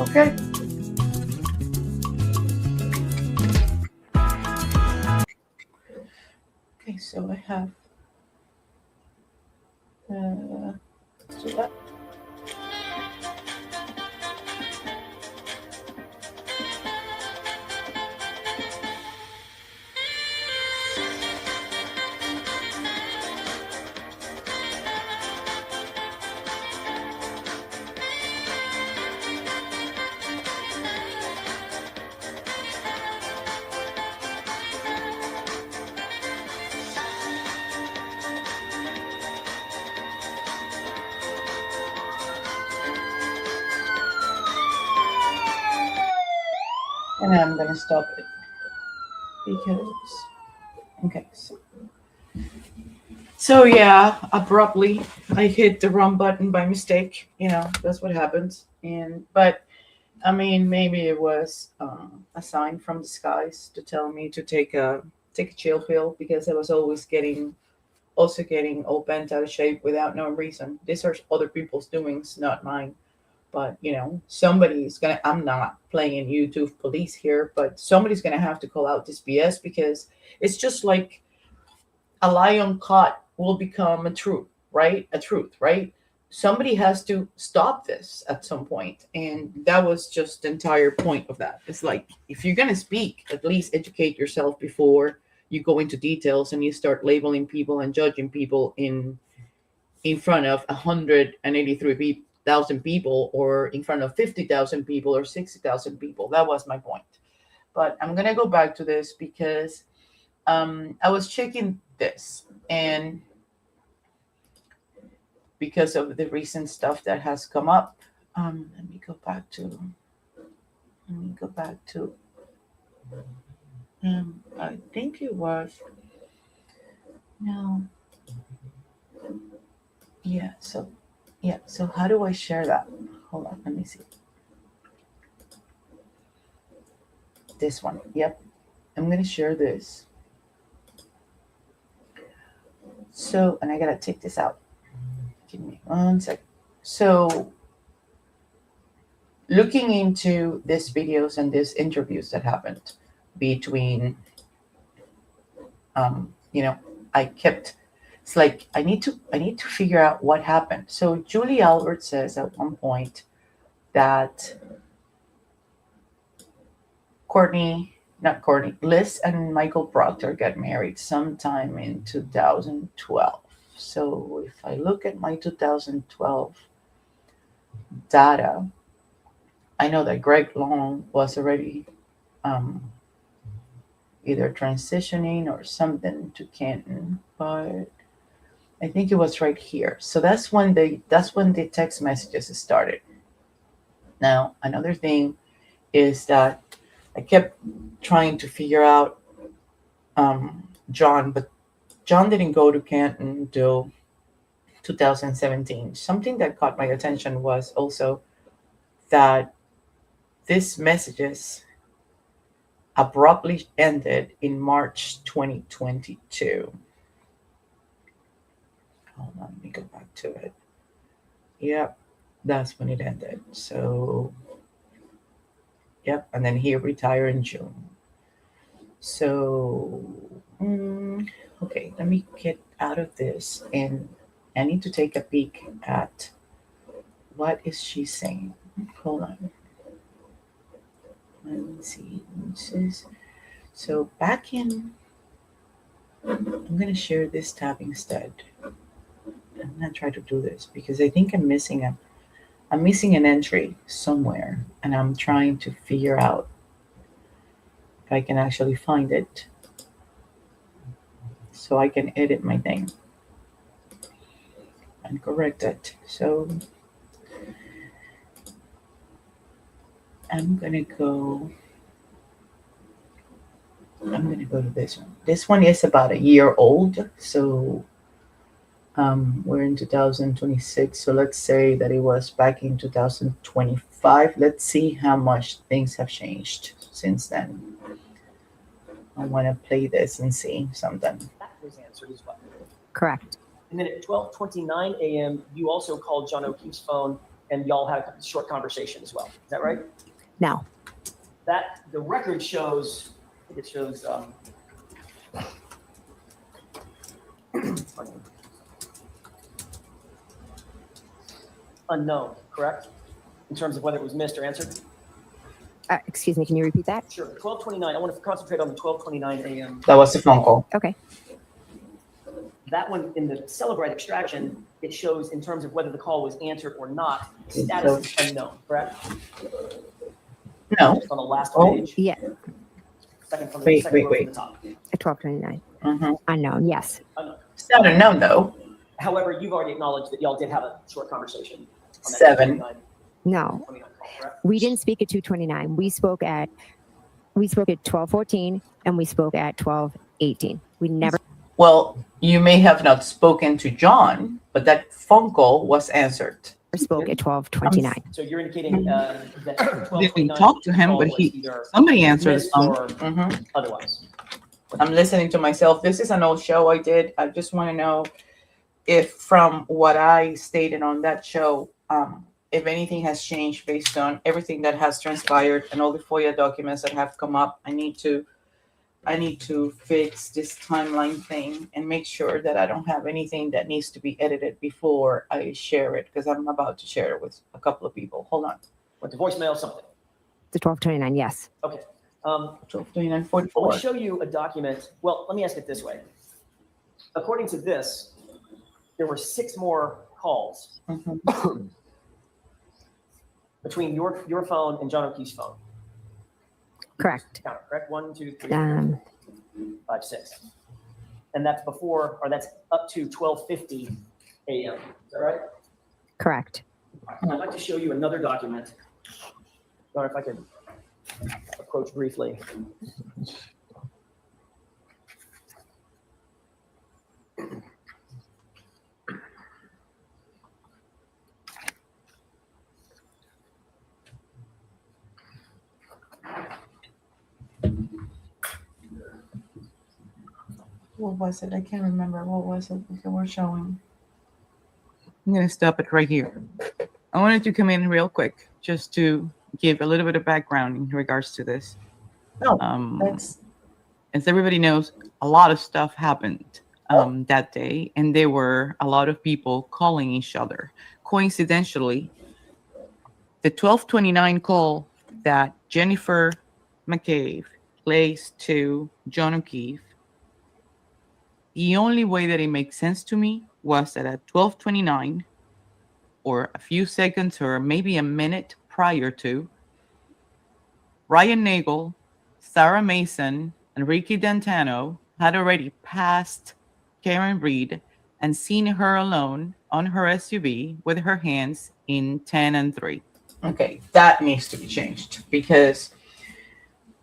Okay. Okay, so I have so that. And I'm gonna stop it because okay. So yeah, abruptly I hit the wrong button by mistake. That's what happens. But I mean, maybe it was a sign from the skies to tell me to take a chill pill because I was always getting all bent out of shape without no reason. These are other people's doings, not mine. But somebody's gonna. I'm not playing YouTube police here, but somebody's gonna have to call out this BS because it's just like a lion caught will become a truth, right? A truth, right? Somebody has to stop this at some point, and that was just the entire point of that. It's like if you're gonna speak, at least educate yourself before you go into details and you start labeling people and judging people in front of 183,000 people or in front of 50,000 people or 60,000 people. That was my point. But I'm gonna go back to this because I was checking this, and because of the recent stuff that has come up, let me go back to. I think it was no. Yeah. So how do I share that? Hold on. Let me see. This one. Yep. I'm gonna share this. So, and I gotta take this out. Give me 1 sec. So, looking into these videos and these interviews that happened between, I kept. It's like I need to figure out what happened. So Julie Albert says at one point that Liz and Michael Proctor got married sometime in 2012. So if I look at my 2012 data, I know that Greg Long was already either transitioning or something to Canton, but I think it was right here. So that's when the text messages started. Now another thing is that I kept trying to figure out John, but John didn't go to Canton until 2017. Something that caught my attention was also that these messages abruptly ended in March 2022. Hold on, let me go back to it. Yep, that's when it ended. So, yep, and then he retired in June. So, okay, let me get out of this, and I need to take a peek at what is she saying. Hold on. Let me see. This is so back in. I'm gonna share this tab instead. I'm gonna try to do this because I think I'm missing an entry somewhere, and I'm trying to figure out if I can actually find it so I can edit my thing and correct it. So I'm gonna go to this one. This one is about a year old, so we're in 2026. So let's say that it was back in 2025. Let's see how much things have changed since then. I want to play this and see something. That was answered as well. Correct. And then at 12:29 a.m., you also called John O'Keefe's phone and y'all had a short conversation as well. Is that right? No. That the record shows. I think it shows. Unknown, correct? In terms of whether it was missed or answered. Excuse me, can you repeat that? Sure. 12:29. I want to concentrate on the 12:29 a.m. That was the phone call. Okay. That one in the Celebrite extraction, it shows in terms of whether the call was answered or not. Status is unknown, correct? No. Just on the last Oh. page. Yeah. Second from the Wait, second wait, row wait. from the top. At 12:29. Mm-hmm. Unknown. Yes. Unknown. It's not a no, though. However, you've already acknowledged that y'all did have a short conversation. On that 7. 29 No. call, correct? We didn't speak at 2:29. We spoke at 12:14 and we spoke at 12:18. We never Well, you may have not spoken to John, but that phone call was answered. spoke at 12:29. So you're indicating that Didn't talk to him, but somebody answered the phone. Mm-hmm. Otherwise. I'm listening to myself. This is an old show I did. I just want to know if from what I stated on that show, if anything has changed based on everything that has transpired and all the FOIA documents that have come up. I need to fix this timeline thing and make sure that I don't have anything that needs to be edited before I share it, because I'm about to share it with a couple of people. Hold on. Went to voicemail something. The 12:29. Yes. Okay. 12:29, I want 44. to show you a document. Well, let me ask it this way. According to this, there were 6 more calls Mm-hmm. between your phone and John O'Keefe's phone. Correct. Count, correct? 1, 2, 3, 5, 6. And that's before, or that's up to 12:50 a.m. Is that right? Correct. I'd like to show you another document. I wonder if I could approach briefly. What was it? I can't remember. What was it that we're showing? I'm going to stop it right here. I wanted to come in real quick just to give a little bit of background in regards to this. Oh, As everybody knows, a lot of stuff happened that day, and there were a lot of people calling each other. Coincidentally, the 12:29 call that Jennifer McCabe placed to John O'Keefe, the only way that it makes sense to me was that at 12:29, or a few seconds or maybe a minute prior to, Ryan Nagel, Sarah Mason, and Ricky D'Antano had already passed Karen Reed and seen her alone on her SUV with her hands in 10 and 3. Okay, that needs to be changed, because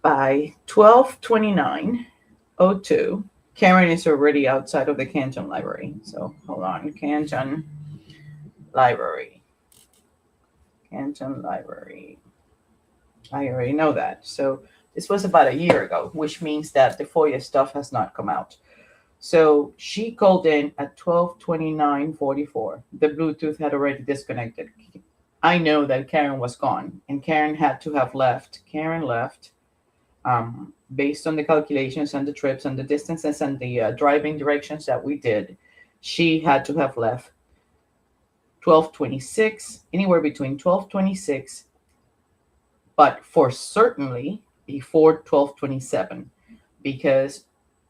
by 12:29:02, Karen is already outside of the Canton Library. So hold on, Canton Library. Canton Library. I already know that. So this was about a year ago, which means that the FOIA stuff has not come out. So she called in at 12:29:44. The Bluetooth had already disconnected. I know that Karen was gone, and Karen had to have left. Karen left based on the calculations and the trips and the distances and the driving directions that we did. She had to have left 12:26, anywhere between 12:26, but for certainly before 12:27, because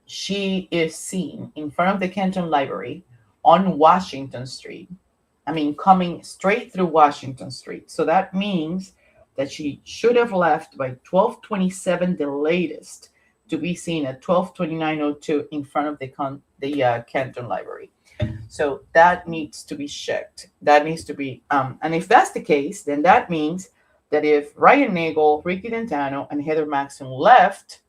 she is seen in front of the Canton Library on Washington Street. I mean, coming straight through Washington Street. So that means that she should have left by 12:27, the latest, to be seen at 12:29:02 in front of the Canton Library. So that needs to be checked. That needs to be, and if that's the case, then that means that if Ryan Nagel, Ricky D'Antano, and Heather Maxson left,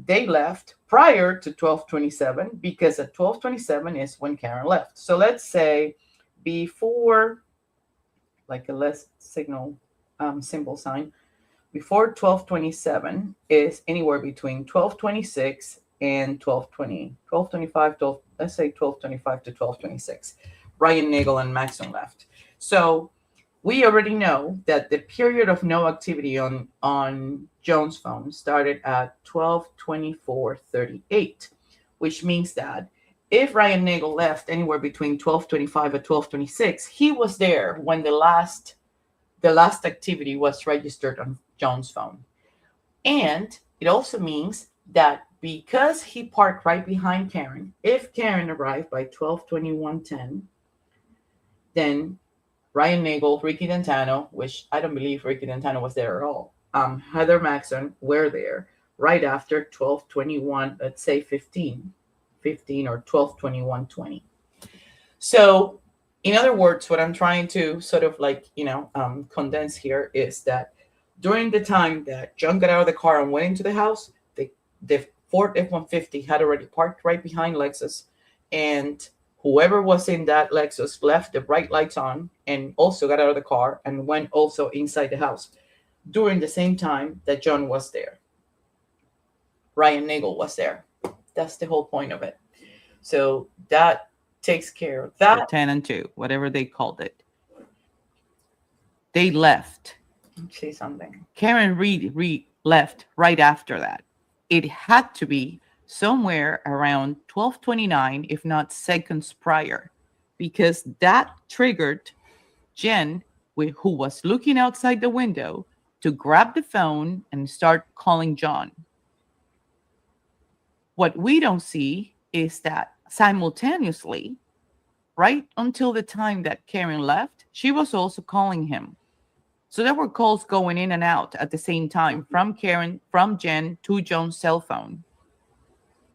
they left prior to 12:27, because at 12:27 is when Karen left. So let's say before, like a less signal symbol sign, before 12:27 is anywhere between 12:26 and 12:25, let's say 12:25 to 12:26. Ryan Nagel and Maxson left. So we already know that the period of no activity on John's phone started at 12:24:38, which means that if Ryan Nagel left anywhere between 12:25 and 12:26, he was there when the last activity was registered on John's phone. And it also means that because he parked right behind Karen, if Karen arrived by 12:21:10, then Ryan Nagel, Ricky Dantano, which I don't believe Ricky Dantano was there at all, Heather Maxon were there right after 12:21, let's say 15 or 12:21:20. So, in other words, what I'm trying to sort of condense here is that during the time that John got out of the car and went into the house, the Ford F-150 had already parked right behind Lexus, and whoever was in that Lexus left the bright lights on and also got out of the car and went also inside the house during the same time that John was there. Ryan Nagel was there. That's the whole point of it. So that takes care of that. 10 and 2, whatever they called it. They left. Say something. Karen Reed left right after that. It had to be somewhere around 12:29, if not seconds prior, because that triggered Jen, who was looking outside the window, to grab the phone and start calling John. What we don't see is that simultaneously, right until the time that Karen left, she was also calling him. So there were calls going in and out at the same time from Jen to John's cell phone.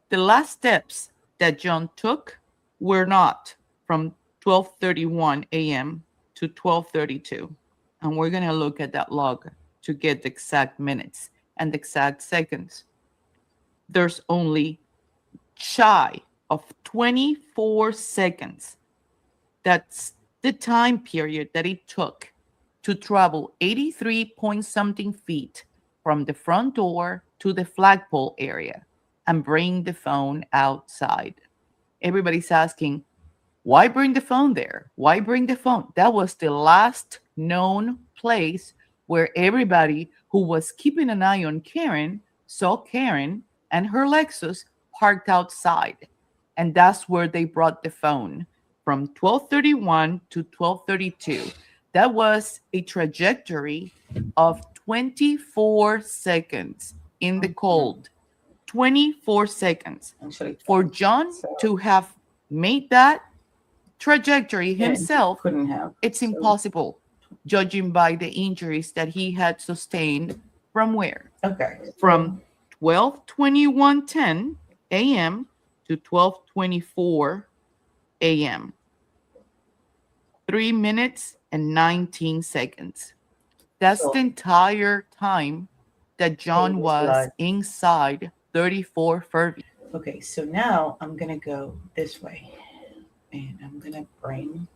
The last steps that John took were not from 12:31 a.m. to 12:32. And we're going to look at that log to get the exact minutes and the exact seconds. There's only shy of 24 seconds. That's the time period that it took to travel 83 point something feet from the front door to the flagpole area and bring the phone outside. Everybody's asking, why bring the phone there? Why bring the phone? That was the last known place where everybody who was keeping an eye on Karen saw Karen and her Lexus parked outside. And that's where they brought the phone from 12:31 to 12:32. That was a trajectory of 24 seconds in the cold. 24 seconds. Actually, For John to have made that trajectory himself, couldn't have. it's impossible, judging by the injuries that he had sustained from where? Okay. From 12:21:10 a.m. to 12:24 a.m. 3 minutes and 19 seconds. That's So- the entire time that John was was alive. inside 34 Furby. Okay, so now I'm gonna go this way, and I'm gonna bring.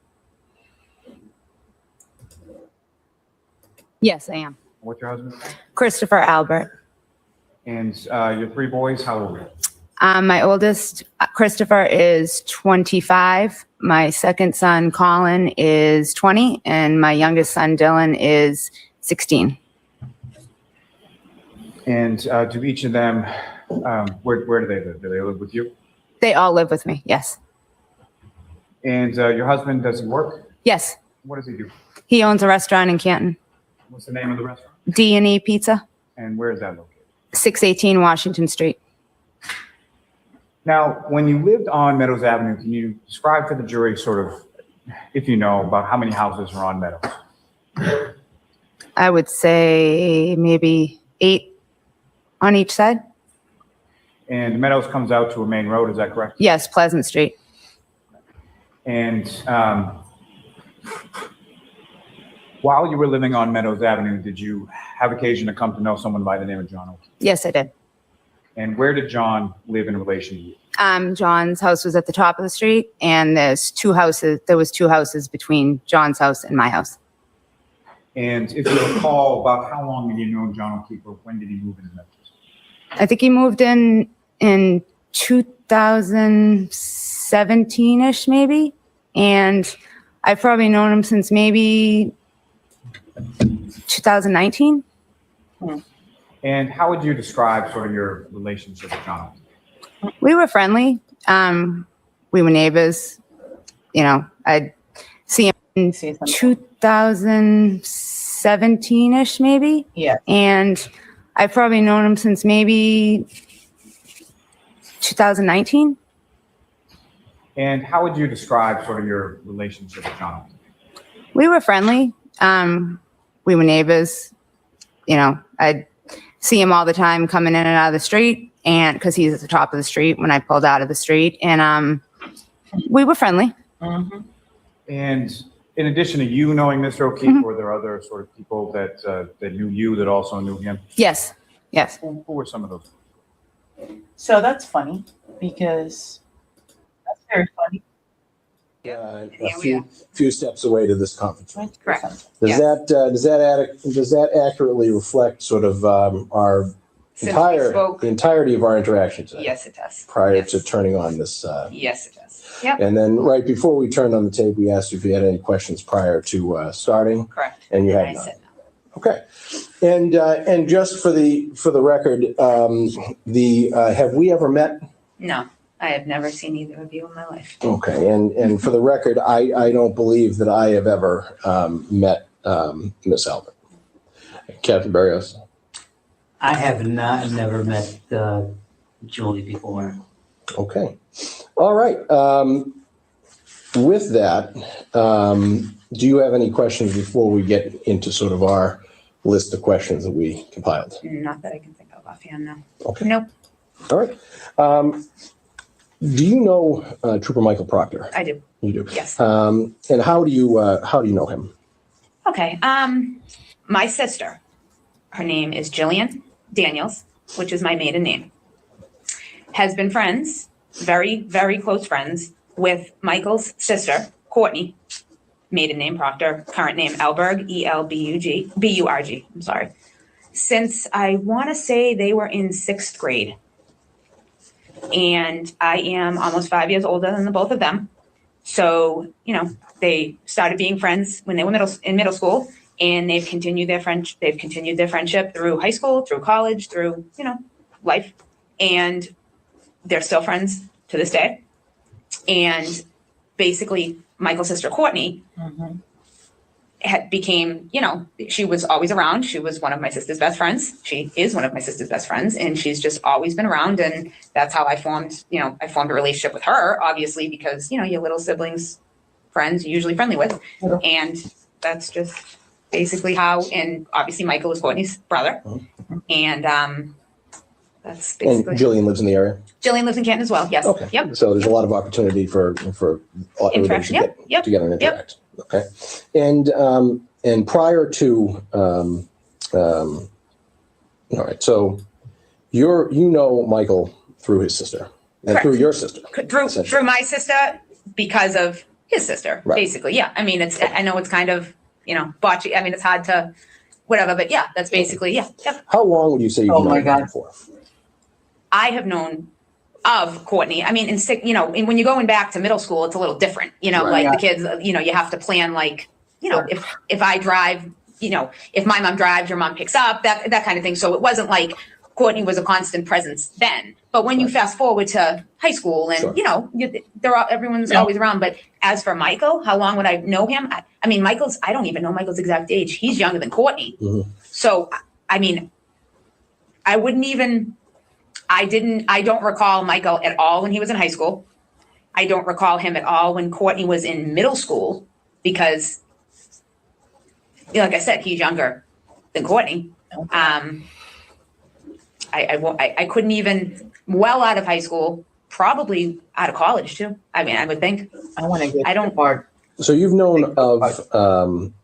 Yes, I am. What's your husband's name? Christopher Albert. And your three boys, how old are you? My oldest, Christopher, is 25. My second son, Colin, is 20. And my youngest son, Dylan, is 16. And do each of them, where do they live? Do they live with you? They all live with me. Yes. And your husband, does he work? Yes. What does he do? He owns a restaurant in Canton, What's the name of the restaurant? D&E Pizza, And where is that located? 618 Washington Street. Now, when you lived on Meadows Avenue, can you describe to the jury sort of, if you know, about how many houses are on Meadows? I would say maybe 8 on each side. And Meadows comes out to a main road, is that correct? Yes, Pleasant Street. And while you were living on Meadows Avenue, did you have occasion to come to know someone by the name of John O'Keefe? Yes, I did. And where did John live in relation to you? John's house was at the top of the street, and there's 2 houses. There was 2 houses between John's house and my house. And if you recall, about how long have you known John O'Keefe, or when did he move into Memphis? I think he moved in 2017-ish, maybe. And I've probably known him since maybe 2019. And how would you describe sort of your relationship with Jonathan? We were friendly. We were neighbors. You know, I'd see him in See something? 2017-ish, maybe. Yeah. And I've probably known him since maybe 2019. And how would you describe sort of your relationship with Jonathan? We were friendly. We were neighbors. You know, I'd see him all the time coming in and out of the street, and because he's at the top of the street when I pulled out of the street, and we were friendly. Mm-hmm. And in addition to you knowing Mr. O'Keefe, were there other sort of people that that knew you that also knew him? Yes, yes. Who were some of those? So that's funny because that's very funny. A few steps away to this conference room. Correct. Does that accurately reflect sort of our Since we the spoke, entirety of our interaction today? yes, it does. Prior Yes. to turning on this, Yes, it does. and then right before we turned on the tape, we asked you if you had any questions prior to starting, Correct. and you And had I none. said no. Okay, and just for the record, have we ever met? No, I have never seen either of you in my life. Okay, and for the record, I don't believe that I have ever met Miss Albert. Captain Barrios. I have never met Julie before. Okay. All right. With that, do you have any questions before we get into sort of our list of questions that we compiled? Not that I can think of offhand, no. Okay. Nope, All right. Do you know Trooper Michael Proctor? I do. You do. Yes. And how do you know him? Okay. My sister, her name is Jillian Daniels, which is my maiden name, has been friends, very, very close friends with Michael's sister, Courtney, maiden name Proctor, current name Elberg, B-U-R-G, I'm sorry, since I want to say they were in 6th grade. And I am almost 5 years older than the both of them. So, you know, they started being friends when they were in middle school, and they've continued their friendship through high school, through college, through, you know, life. And they're still friends to this day. And basically, Michael's sister Courtney became, you know, she was always around. She was one of my sister's best friends. She is one of my sister's best friends, and she's just always been around. And that's how I formed a relationship with her, obviously, because, you know, your little siblings, friends, you're usually friendly with. And that's just basically how, and obviously Michael is Courtney's brother. And that's And basically. Jillian lives in the area? Jillian lives in Canton as well, yes. Okay. Yep. So there's a lot of opportunity for everybody to Yep, yep, get together and interact. Okay. And prior to all right, so you know Michael through his sister and through Correct. your sister. Through my sister because of his sister, Right. basically. Yeah. I mean, I know it's kind of, you know, botchy. I mean, it's hard to whatever, but yeah, that's basically, yeah. Yep. How long would you say you've Oh my known God. him for? I have known of Courtney. I mean, and when you're going back to middle school, it's a little different, you know, Right. like the kids, you know, you have to plan, like, you know, if I drive, you know, if my mom drives, your mom picks up, that kind of thing. So it wasn't like Courtney was a constant presence then. But when you fast forward to high school and, Sure. you know, everyone's Yeah. always around. But as for Michael, how long would I know him? I mean, I don't even know Michael's exact age. He's younger than Courtney. Mhm. So, I mean, I don't recall Michael at all when he was in high school. I don't recall him at all when Courtney was in middle school because, you know, like I said, he's younger than Courtney. I couldn't even, well out of high school, probably out of college too. I mean, I would think. I want to get. I don't- Part. So you've known of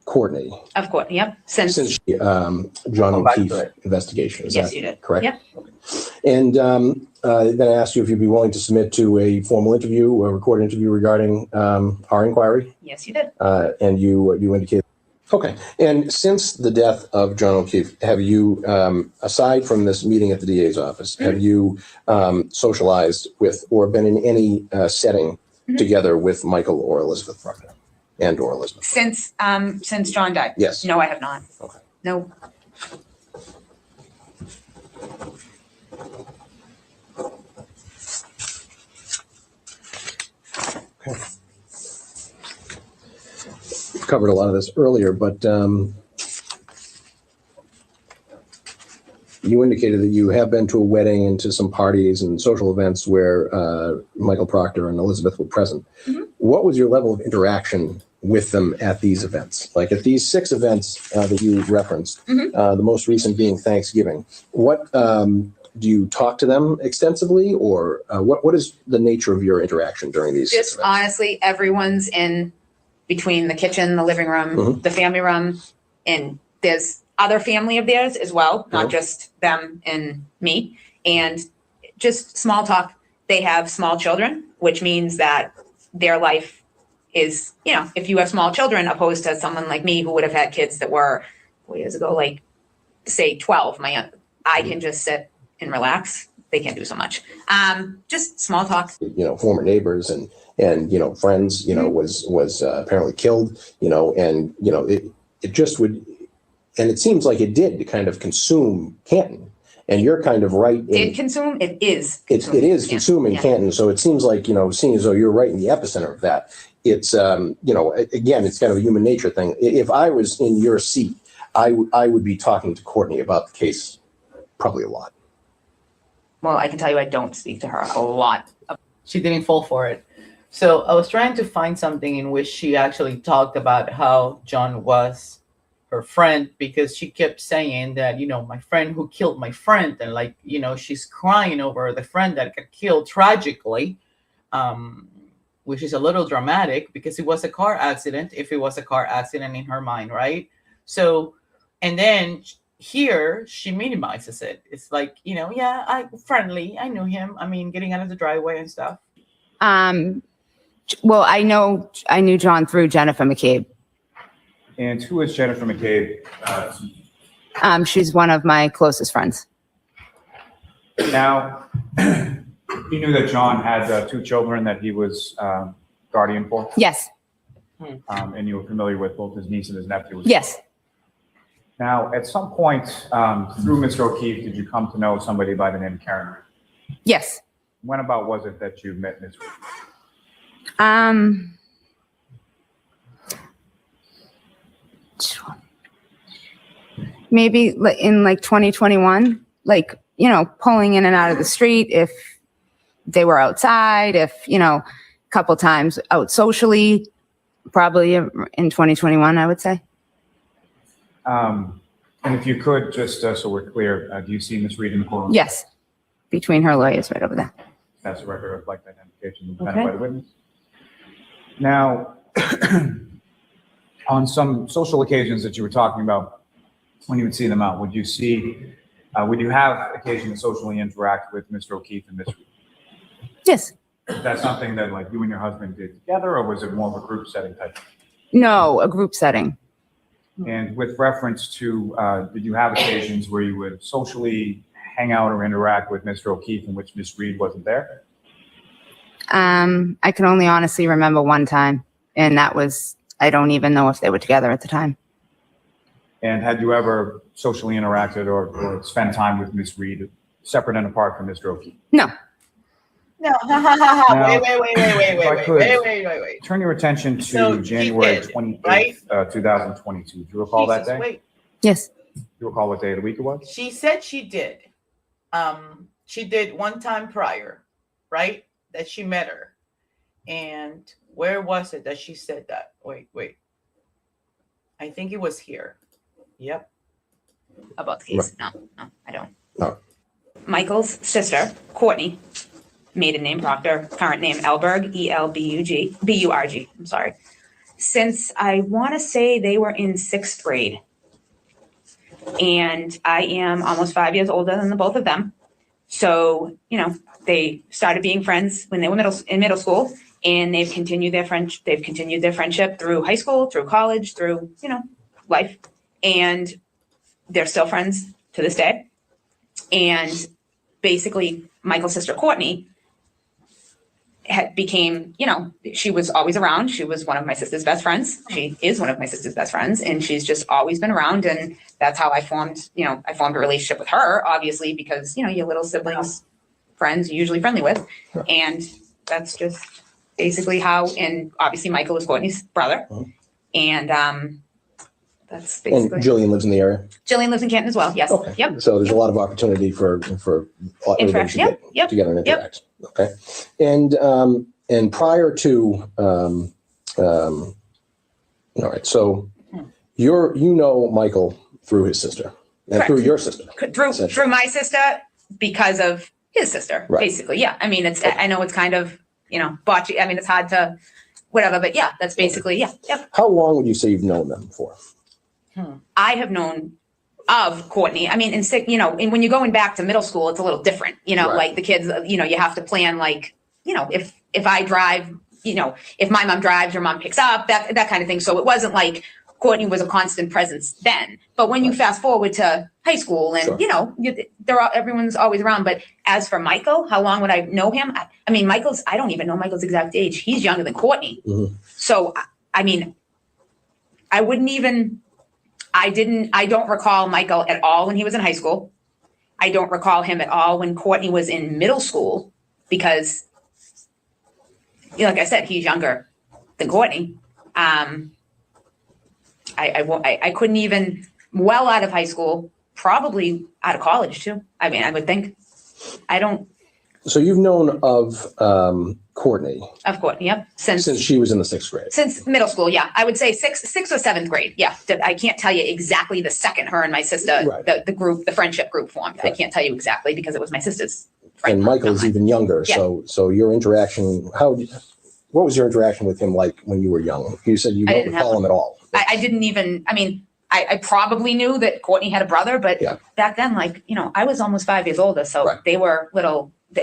Courtney Of Courtney, yep. since the John Go back to O'Keefe it. investigation. Is Yes, that you did. correct? Yep. And then I asked you if you'd be willing to submit to a formal interview, a recorded interview regarding our inquiry, Yes, you did. and you indicated. Okay. And since the death of John O'Keefe, have you, aside from this meeting at the DA's office, have you socialized with or been in any setting together with Michael or Elizabeth Proctor? and or Elizabeth? Since John died? Yes. No, I have not. Okay. No. We've covered a lot of this earlier, but you indicated that you have been to a wedding and to some parties and social events where Michael Proctor and Elizabeth were present. Mm-hmm. What was your level of interaction with them at these events? Like at these 6 events that you referenced, Mm-hmm. the most recent being Thanksgiving, what do you talk to them extensively, or what is the nature of your interaction during these Just events? honestly, everyone's in between the kitchen, the living room, Mhm. the family room, and there's other family of theirs as well, not Mhm. just them and me. And just small talk. They have small children, which means that their life is, you know, if you have small children opposed to someone like me who would have had kids that were 4 years ago, like say 12, I can just sit and relax. They can't do so much. Just small talk. You know, former neighbors and you know, friends, you know, was apparently killed, you know, and you know, it just would, and it seems like it did kind of consume Canton, and you're kind of right. Did consume? It is. It is consuming Yeah. Canton, so it seems like, you know, seeing as though you're right in the epicenter of that, it's you know, again, it's kind of a human nature thing. If I was in your seat, I would be talking to Courtney about the case probably a lot. Well, I can tell you I don't speak to her a lot. She didn't fall for it. So I was trying to find something in which she actually talked about how John was her friend, because she kept saying that, you know, my friend who killed my friend, and like, you know, she's crying over the friend that got killed tragically, which is a little dramatic because it was a car accident, if it was a car accident in her mind, right? So, and then here she minimizes it. It's like, you know, yeah, friendly, I knew him. I mean, getting out of the driveway and stuff. Well, I knew John through Jennifer McCabe. And who is Jennifer McCabe? She's one of my closest friends. Now, you knew that John had 2 children that he was guardian for, Yes. and you were familiar with both his niece and his nephew. Yes. Now, at some point through Mr. O'Keefe, did you come to know somebody by the name of Karen? Yes. When about was it that you met Ms. Reed? Maybe in like 2021, like, you know, pulling in and out of the street if they were outside, if, you know, a couple times out socially, probably in 2021, I would say. And if you could, just so we're clear, do you see Ms. Reed in the courtroom? Yes. Between her lawyers right over there. That's a record of like identification presented by the witness. Now, on some social occasions that you were talking about, when you would see them out, would you have occasion to socially interact with Mr. O'Keefe and Ms. Reed? Yes. Is that something that like you and your husband did together, or was it more of a group setting type? No, a group setting. And with reference to, did you have occasions where you would socially hang out or interact with Mr. O'Keefe in which Ms. Reed wasn't there? I can only honestly remember one time, and that was, I don't even know if they were together at the time. And had you ever socially interacted or spent time with Ms. Reed separate and apart from Mr. O'Keefe? No. No, Now, wait. Turn your attention to So he January did, 28th, right? 2022. Do you recall that Jesus, day? wait. Yes. Do you recall what day of the week it was? She said she did. She did one time prior, right? That she met her. And where was it that she said that? Wait. I think it was here. Yep. About the case. No, I don't. No. Michael's sister, Courtney, maiden name Proctor, current name Elberg, B-U-R-G. I'm sorry. Since I want to say they were in 6th grade. And I am almost 5 years older than the both of them. So, you know, they started being friends when they were in middle school, and they've continued their friendship through high school, through college, through, you know, life. And they're still friends to this day. And basically, Michael's sister Courtney became, she was always around. She was one of my sister's best friends. She is one of my sister's best friends, and she's just always been around. And that's how I formed a relationship with her, obviously, because, your little siblings, friends, you're usually friendly with. And that's just basically how, and obviously Michael is Courtney's brother. And that's And basically. Jillian lives in the area? Jillian lives in Canton as well, yes. Okay. Yep. So there's a lot of opportunity for everybody Interaction, to yep. get together and interact. Okay. And prior to, all right, so you know Michael through his sister and through Correct. your sister. Through my sister because of his sister, Right. basically. Yeah. I mean, I know it's kind of, botchy. I mean, it's hard to, whatever, but yeah, that's basically, yeah. Yep. How long would you say you've known them for? I have known of Courtney. I mean, and when you're going back to middle school, it's a little different, Right. like the kids, you have to plan, like, if I drive, if my mom drives, your mom picks up, that kind of thing. So it wasn't like Courtney was a constant presence then. But when you fast forward to high school and, Sure. everyone's always around. But as for Michael, how long would I know him? I mean, I don't even know Michael's exact age. He's younger than Courtney. Mhm. So, I mean, I don't recall Michael at all when he was in high school. I don't recall him at all when Courtney was in middle school because, like I said, he's younger than Courtney. I couldn't even, well out of high school, probably out of college too. I mean, I would think. So you've known of Courtney Of Courtney, yep. since she was in the 6th grade. Since middle school, yeah. I would say sixth or seventh grade. Yeah. I can't tell you exactly the second her and my sister, Right. the friendship group formed. I Right. can't tell you exactly because it was my sister's friend. And Michael's even younger. Yeah. So your interaction, what was your interaction with him like when you were young? You said you I don't didn't have recall him at all. I didn't even, I mean, I probably knew that Courtney had a brother, but Yeah. back then, like, I was almost 5 years older. So Right. they were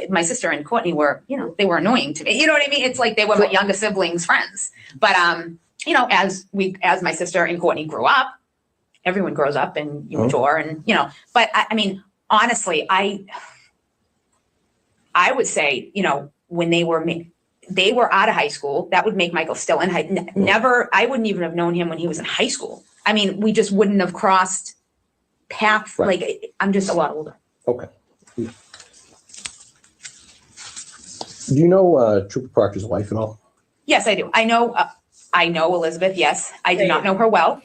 my sister and Courtney were, they were annoying to me. You know what I mean? It's like they were my younger siblings' friends. But, as my sister and Courtney grew up, everyone grows up and you mature and, but I mean, honestly, I would say, when they were out of high school, that would make Michael still in never, I wouldn't even have known him when he was in high school. I mean, we just wouldn't have crossed paths. Right. Like, I'm just a lot older. Okay. Do you know Trooper Proctor's wife at all? Yes, I do. I know Elizabeth. Yes. I do not know her well.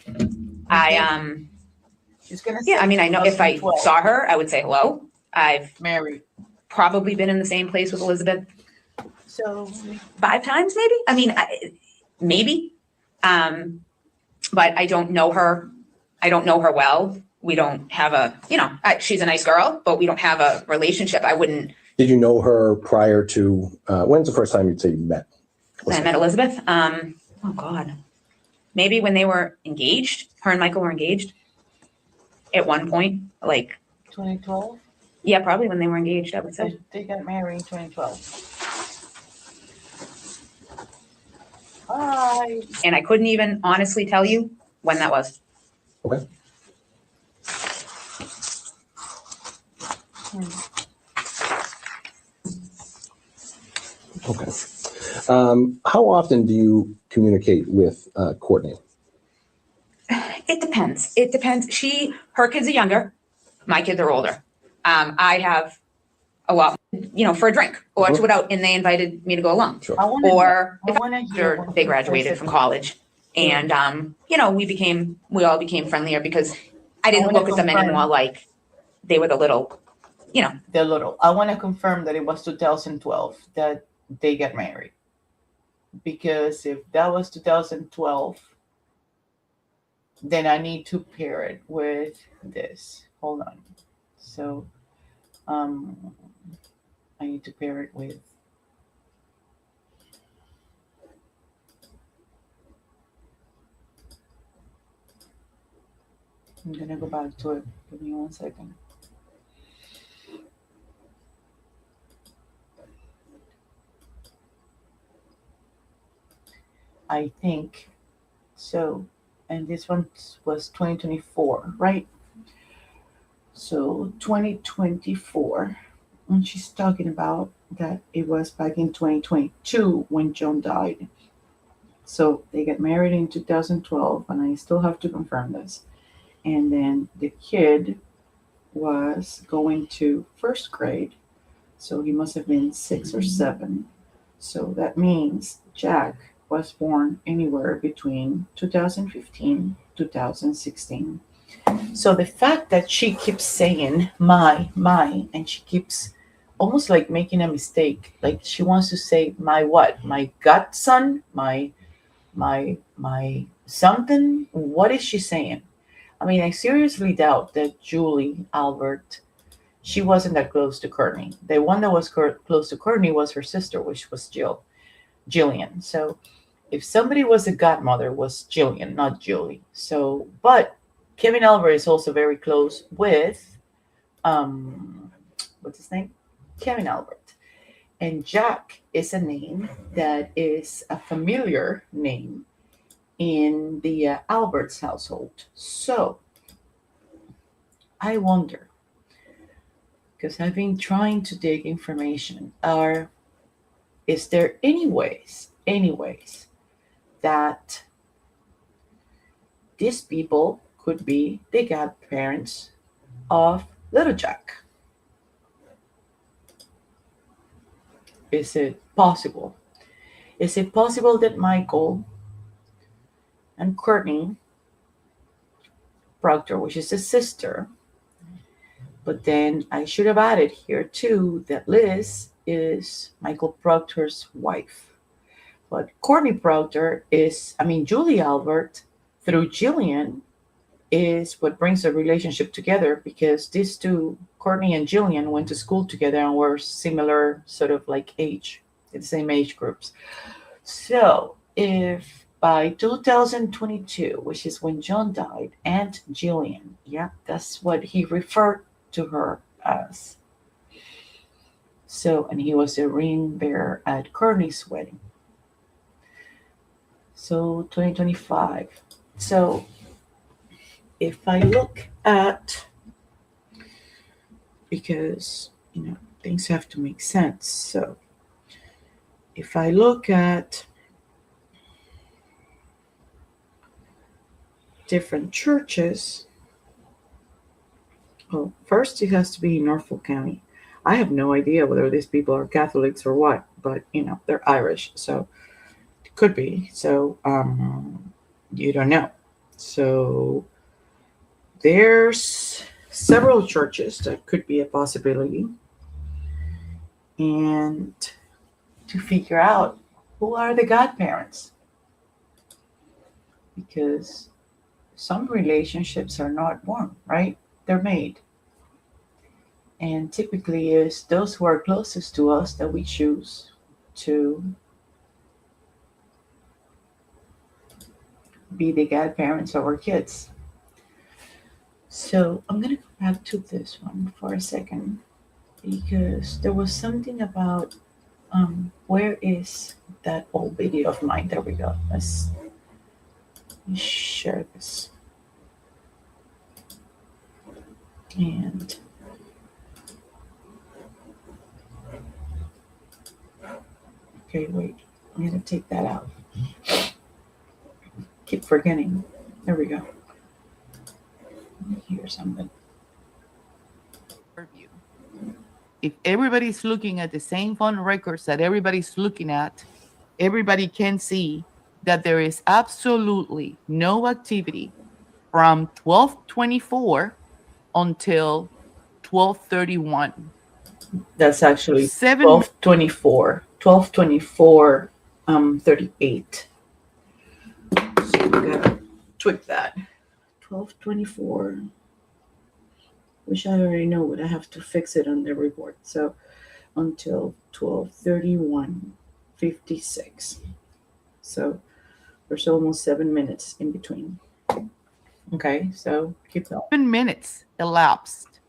She's gonna. Yeah, I mean, I know if I 2012. saw her, I would say hello. I've Married. probably been in the same place with Elizabeth So 5 times, maybe. I mean, maybe. But I don't know her. I don't know her well. We don't have she's a nice girl, but we don't have a relationship. I wouldn't. Did you know her prior to, when's the first time you'd say you met? When I met Elizabeth, oh God, maybe when they were engaged, her and Michael were engaged at one point, like, 2012. yeah, probably when they were engaged, I would say. They got married in 2012. Hi. And I couldn't even honestly tell you when that was. Okay. Okay. How often do you communicate with Courtney? It depends. It depends. Her kids are younger. My kids are older. I have a lot, for a drink or to go out, and they invited me to go along. Sure. I want Or I want to hear. after they graduated from college. And, we all became friendlier because I didn't wanna look at them confirm. anymore like they were the little, The little. I want to confirm that it was 2012 that they got married. Because if that was 2012, then I need to pair it with this. Hold on. So, I need to pair it with. I'm gonna go back to it. Give me 1 second. I think so. And this one was 2024, right? So 2024. And she's talking about that it was back in 2022 when John died. So they got married in 2012, and I still have to confirm this. And then the kid was going to first grade, so he must have been 6 or 7. So that means Jack was born anywhere between 2015, 2016. So the fact that she keeps saying my, and she keeps almost like making a mistake, like she wants to say my what? My godson? My something? What is she saying? I mean, I seriously doubt that Julie Albert, she wasn't that close to Courtney. The one that was close to Courtney was her sister, which was Jillian. So if somebody was a godmother, was Jillian, not Julie. So, but Kevin Albert is also very close with, what's his name? Kevin Albert. And Jack is a name that is a familiar name in the Alberts household. So I wonder, because I've been trying to dig information, is there any ways that these people could be the godparents of little Jack? Is it possible? Is it possible that Michael and Courtney Proctor, which is his sister, but then I should have added here too that Liz is Michael Proctor's wife. But Courtney Proctor Julie Albert through Jillian is what brings the relationship together, because these two, Courtney and Jillian, went to school together and were similar sort of like age, the same age groups. So if by 2022, which is when John died, and Jillian, yeah, that's what he referred to her as. So, and he was the ring bearer at Courtney's wedding. So 2025. So if I look at, because, things have to make sense. So if I look at different churches, well, first it has to be in Norfolk County. I have no idea whether these people are Catholics or what, but they're Irish, so it could be. So you don't know. So there's several churches that could be a possibility, and to figure out who are the godparents, because some relationships are not born, right? They're made. And typically it's those who are closest to us that we choose to be the godparents of our kids. So I'm going to go back to this one for a second, because there was something about where is that old video of mine? There we go. Let me share this. And okay, wait, I'm going to take that out. Keep forgetting. There we go. Here's something. If everybody's looking at the same phone records that everybody's looking at, everybody can see that there is absolutely no activity from 12:24 until 12:31. That's actually 12:24. 12:24, 38. So we gotta tweak that. 12:24. Wish I already know, but I have to fix it on the report. So until 12:31:56. So there's almost 7 minutes in between. Okay, so keep going. 7 minutes elapsed,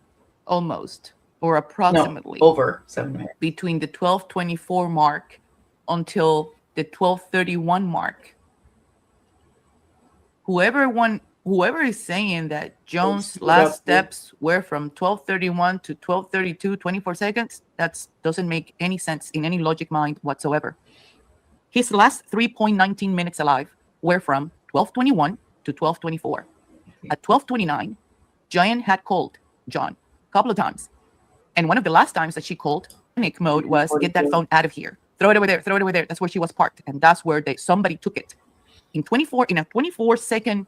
almost, or approximately. No, over 7 minutes. Between the 12:24 mark until the 12:31 mark. Whoever whoever is saying that Jones' split last up the- steps were from 12:31 to 12:32, 24 seconds, that doesn't make any sense in any logic mind whatsoever. His last 3.19 minutes alive were from 12:21 to 12:24. At 12:29, Jan had called John a couple of times. And one of the last times that she called, panic mode was, get that phone out of here. Throw it over there. Throw it over there. That's where she was parked. And that's where somebody took it. In a 24-second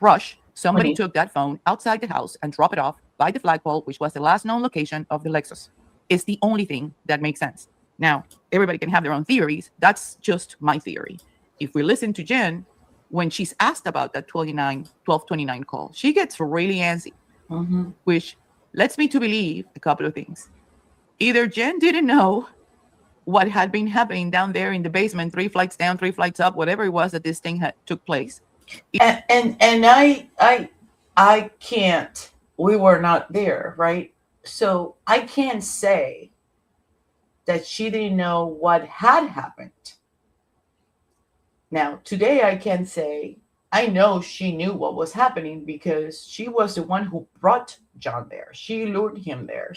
rush, somebody took that phone outside the house and dropped it off by the flagpole, which was the last known location of the Lexus. It's the only thing that makes sense. Now, everybody can have their own theories. That's just my theory. If we listen to Jen, when she's asked about that 12:29 call, she gets really antsy, which leads me to believe a couple of things. Either Jen didn't know what had been happening down there in the basement, 3 flights down, 3 flights up, whatever it was that this thing took place. And I can't. We were not there, right? So I can't say that she didn't know what had happened. Now, today I can say I know she knew what was happening because she was the one who brought John there. She lured him there.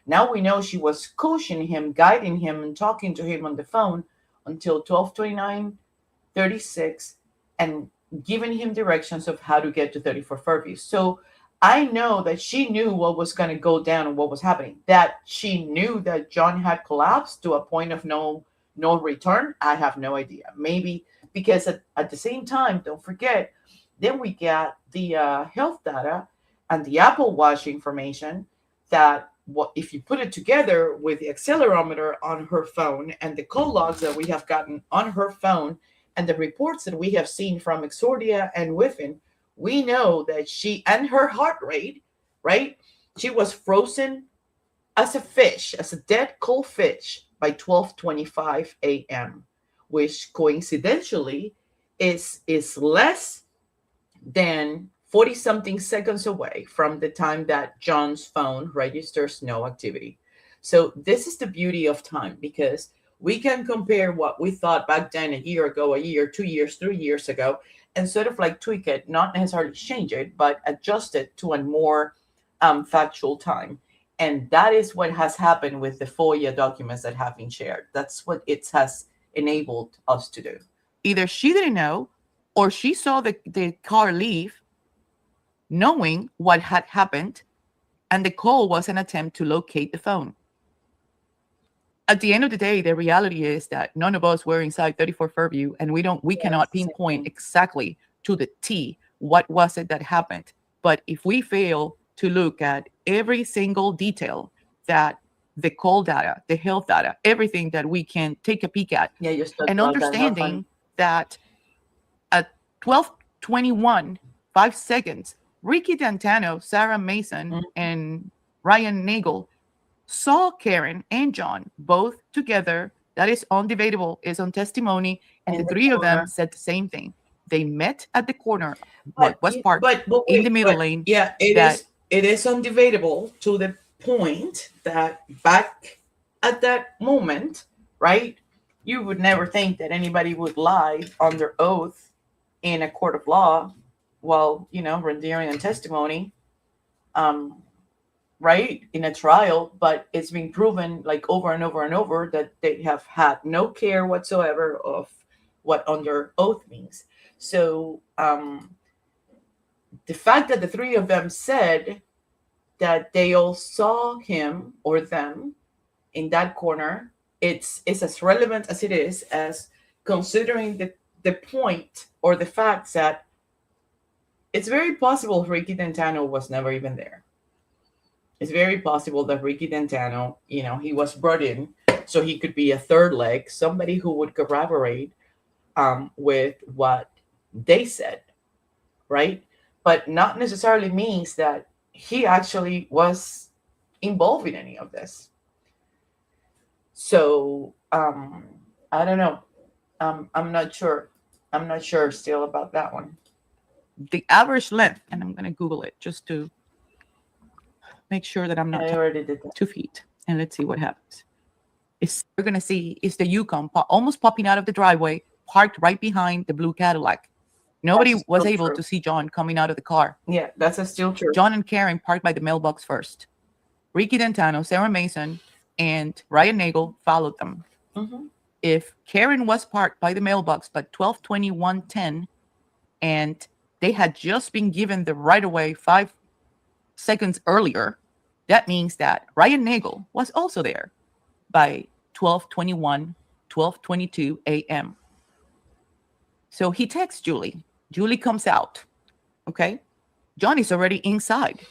Now we know she was coaching him, guiding him, and talking to him on the phone until 12:29:36 and giving him directions of how to get to 34 Fairview. So I know that she knew what was going to go down and what was happening. That she knew that John had collapsed to a point of no return, I have no idea. Maybe because at the same time, don't forget, then we got the health data and the Apple Watch information that if you put it together with the accelerometer on her phone and the call logs that we have gotten on her phone and the reports that we have seen from Exordia and Whiffen, we know that and her heart rate, right? She was frozen as a fish, as a dead cold fish by 12:25 a.m., which coincidentally is less than 40-something seconds away from the time that John's phone registers no activity. So this is the beauty of time, because we can compare what we thought back then, a year ago, a year, 2 years, 3 years ago, and sort of like tweak it, not necessarily change it, but adjust it to a more factual time. And that is what has happened with the FOIA documents that have been shared. That's what it has enabled us to do. Either she didn't know or she saw the car leave knowing what had happened, and the call was an attempt to locate the phone. At the end of the day, the reality is that none of us were inside 34 Fairview, and we cannot pinpoint exactly to the T what was it that happened. But if we fail to look at every single detail, that the call data, the health data, everything that we can take a peek at, and understanding that at 12:21, 5 seconds, Ricky D'Antano, Sarah Mason, and Ryan Nagel saw Karen and John both together. That is undebatable, is on testimony, and the three of them said the same thing. They met at the corner, what was parked in the middle lane. Yeah, it is undebatable to the point that back at that moment, right, you would never think that anybody would lie under oath in a court of law while, rendering a testimony, right, in a trial. But it's been proven like over and over and over that they have had no care whatsoever of what under oath means. So the fact that the three of them said that they all saw him or them in that corner, it's as relevant as it is as considering the point or the fact that it's very possible Ricky D'Antano was never even there. It's very possible that Ricky D'Antano, he was brought in so he could be a third leg, somebody who would corroborate with what they said, right? But not necessarily means that he actually was involved in any of this. So I don't know. I'm not sure. I'm not sure still about that one. The average length, and I'm going to Google it just to make sure that I'm not. I already did that. 2 feet, and let's see what happens. We're going to see is the Yukon almost popping out of the driveway, parked right behind the blue Cadillac. Nobody That's was still able true. to see John coming out of the car. Yeah, that's still true. John and Karen parked by the mailbox first. Ricky Dentano, Sarah Mason, and Ryan Nagel followed them. Mm-hmm. If Karen was parked by the mailbox by 12:21:10, and they had just been given the right of way 5 seconds earlier, that means that Ryan Nagel was also there by 12:21, 12:22 a.m. So he texts Julie. Julie comes out. Okay. John is already inside.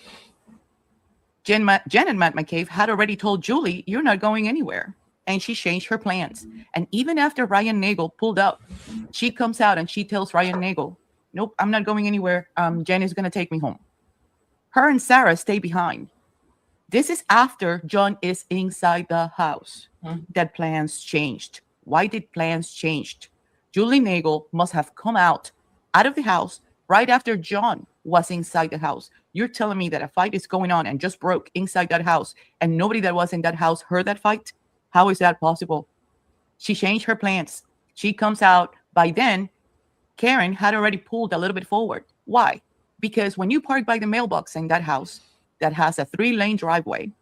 Jen and Matt McCabe had already told Julie, "You're not going anywhere." And she changed her plans. And even after Ryan Nagel pulled up, she comes out and she tells Ryan Nagel, "Nope, I'm not going anywhere. Jen is going to take me home." Her and Sarah stay behind. This is after John is inside the house that plans changed. Why did plans changed? Julie Nagel must have come out of the house right after John was inside the house. You're telling me that a fight is going on and just broke inside that house and nobody that was in that house heard that fight? How is that possible? She changed her plans. She comes out. By then, Karen had already pulled a little bit forward. Why? Because when you park by the mailbox in that house that has a 3-lane driveway,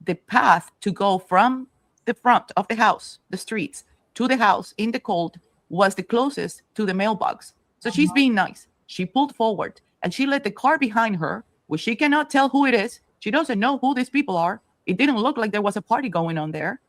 the path to go from the front of the house, the streets, to the house in the cold was the closest to the mailbox. So she's being nice. She pulled forward and she let the car behind her, which she cannot tell who it is. She doesn't know who these people are. It didn't look like there was a party going on there.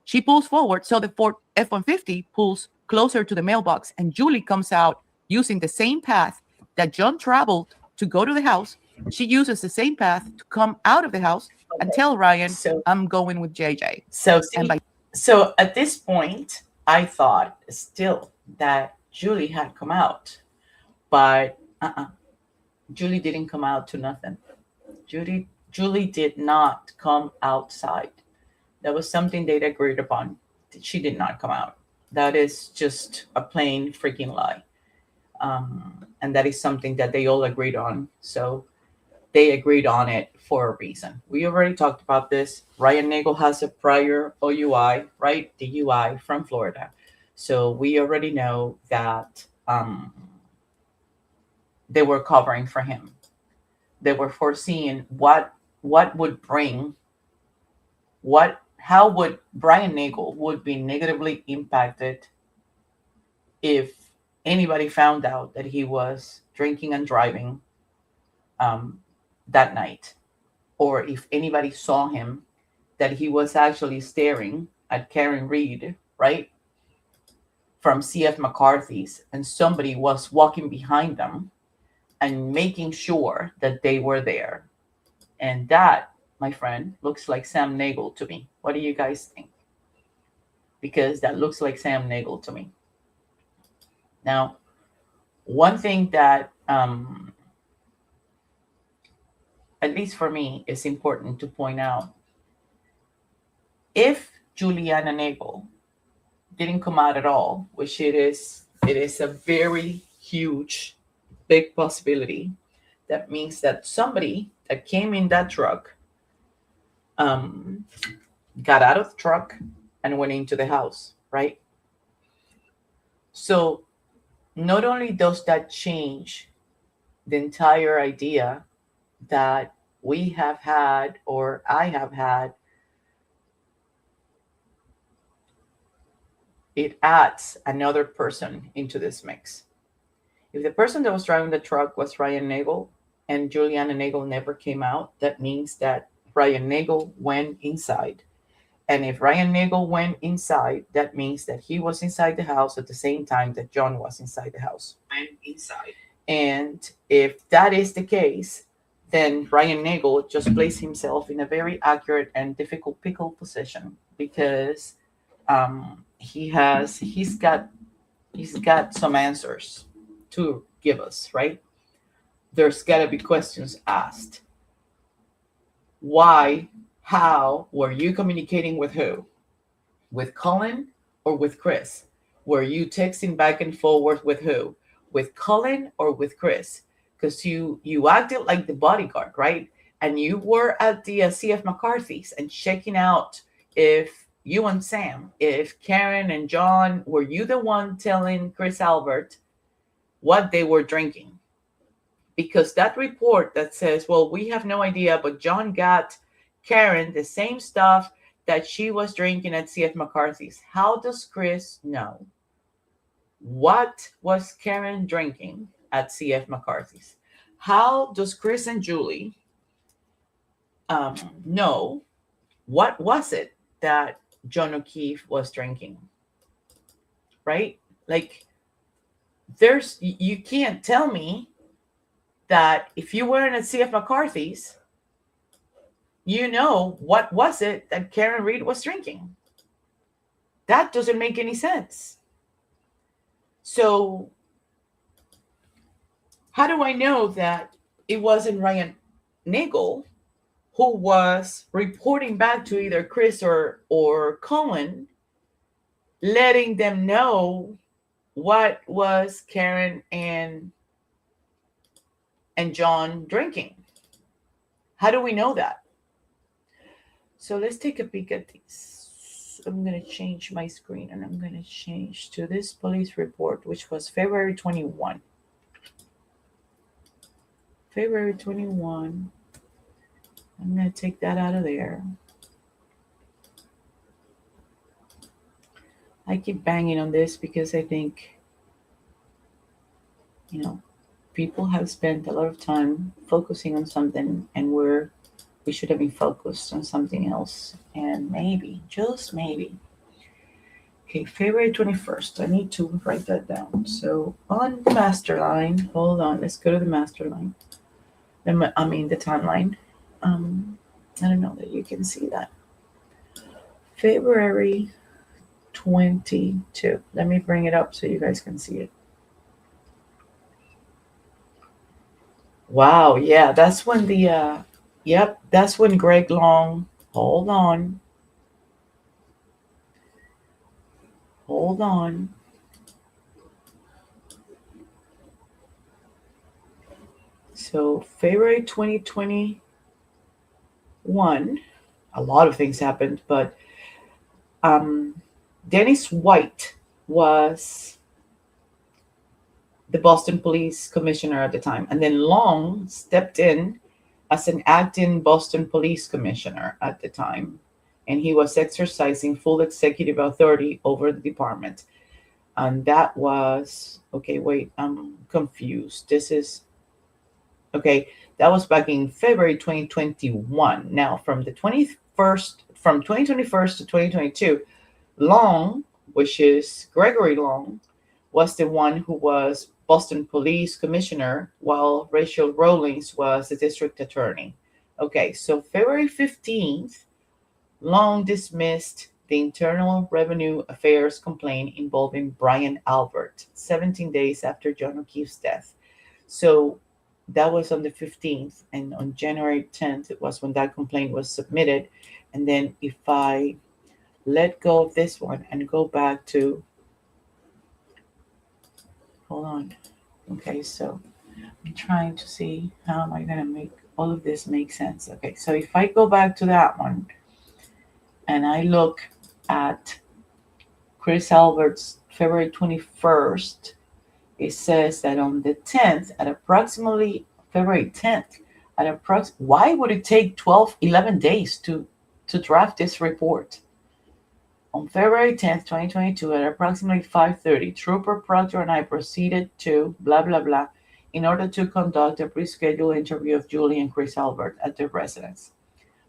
She pulls forward, so the Ford F-150 pulls closer to the mailbox, and Julie comes out using the same path that John traveled to go to the house. She uses the same path to come out of the house and tell Ryan, "I'm going with JJ." So at this point, I thought still that Julie had come out, but Julie didn't come out to nothing. Julie did not come outside. That was something they'd agreed upon. She did not come out. That is just a plain freaking lie. And that is something that they all agreed on. So they agreed on it for a reason. We already talked about this. Ryan Nagel has a prior OUI, right? DUI from Florida. So we already know that they were covering for him. They were foreseeing what would bring, how would Brian Nagel would be negatively impacted if anybody found out that he was drinking and driving that night, or if anybody saw him that he was actually staring at Karen Reed, right, from CF McCarthy's, and somebody was walking behind them and making sure that they were there. And that, my friend, looks like Sam Nagel to me. What do you guys think? Because that looks like Sam Nagel to me. Now, one thing that, at least for me, is important to point out, if Juliana Nagel didn't come out at all, which it is a very huge, big possibility, that means that somebody that came in that truck got out of the truck and went into the house, right? So not only does that change the entire idea that we have had, or I have had, it adds another person into this mix. If the person that was driving the truck was Ryan Nagel and Juliana Nagel never came out, that means that Ryan Nagel went inside. And if Ryan Nagel went inside, that means that he was inside the house at the same time that John was inside the house. And if that is the case, then Ryan Nagel just placed himself in a very accurate and difficult pickle position, because he's got some answers to give us, right? There's got to be questions asked. Why? How were you communicating with who? With Colin or with Chris? Were you texting back and forward with who? With Colin or with Chris? Because you acted like the bodyguard, right? And you were at the CF McCarthy's and checking out if you and Sam, if Karen and John, were you the one telling Chris Albert what they were drinking. Because that report that says, well, we have no idea, but John got Karen the same stuff that she was drinking at CF McCarthy's. How does Chris know what was Karen drinking at CF McCarthy's? How does Chris and Julie know what was it that John O'Keefe was drinking? Right? Like, you can't tell me that if you weren't at CF McCarthy's, you know what was it that Karen Reed was drinking. That doesn't make any sense. So how do I know that it wasn't Ryan Nagel who was reporting back to either Chris or Colin, letting them know what was Karen and John drinking? How do we know that? So let's take a peek at these. I'm going to change my screen and I'm going to change to this police report, which was February 21. February 21. I'm going to take that out of there. I keep banging on this because I think, people have spent a lot of time focusing on something and we should have been focused on something else. And maybe, just maybe. Okay, February 21st. I need to write that down. So on the master line, hold on, let's go to the master line. The timeline. I don't know that you can see that. February 22. Let me bring it up so you guys can see it. Wow, yeah, that's when that's when Greg Long, hold on. So February 2021, a lot of things happened, but Dennis White was the Boston Police Commissioner at the time. And then Long stepped in as an acting Boston Police Commissioner at the time. And he was exercising full executive authority over the department. And that was, okay, wait, I'm confused. That was back in February 2021. Now, from 2021 to 2022, Long, which is Gregory Long, was the one who was Boston Police Commissioner, while Rachel Rawlings was the district attorney. Okay, so February 15th, Long dismissed the Internal Revenue Affairs complaint involving Brian Albert, 17 days after John O'Keefe's death. So that was on the 15th, and on January 10th, it was when that complaint was submitted. And then if I let go of this one and go back to, hold on. Okay, so I'm trying to see how am I going to make all of this make sense. Okay, so if I go back to that one and I look at Chris Albert's February 21st, it says that on the 10th, at approximately February 10th, why would it take 11 days to draft this report? On February 10th, 2022, at approximately 5:30, Trooper Proctor and I proceeded to blah, blah, blah, in order to conduct a pre-scheduled interview of Julie and Chris Albert at their residence.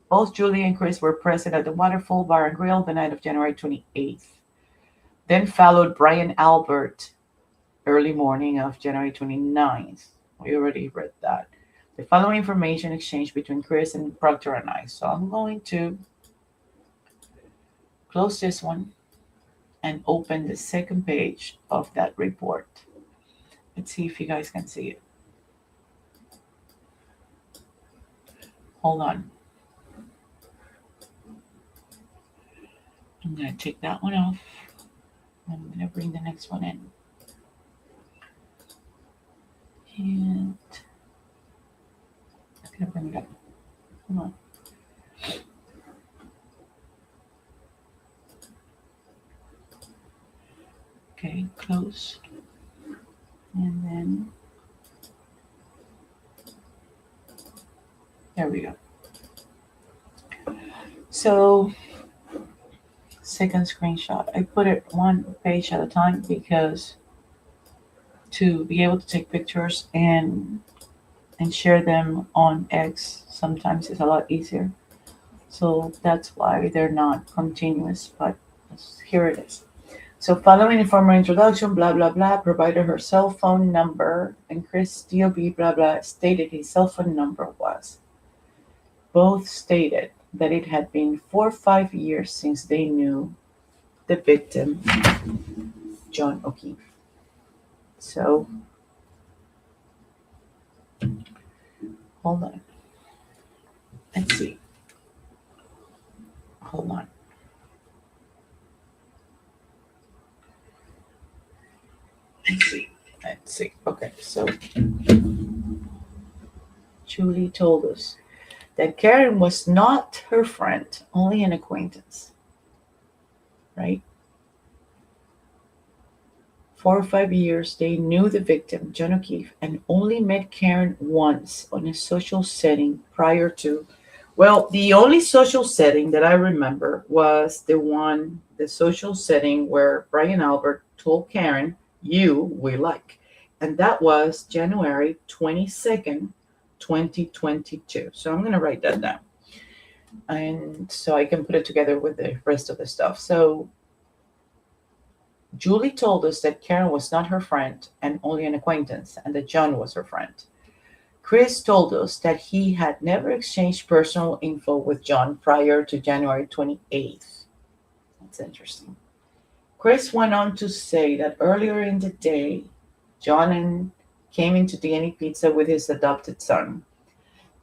Both Julie and Chris were present at the Waterfall Bar and Grill the night of January 28th. Then followed Brian Albert, early morning of January 29th. We already read that. The following information exchanged between Chris and Proctor and I. So I'm going to close this one and open the second page of that report. Let's see if you guys can see it. Hold on. I'm going to take that one off. I'm going to bring the next one in. And I'm going to bring it up. Come on. Okay, close. And then And there we go. So, second screenshot. I put it one page at a time because to be able to take pictures and share them on X sometimes is a lot easier. So that's why they're not continuous, but here it is. So following a formal introduction, blah, blah, blah, provided her cell phone number, and Chris DOB, blah, blah, stated his cell phone number was. Both stated that it had been 4 or 5 years since they knew the victim, John O'Keefe. So, hold on. Let's see. Hold on. Let's see. Okay, so Julie told us that Karen was not her friend, only an acquaintance. Right? 4 or 5 years, they knew the victim, John O'Keefe, and only met Karen once on a social setting prior to. Well, the only social setting that I remember was the social setting where Brian Albert told Karen, "You we like." And that was January 22nd, 2022. So I'm going to write that down. And so I can put it together with the rest of the stuff. So Julie told us that Karen was not her friend and only an acquaintance, and that John was her friend. Chris told us that he had never exchanged personal info with John prior to January 28th. That's interesting. Chris went on to say that earlier in the day, John came into D&E Pizza with his adopted son.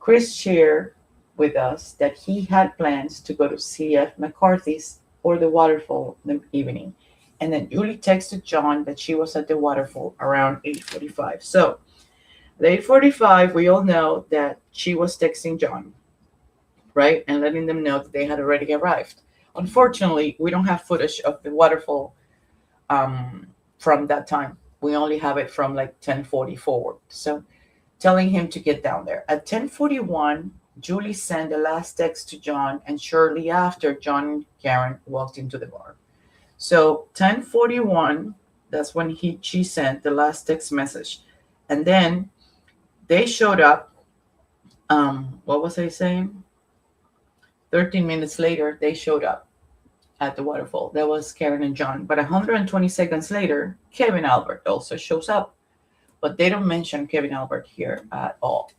Chris shared with us that he had plans to go to C.F. McCarthy's or the waterfall in the evening. And then Julie texted John that she was at the waterfall around 8:45. So at 8:45, we all know that she was texting John, right? And letting them know that they had already arrived. Unfortunately, we don't have footage of the waterfall from that time. We only have it from like 10:40 forward. So telling him to get down there. At 10:41, Julie sent the last text to John, and shortly after, John and Karen walked into the bar. So 10:41, that's when she sent the last text message. And then they showed up. What was I saying? 13 minutes later, they showed up at the waterfall. That was Karen and John. But 120 seconds later, Kevin Albert also shows up. But they don't mention Kevin Albert here at all.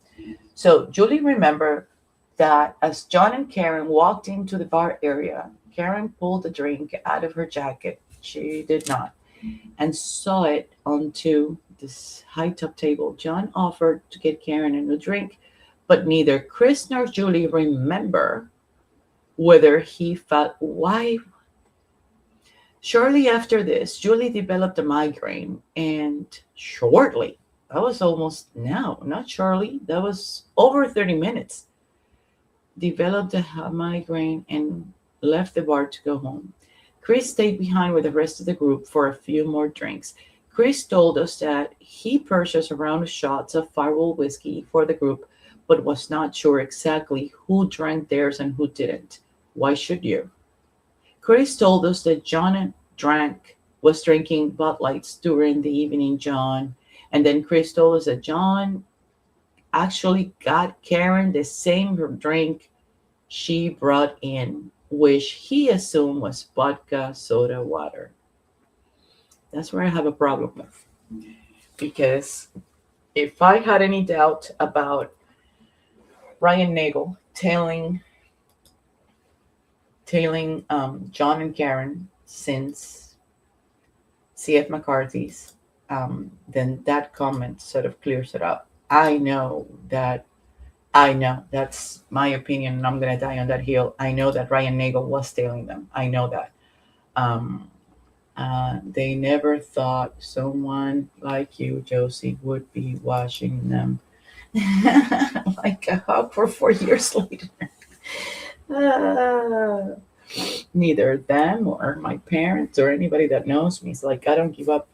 So Julie remembered that as John and Karen walked into the bar area, Karen pulled a drink out of her jacket. She did not. And saw it onto this high top table. John offered to get Karen a new drink, but neither Chris nor Julie remember whether he felt why. Shortly after this, Julie developed a migraine, and shortly, that was almost now, not shortly, that was over 30 minutes, developed a migraine and left the bar to go home. Chris stayed behind with the rest of the group for a few more drinks. Chris told us that he purchased a round of shots of Fireball whiskey for the group, but was not sure exactly who drank theirs and who didn't. Why should you? Chris told us that John was drinking Bud Lights during the evening, John. And then Chris told us that John actually got Karen the same drink she brought in, which he assumed was vodka soda water. That's where I have a problem with. Because if I had any doubt about Ryan Nagel tailing John and Karen since C.F. McCarthy's, then that comment sort of clears it up. I know, that's my opinion, and I'm going to die on that hill. I know that Ryan Nagel was tailing them. I know that. They never thought someone like you, Josie, would be watching them like a hawk for 4 years later. Neither them or my parents or anybody that knows me is like, I don't give up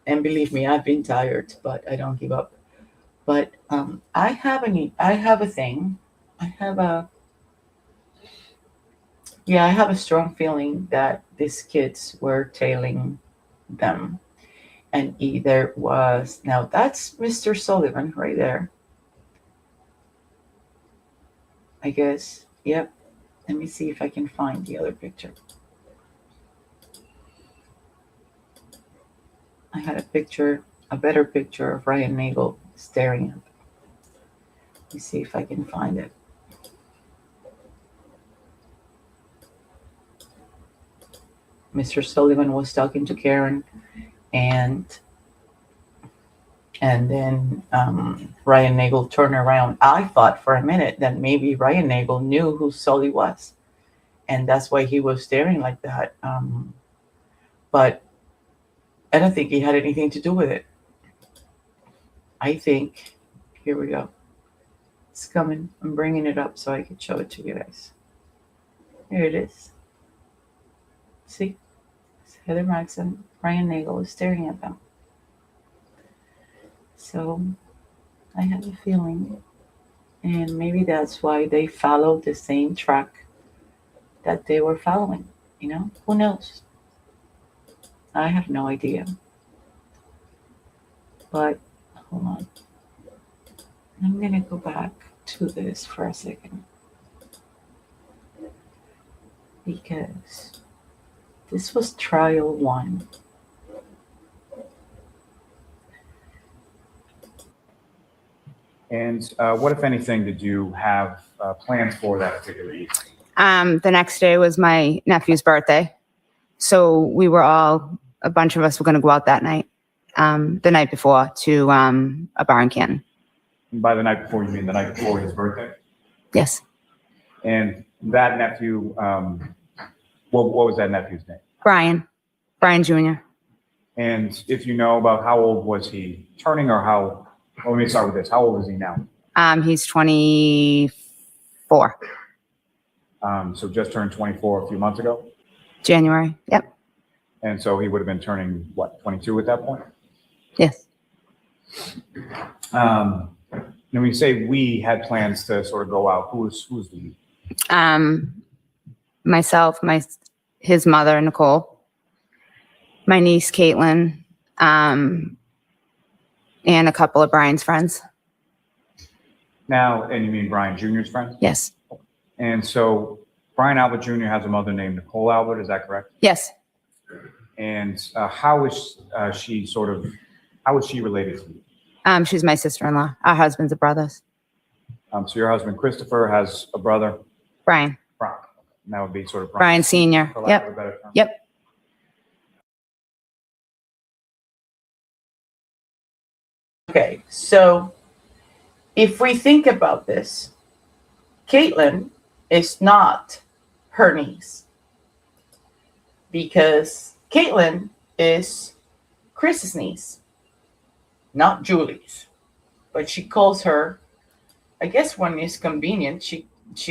and believe me, I've been tired, but I don't give up. But I have a thing. I have a strong feeling that these kids were tailing them. And either was, now that's Mr. Sullivan right there. I guess. Yep. Let me see if I can find the other picture. I had a better picture of Ryan Nagel staring at them. Let me see if I can find it. Mr. Sullivan was talking to Karen, and then Ryan Nagel turned around. I thought for a minute that maybe Ryan Nagel knew who Sully was, and that's why he was staring like that. But I don't think he had anything to do with it. I think, here we go. It's coming. I'm bringing it up so I can show it to you guys. Here it is. See? It's Heather Maxson, Ryan Nagel is staring at them. So I have a feeling, and maybe that's why they followed the same track that they were following. You know, who knows? I have no idea. But hold on. I'm going to go back to this for a second. Because this was trial 1. And what, if anything, did you have plans for that particular evening? The next day was my nephew's birthday. So we were a bunch of us were going to go out that night, the night before, to a bar in Canton. And by the night before, you mean the night before his birthday? Yes. And that nephew, what was that nephew's name? Brian Jr. And if you know about how old was he turning, or how, well, let me start with this. How old is he now? He's 24. So just turned 24 a few months ago? January. Yep. And so he would have been turning, what, 22 at that point? Yes. When we say we had plans to sort of go out, who's the we? Myself, his mother, Nicole, my niece, Caitlin, and a couple of Brian's friends. Now, and you mean Brian Jr.'s friend? Yes. And so Brian Albert Jr. has a mother named Nicole Albert, is that correct? Yes. And how is she related to you? She's my sister-in-law. Our husbands are brothers. So your husband Christopher has a brother, Brian. Brian. And that would be sort of Brian Sr. for lack of a Yep. better term. Yep. Okay, so if we think about this, Caitlin is not her niece, because Caitlin is Chris's niece, not Julie's. But she calls her, I guess when it's convenient, she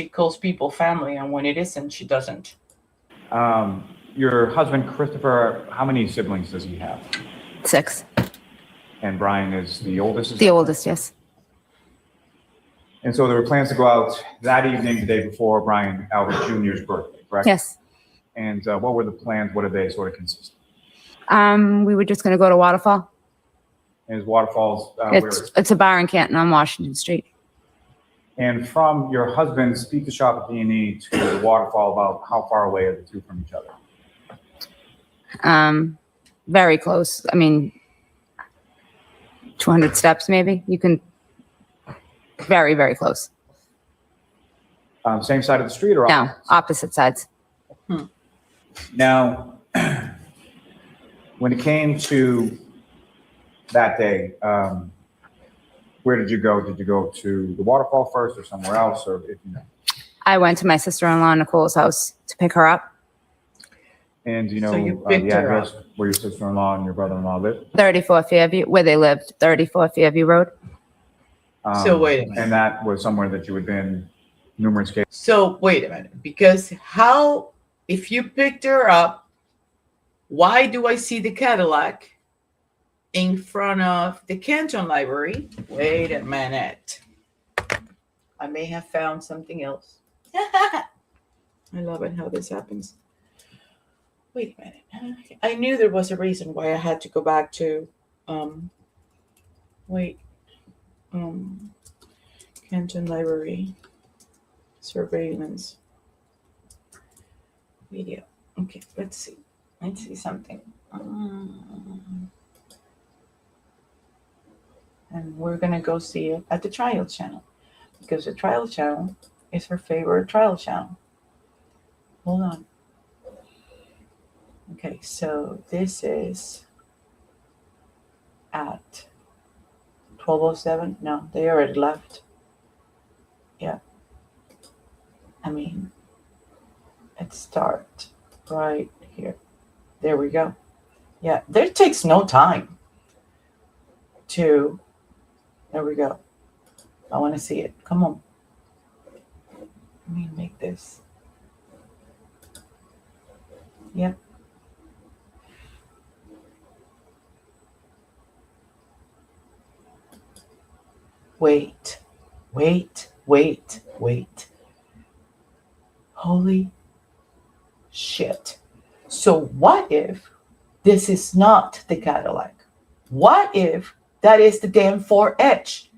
calls people family, and when it isn't, she doesn't. Your husband Christopher, how many siblings does he have? 6. And Brian is the oldest? The oldest, yes. And so there were plans to go out that evening, the day before Brian Albert Jr.'s birthday, correct? Yes. And what were the plans? What did they sort of consist of? We were just going to go to Waterfall. And his waterfalls, It's a bar in Canton on Washington Street. and from your husband's pizza shop at D&E to the waterfall, about how far away are the two from each other? Very close. I mean, 200 steps maybe. You can, very, very close. Same side of the street or No, opposite? opposite sides. Now, when it came to that day, where did you go? Did you go to the waterfall first or somewhere else, or if you know? I went to my sister-in-law Nicole's house to pick her up. And do you know So you the picked her address where your sister-in-law and your brother-in-law live? 34 Fairview, where they lived, 34 Fairview Road. So wait a minute. And that was somewhere that you had been numerous cases. So wait a minute, because if you picked her up, why do I see the Cadillac in front of the Canton Library. Wait a minute. I may have found something else. I love it how this happens. Wait a minute. I knew there was a reason why I had to go back to Canton Library surveillance video. Okay, let's see. Let's see something. And we're gonna go see it at the trial channel because the trial channel is her favorite trial channel. Hold on. Okay, so this is at 12:07. No, they already left. Yeah. I mean, it starts right here. There we go. Yeah, there takes no time to, there we go. I want to see it. Come on. Let me make this. Yep. Wait. Holy shit. So what if this is not the Cadillac? What if that is the damn 4H?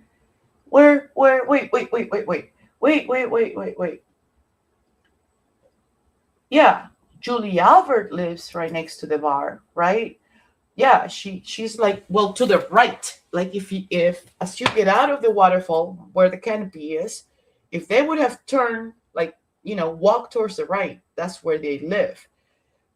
Wait. Yeah, Julie Albert lives right next to the bar, right? Yeah, she's like, well, to the right. Like if as you get out of the waterfall where the canopy is, if they would have turned, like, walk towards the right, that's where they live.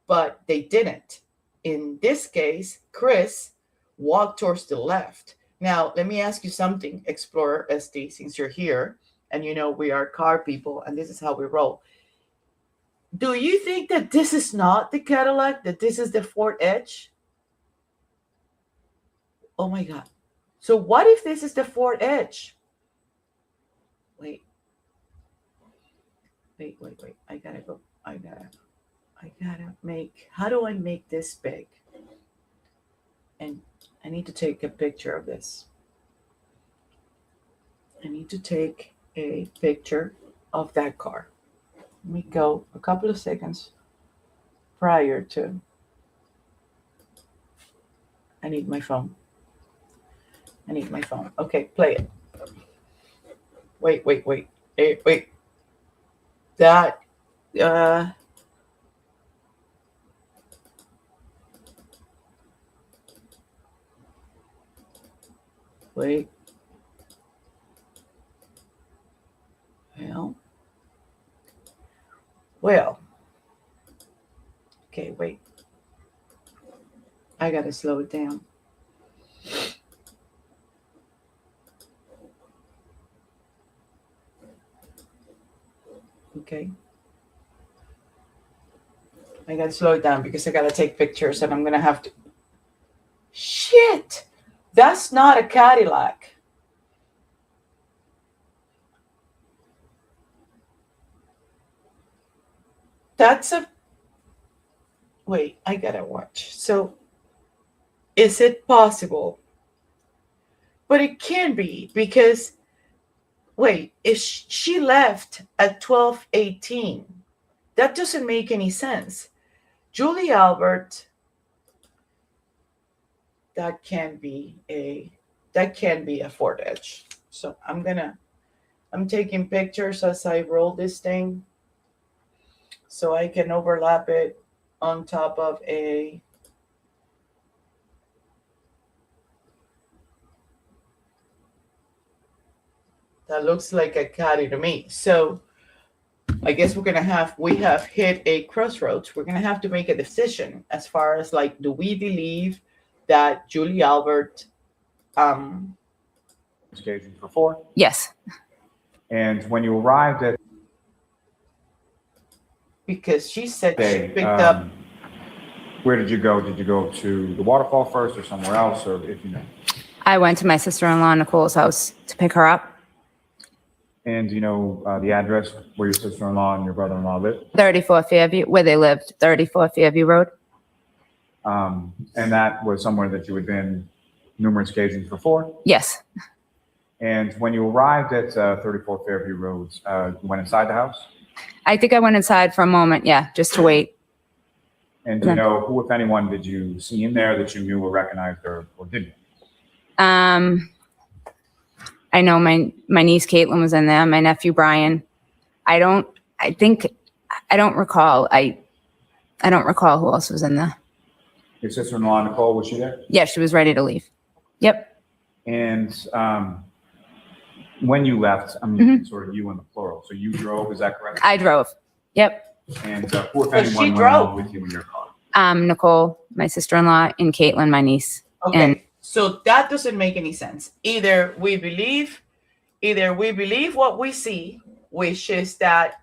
But they didn't. In this case, Chris walked towards the left. Now, let me ask you something, Explorer SD, since you're here, and we are car people, and this is how we roll. Do you think that this is not the Cadillac, that this is the Ford Edge? Oh my God. So what if this is the Ford Edge? Wait. I gotta go. I gotta make, how do I make this big? And I need to take a picture of this. I need to take a picture of that car. Let me go a couple of seconds prior to. I need my phone. Okay, play it. Wait. That, wait. Well. Okay, wait. I gotta slow it down. Okay. I gotta slow it down because I gotta take pictures and I'm gonna have to. Shit! That's not a Cadillac. That's a. Wait, I gotta watch. So, is it possible? But it can be because. Wait, if she left at 12:18, that doesn't make any sense. Julie Albert, that can be a Ford Edge. So I'm taking pictures as I roll this thing so I can overlap it on top of a. That looks like a caddy to me. So I guess we have hit a crossroads. We're going to have to make a decision as far as like, do we believe that Julie Albert, Occasions before. Yes. And when you arrived at because she said she day, picked up. where did you go? Did you go to the waterfall first or somewhere else? Or if you know? I went to my sister-in-law Nicole's house to pick her up. And do you know the address where your sister-in-law and your brother-in-law lived? 34 Fairview, where they lived, 34 Fairview Road. And that was somewhere that you had been numerous occasions before. Yes. And when you arrived at 34 Fairview Road, you went inside the house? I think I went inside for a moment. Yeah, just to wait. And do you know who, if anyone, did you see in there that you knew or recognized or didn't? I know my niece Caitlin was in there, my nephew Brian. I don't recall. I don't recall who else was in there. Your sister-in-law, Nicole, was she there? Yeah, she was ready to leave. Yep. And when you left, I'm using sort of you in the plural. So you drove, is that correct? I drove. Yep. And who, if But she anyone, went drove. along with you in your car? Nicole, my sister-in-law, and Caitlin, my niece. Okay, And- so that doesn't make any sense. Either we believe what we see, which is that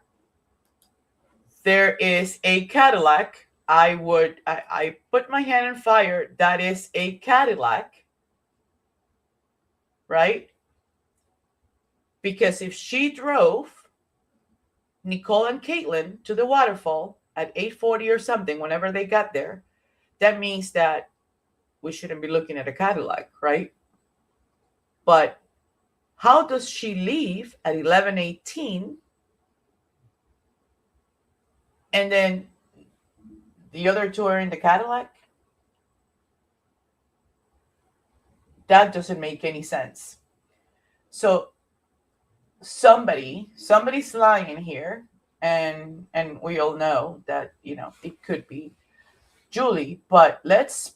there is a Cadillac. I put my hand in fire. That is a Cadillac, right? Because if she drove Nicole and Caitlin to the waterfall at 8:40 or something, whenever they got there, that means that we shouldn't be looking at a Cadillac, right? But how does she leave at 11:18 and then the other two are in the Cadillac? That doesn't make any sense. So somebody's lying here, and we all know that, you know, it could be Julie, but let's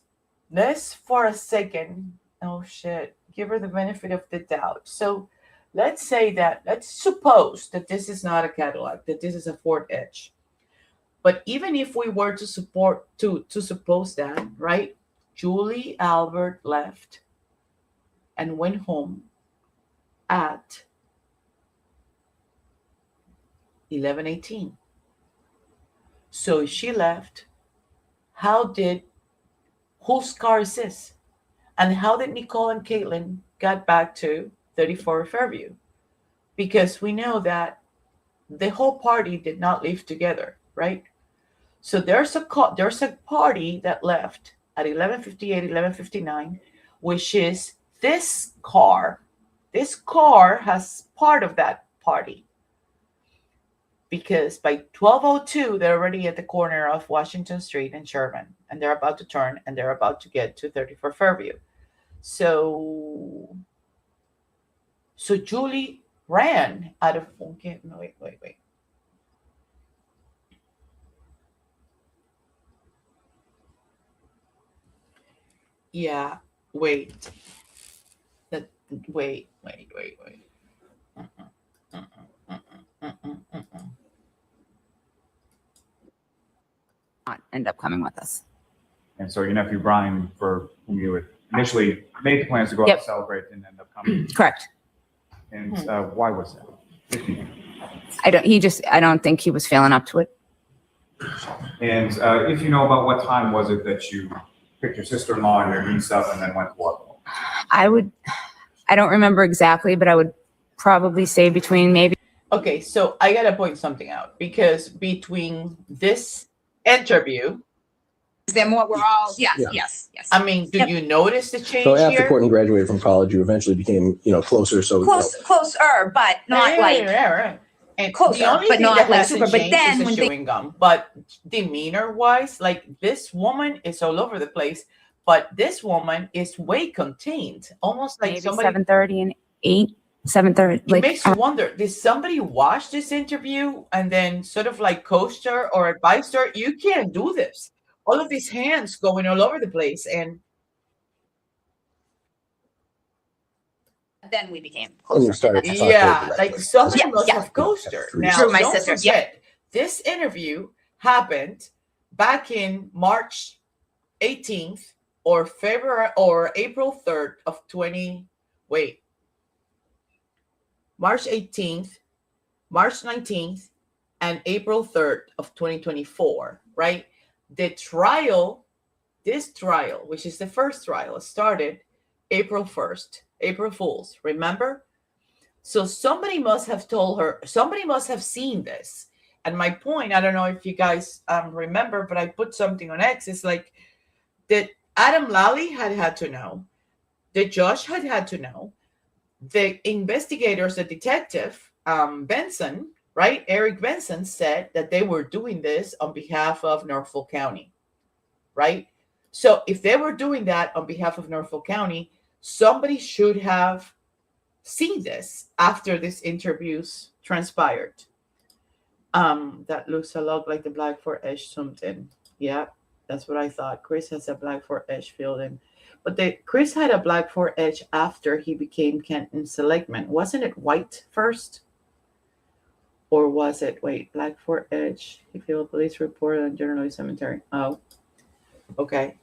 for a second, oh shit, give her the benefit of the doubt. So let's suppose that this is not a Cadillac, that this is a Ford Edge. But even if we were to suppose that, right? Julie Albert left and went home at 11:18. So if she left, whose car is this? And how did Nicole and Caitlin get back to 34 Fairview? Because we know that the whole party did not leave together, right? So there's a party that left at 11:58, 11:59, which is this car. This car has part of that party. Because by 12:02, they're already at the corner of Washington Street and Sherman, and they're about to turn, and they're about to get to 34 Fairview. So Julie ran out of. Okay, no, wait. Yeah, wait. Wait. Not end up coming with us. And so your nephew Brian, for whom you had initially made the plans to go out Yep. to celebrate, didn't end up coming. Correct. And why was that? I don't think he was feeling up to it. And if you know about what time was it that you picked your sister-in-law and your niece up and then went to waterfall? I don't remember exactly, but I would probably say between maybe. Okay, so I gotta point something out, because between this interview, Then what we're all, yes, Yeah. yes. I mean, do Yep. you notice the change So after here? Courtney graduated from college, you eventually became, closer. So, Closer, but not like, right. And Closer, the only but thing not that like hasn't super. But changed then is the when they- chewing gum. But demeanor-wise, like, this woman is all over the place, but this woman is way contained, almost like Maybe somebody. 7:30 and 8, 7:30. It makes you wonder, did somebody watch this interview and then sort of like coached her or advised her? You can't do this. All of these hands going all over the place. And then we became when you closer. started to talk yeah, over that, like somebody Yeah, must yeah. have coached her. True, Now, my don't sister, forget, this interview happened back in March 18th or February or April 3rd of March 18th, March 19th, and April 3rd of 2024, right? This trial, which is the first trial, started April 1st, April Fools, remember? So somebody must have told her, somebody must have seen this. And my point, I don't know if you guys remember, but I put something on X, it's like that Adam Lally had to know the judge had to know. The investigators, the detective, Benson, right? Eric Benson said that they were doing this on behalf of Norfolk County, right? So if they were doing that on behalf of Norfolk County, somebody should have seen this after these interviews transpired. That looks a lot like the Black Fort Edge something. Yeah, that's what I thought. Chris has a Black Fort Edge field in. But Chris had a Black Fort Edge after he became Kenton Selectman. Wasn't it white first? Or was it, wait, Black Fort Edge? He filled a police report on General Cemetery. Oh, okay.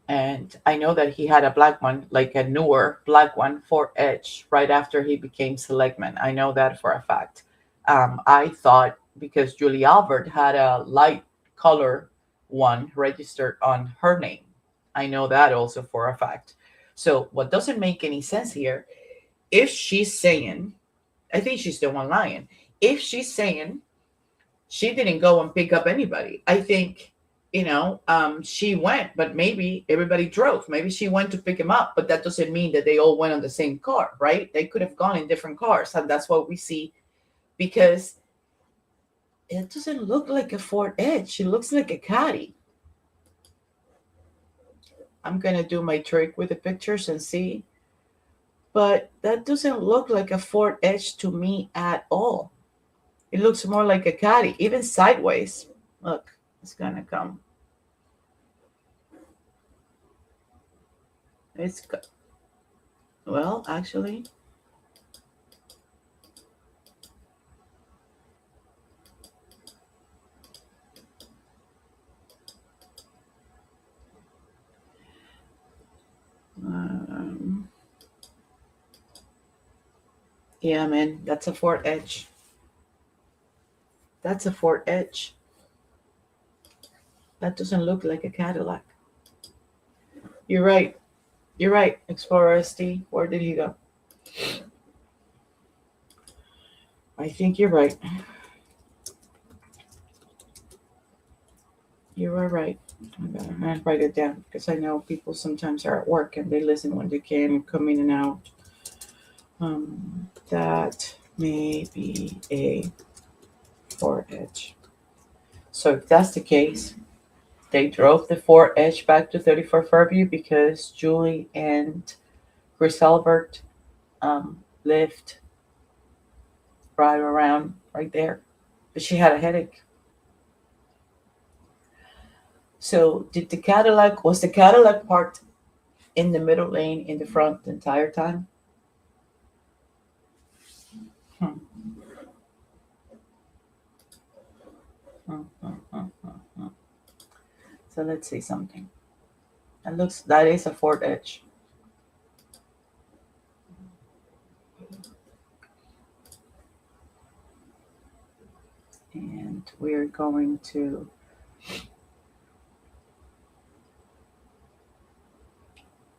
And I know that he had a black one, like a newer black one, Fort Edge, right after he became Selectman. I know that for a fact. I thought because Julie Albert had a light color one registered on her name. I know that also for a fact. So what doesn't make any sense here, if she's saying, I think she's the one lying. If she's saying she didn't go and pick up anybody, I think, she went, but maybe everybody drove. Maybe she went to pick him up, but that doesn't mean that they all went on the same car, right? They could have gone in different cars. And that's what we see, because it doesn't look like a Ford Edge. It looks like a Caddy. I'm going to do my trick with the pictures and see. But that doesn't look like a Ford Edge to me at all. It looks more like a Caddy, even sideways. Look, it's going to come. Well, actually, yeah, man, that's a Ford Edge. That's a Ford Edge. That doesn't look like a Cadillac. You're right. You're right, Explorer ST. Where did he go? I think you're right. You are right. I'm gonna write it down because I know people sometimes are at work and they listen when they can, come in and out. That may be a Ford Edge. So if that's the case, they drove the Ford Edge back to 34 Fairview because Julie and Chris Albert lived right around right there, but she had a headache. So was the Cadillac parked in the middle lane in the front the entire time? So let's see something. That is a Ford Edge. And we're going to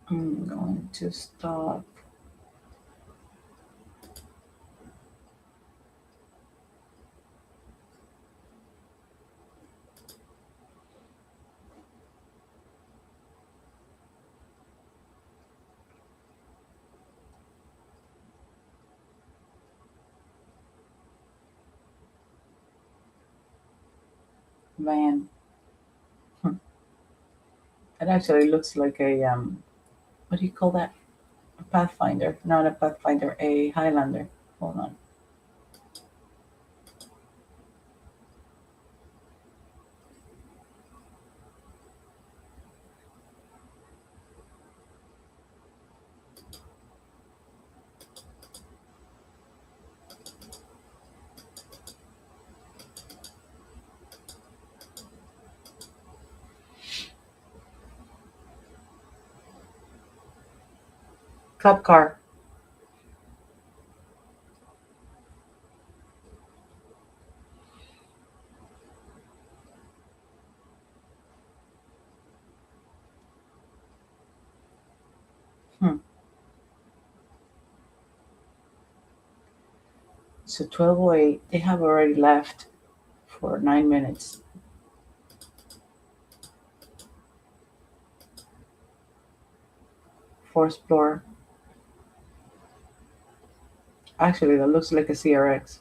I'm going to stop. Van. It actually looks like a what do you call that? A Pathfinder. Not a Pathfinder, a Highlander. Hold on. Cop car. So 12:08. They have already left for 9 minutes. fourth floor. Actually, that looks like a CRX.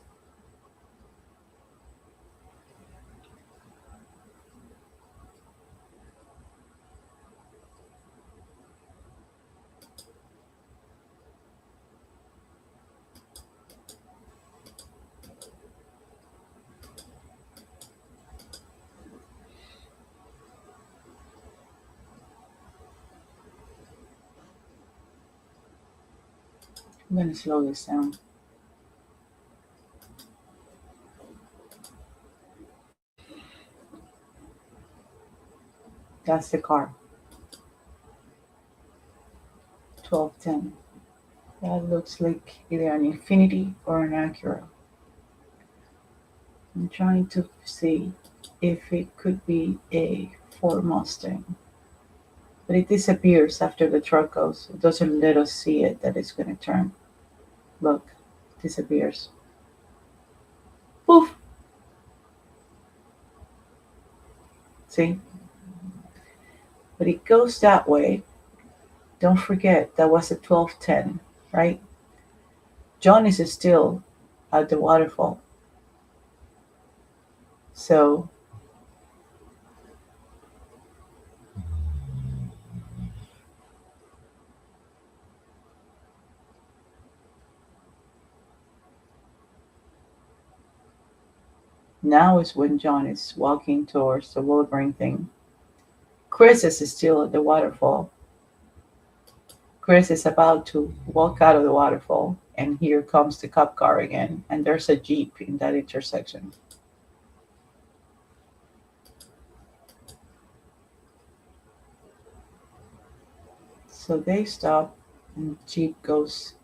I'm gonna slow this down. That's the car. 1210. That looks like either an Infinity or an Acura. I'm trying to see if it could be a Ford Mustang. But it disappears after the truck goes. It doesn't let us see it that it's going to turn. Look, disappears. Poof! See? But it goes that way. Don't forget, that was a 1210, right? John is still at the waterfall. So now is when John is walking towards the Wolverine thing. Chris is still at the waterfall. Chris is about to walk out of the waterfall, and here comes the cop car again, and there's a Jeep in that intersection. So they stop, and Jeep goes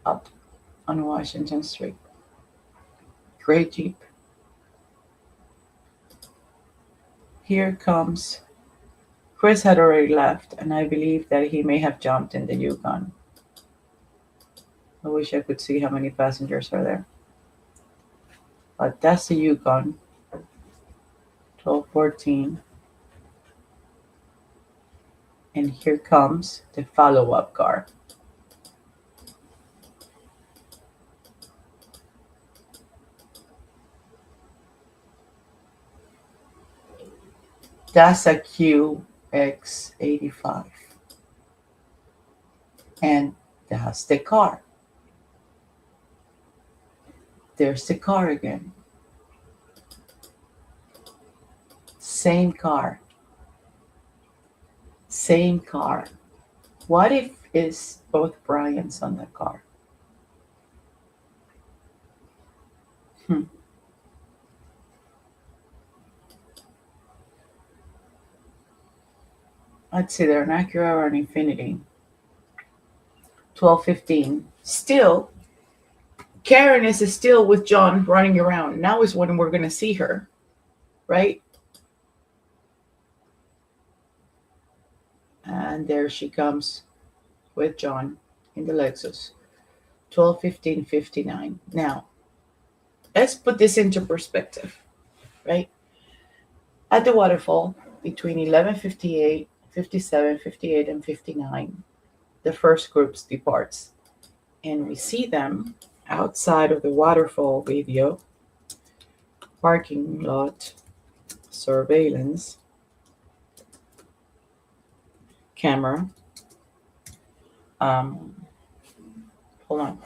up on Washington Street. Gray Jeep. Here comes, Chris had already left, and I believe that he may have jumped in the Yukon. I wish I could see how many passengers are there. But that's the Yukon, 1214. And here comes the follow-up car. That's a QX85. And that's the car. There's the car again. Same car. Same car. What if it's both Bryans on the car? I'd say they're an Acura or an Infinity. 1215. Still, Karen is still with John running around. Now is when we're going to see her, right? And there she comes with John in the Lexus. 12:15:59. Now, let's put this into perspective, right? At the waterfall, between 11:58, 57, 58, and 59, the first group departs. And we see them outside of the waterfall video, parking lot surveillance camera. Hold on.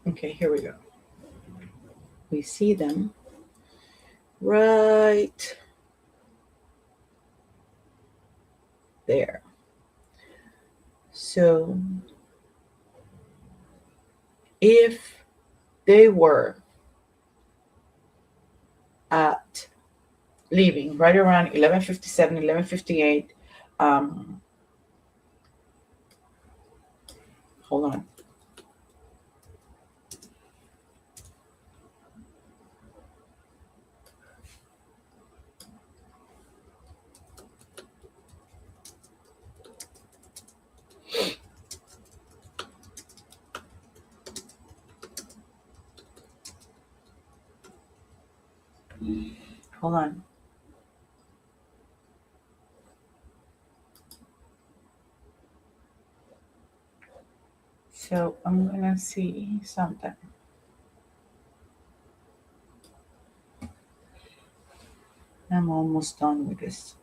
Okay, here we go. We see them right there. So if they were at leaving right around 11:57, 11:58, hold on. Hold on. So I'm gonna see something. I'm almost done with this.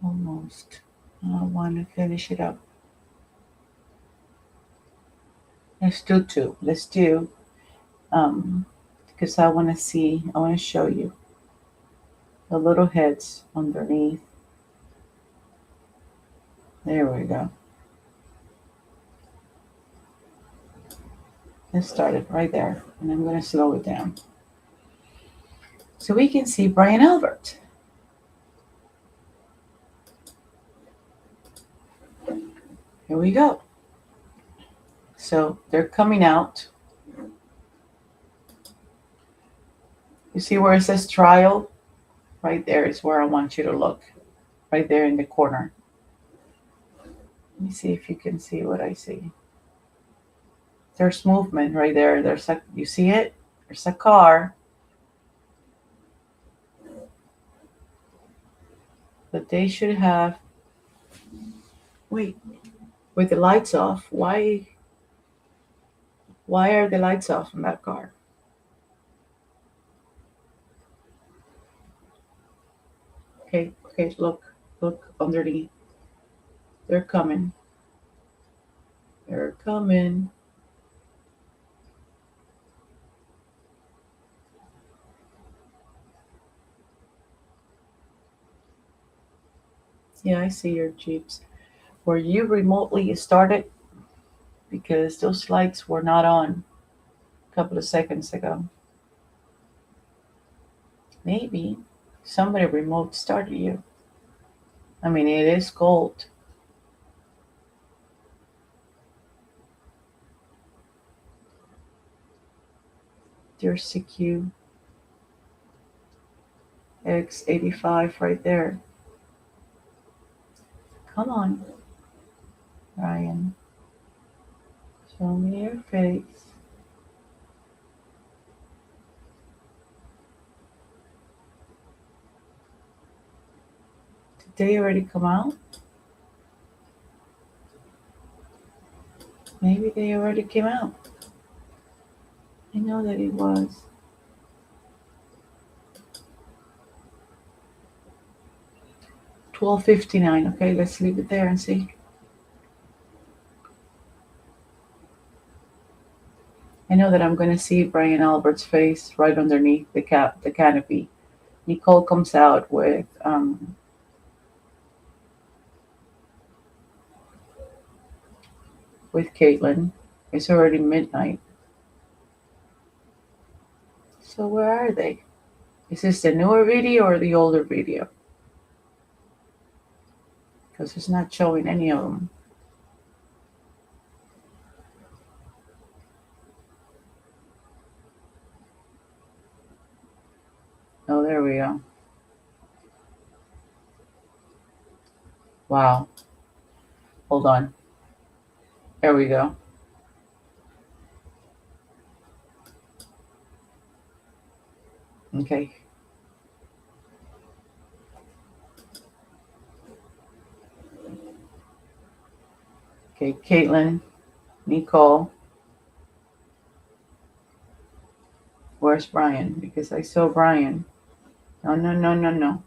Almost. I want to finish it up. Let's do two. Let's do, because I want to see, I want to show you the little heads underneath. There we go. Let's start it right there. And I'm going to slow it down. So we can see Brian Albert. Here we go. So they're coming out. You see where it says trial? Right there is where I want you to look. Right there in the corner. Let me see if you can see what I see. There's movement right there. There's a, you see it? There's a car. But they should have, wait, with the lights off, why are the lights off in that car? Okay, look underneath. They're coming. They're coming. Yeah, I see your Jeeps. Were you remotely started? Because those lights were not on a couple of seconds ago. Maybe somebody remote started you. I mean, it is cold. There's CQ X85 right there. Come on, Ryan. Show me your face. Did they already come out? Maybe they already came out. I know that it was. $12.59. Okay, let's leave it there and see. I know that I'm going to see Brian Albert's face right underneath the canopy. Nicole comes out with Caitlin. It's already midnight. So where are they? Is this the newer video or the older video? Because it's not showing any of them. Oh, there we go. Wow. Hold on. There we go. Okay. Okay, Caitlin, Nicole. Where's Brian? Because I saw Brian. No.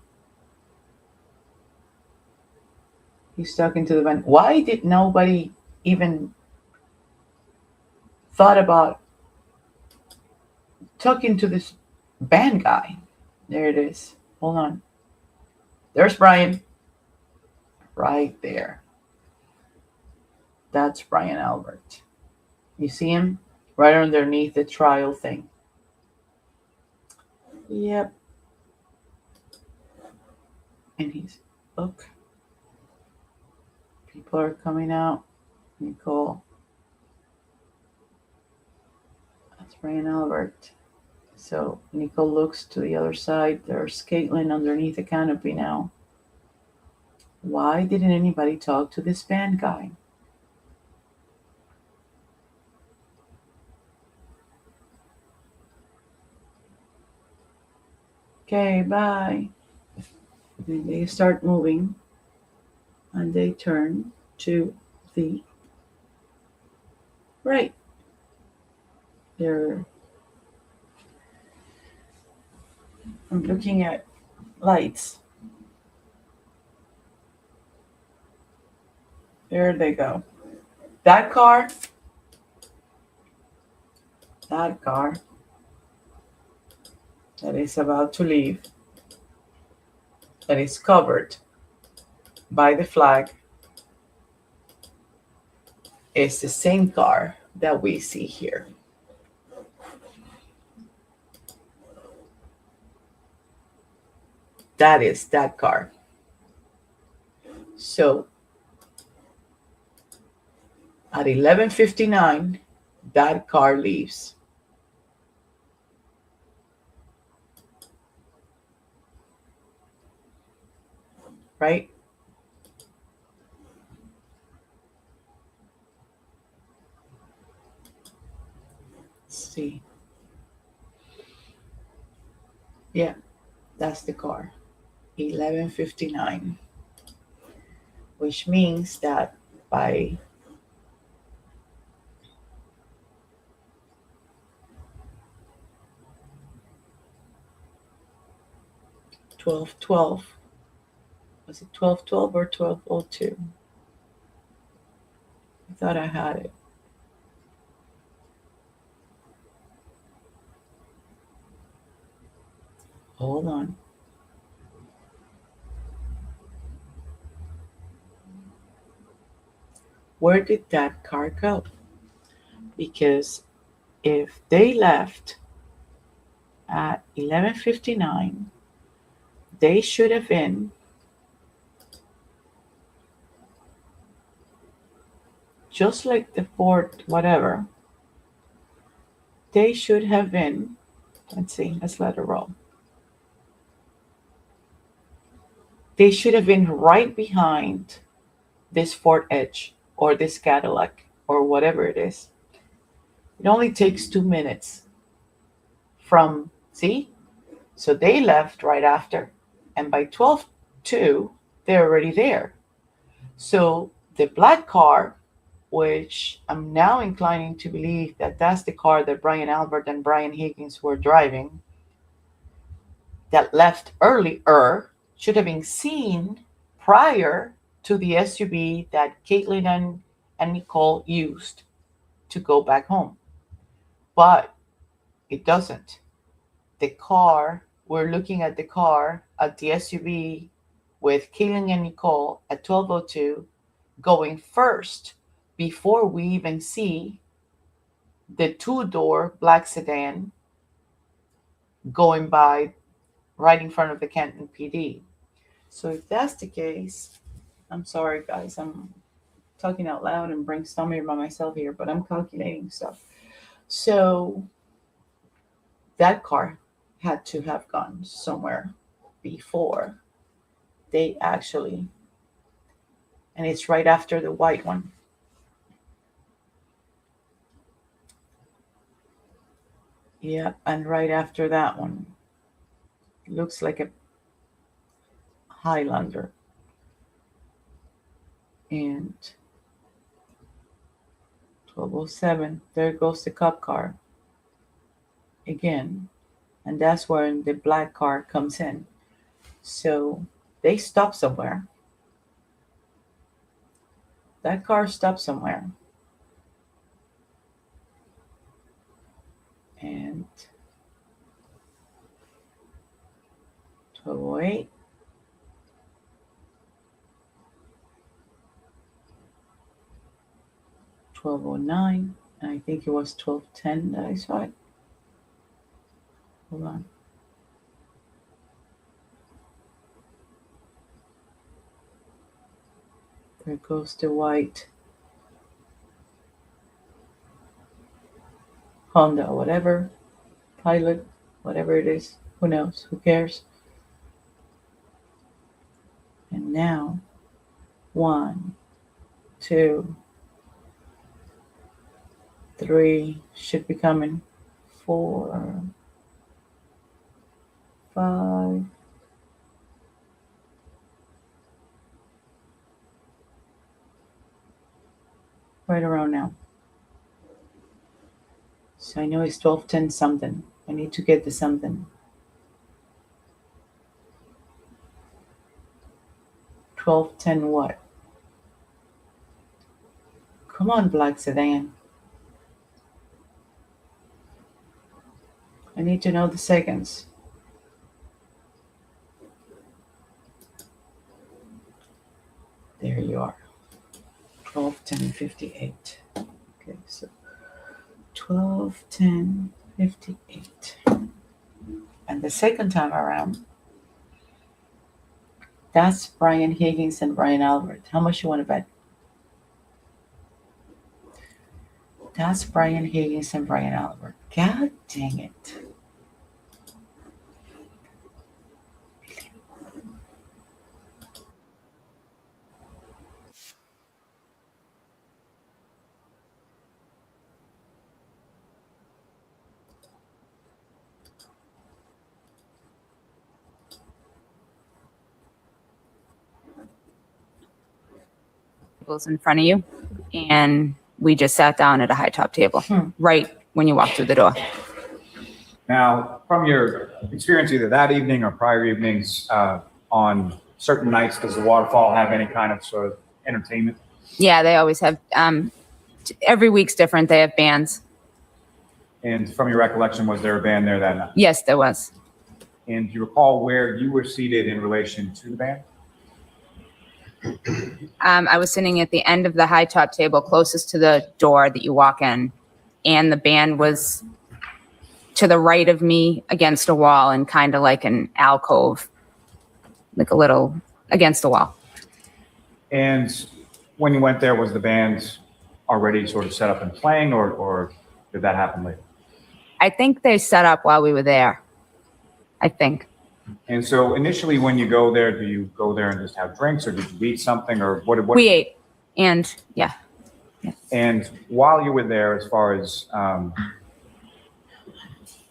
He's talking to the van. Why did nobody even thought about talking to this band guy? There it is. Hold on. There's Brian. Right there. That's Brian Albert. You see him? Right underneath the trial thing. Yep. And he's, look. People are coming out. Nicole. That's Brian Albert. So Nicole looks to the other side. There's Caitlin underneath the canopy now. Why didn't anybody talk to this band guy? Okay, bye. And they start moving and they turn to the right. I'm looking at lights. There they go. That car that is about to leave, that is covered by the flag, is the same car that we see here. That is that car. So at 11:59, that car leaves. Right? Let's see. Yeah, that's the car. 11:59. Which means that by 12:12, was it 12:12 or 12:02? I thought I had it. Hold on. Where did that car go? Because if they left at 11:59, they should have been just like the Ford whatever. They should have been, let's see, let's let it roll. They should have been right behind this Ford Edge or this Cadillac or whatever it is. It only takes 2 minutes from, see? So they left right after. And by 12:02, they're already there. So the black car, which I'm now inclining to believe that that's the car that Brian Albert and Brian Higgins were driving, that left earlier, should have been seen prior to the SUV that Caitlin and Nicole used to go back home. But it doesn't. The car, we're looking at the car, at the SUV with Caitlin and Nicole at 12:02 going first before we even see the two-door black sedan going by right in front of the Canton PD. So if that's the case, I'm sorry guys, I'm talking out loud and brainstorming by myself here, but I'm calculating stuff. So that car had to have gone somewhere before they actually, and it's right after the white one. Yeah, and right after that one. Looks like a Highlander. And 12:07, there goes the cop car again. And that's when the black car comes in. So they stop somewhere. That car stopped somewhere. And 12:08. 12:09. And I think it was 12:10 that I saw it. Hold on. There goes the white Honda, whatever, Pilot, whatever it is. Who knows? Who cares? And now, 1, 2, 3 should be coming. 4, 5. Right around now. So I know it's 12:10 something. I need to get the something. 12:10 what? Come on, black sedan. I need to know the seconds. There you are. 12:10:58. Okay, so 12:10:58. And the second time around, that's Brian Higgins and Brian Albert. How much you want to bet? That's Brian Higgins and Brian Albert. God dang it. Tables in front of you, and we just sat down at a high top table, right when you walk through the door. Now, from your experience either that evening or prior evenings, on certain nights, does the waterfall have any kind of sort of entertainment? Yeah, they always have, every week's different. They have bands. And from your recollection, was there a band there that night? Yes, there was. And do you recall where you were seated in relation to the band? I was sitting at the end of the high top table closest to the door that you walk in, and the band was to the right of me against a wall and kind of like an alcove, like a little against the wall. And when you went there, was the band already sort of set up and playing, or did that happen later? I think they set up while we were there. I think. And so initially when you go there, do you go there and just have drinks, or did you eat something, or what? We ate, and yeah. And while you were there, as far as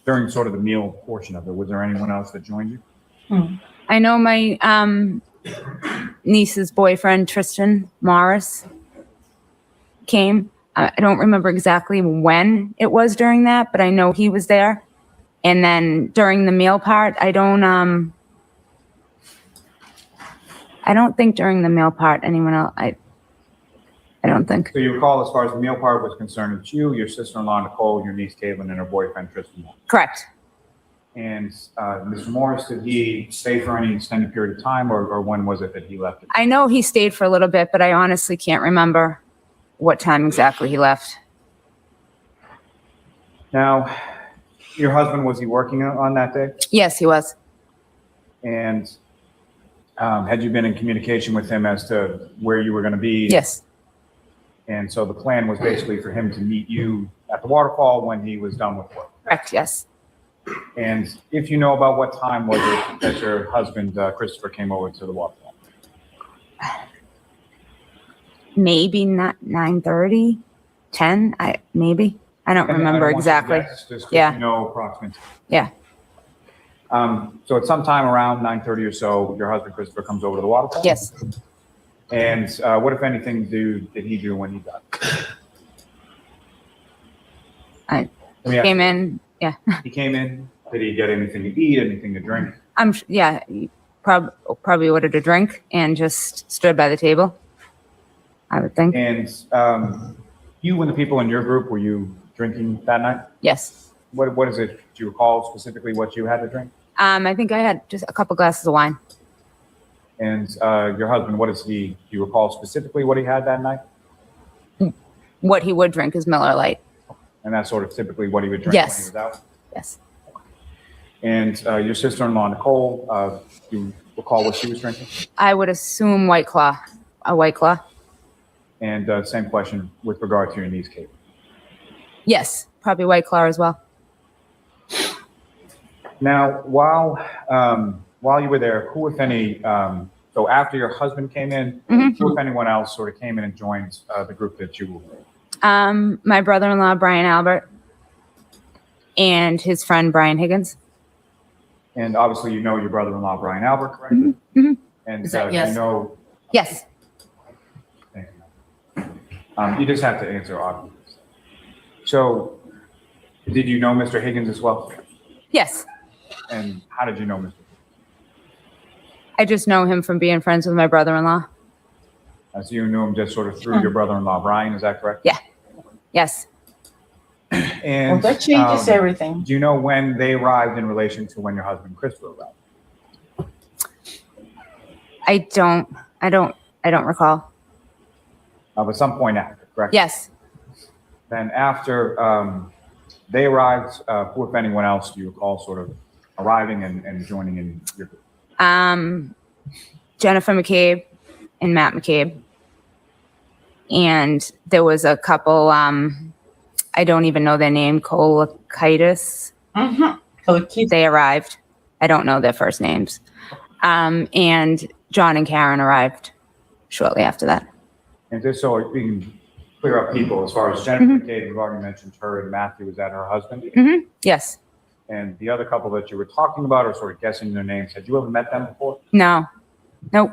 during sort of the meal portion of it, was there anyone else that joined you? I know my niece's boyfriend, Tristan Morris, came. I don't remember exactly when it was during that, but I know he was there. And then during the meal part, I don't think during the meal part anyone else, I don't think. So you recall, as far as the meal part was concerned, it's you, your sister-in-law Nicole, your niece Caitlin, and her boyfriend Tristan. Correct. And Mr. Morris, did he stay for any extended period of time, or when was it that he left? I know he stayed for a little bit, but I honestly can't remember what time exactly he left. Now, your husband, was he working on that day? Yes, he was. And had you been in communication with him as to where you were going to be? Yes. And so the plan was basically for him to meet you at the waterfall when he was done with work. Correct, yes. And if you know about what time was it that your husband, Christopher, came over to the waterfall? Maybe not 9:30, 10, maybe. I don't And remember want you to exactly. guess, just 'cause Yeah. you know approximately. Yeah. So at some time around 9:30 or so, your husband, Christopher, comes over to the waterfall? Yes. And what, if anything, did he do when he got? I Let me ask came you, in, yeah. He came in, did he get anything to eat, anything to drink? Yeah, he probably ordered a drink and just stood by the table, I would think. And you and the people in your group, were you drinking that night? Yes. What is it? Do you recall specifically what you had to drink? I think I had just a couple glasses of wine. And your husband, do you recall specifically what he had that night? What he would drink is Miller Lite. And that's sort of typically what he would drink Yes. when he was out? Yes. And your sister-in-law, Nicole, do you recall what she was drinking? I would assume White Claw, a White Claw. And same question with regard to your niece, Kate. Yes, probably White Claw as well. Now, while you were there, who, if any, so after your husband came in, who, if anyone else, sort of came in and joined the group that you were with? My brother-in-law, Brian Albert, and his friend, Brian Higgins. And obviously, you know your brother-in-law, Brian Albert, correct? Mhm. And Is that you yes? know, Yes. thank you. You just have to answer obviously. So, did you know Mr. Higgins as well? Yes. And how did you know Mr. I just know him from being friends with my brother-in-law. So you knew him just sort of through your brother-in-law, Brian, is that correct? Yeah. Yes. Well, And that changes everything. do you know when they arrived in relation to when your husband Christopher arrived? I don't recall. But some point after, correct? Yes. Then after they arrived, who, if anyone else, do you recall sort of arriving and joining in your group? Jennifer McCabe and Matt McCabe. And there was a couple, I don't even know their name, Colitis. Mm-hmm. They arrived. I don't know their first names. And John and Karen arrived shortly after that. And just so we can clear up people, as far as Jennifer McCabe, you've already mentioned her, and Matthew, was that her husband? Yes. And the other couple that you were talking about, or sort of guessing their names, had you ever met them before? No. Nope.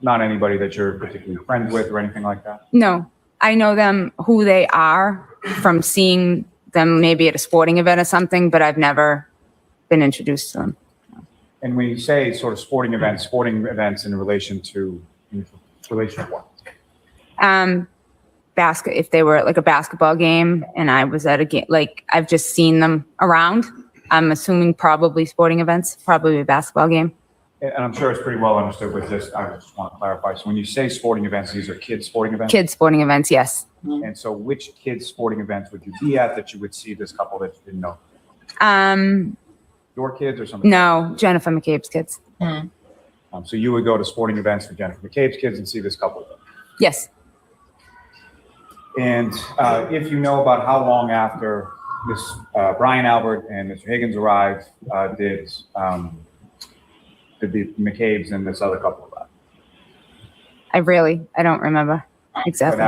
Not anybody that you're particularly friends with or anything like that? No. I know them, who they are, from seeing them maybe at a sporting event or something, but I've never been introduced to them. And when you say sort of sporting events in relation to what? If they were at like a basketball game and I was at a game, like I've just seen them around. I'm assuming probably sporting events, probably a basketball game. And I'm sure it's pretty well understood with this. I just want to clarify. So when you say sporting events, these are kids' sporting events? Kids sporting events, yes. And so which kids' sporting events would you be at that you would see this couple that you didn't know? Your kids or something? No, Jennifer McCabe's kids. So you would go to sporting events for Jennifer McCabe's kids and see this couple? Yes. And if you know about how long after Miss Brian Albert and Mr. Higgins arrived, did the McCabe's and this other couple arrive? I don't remember exactly. But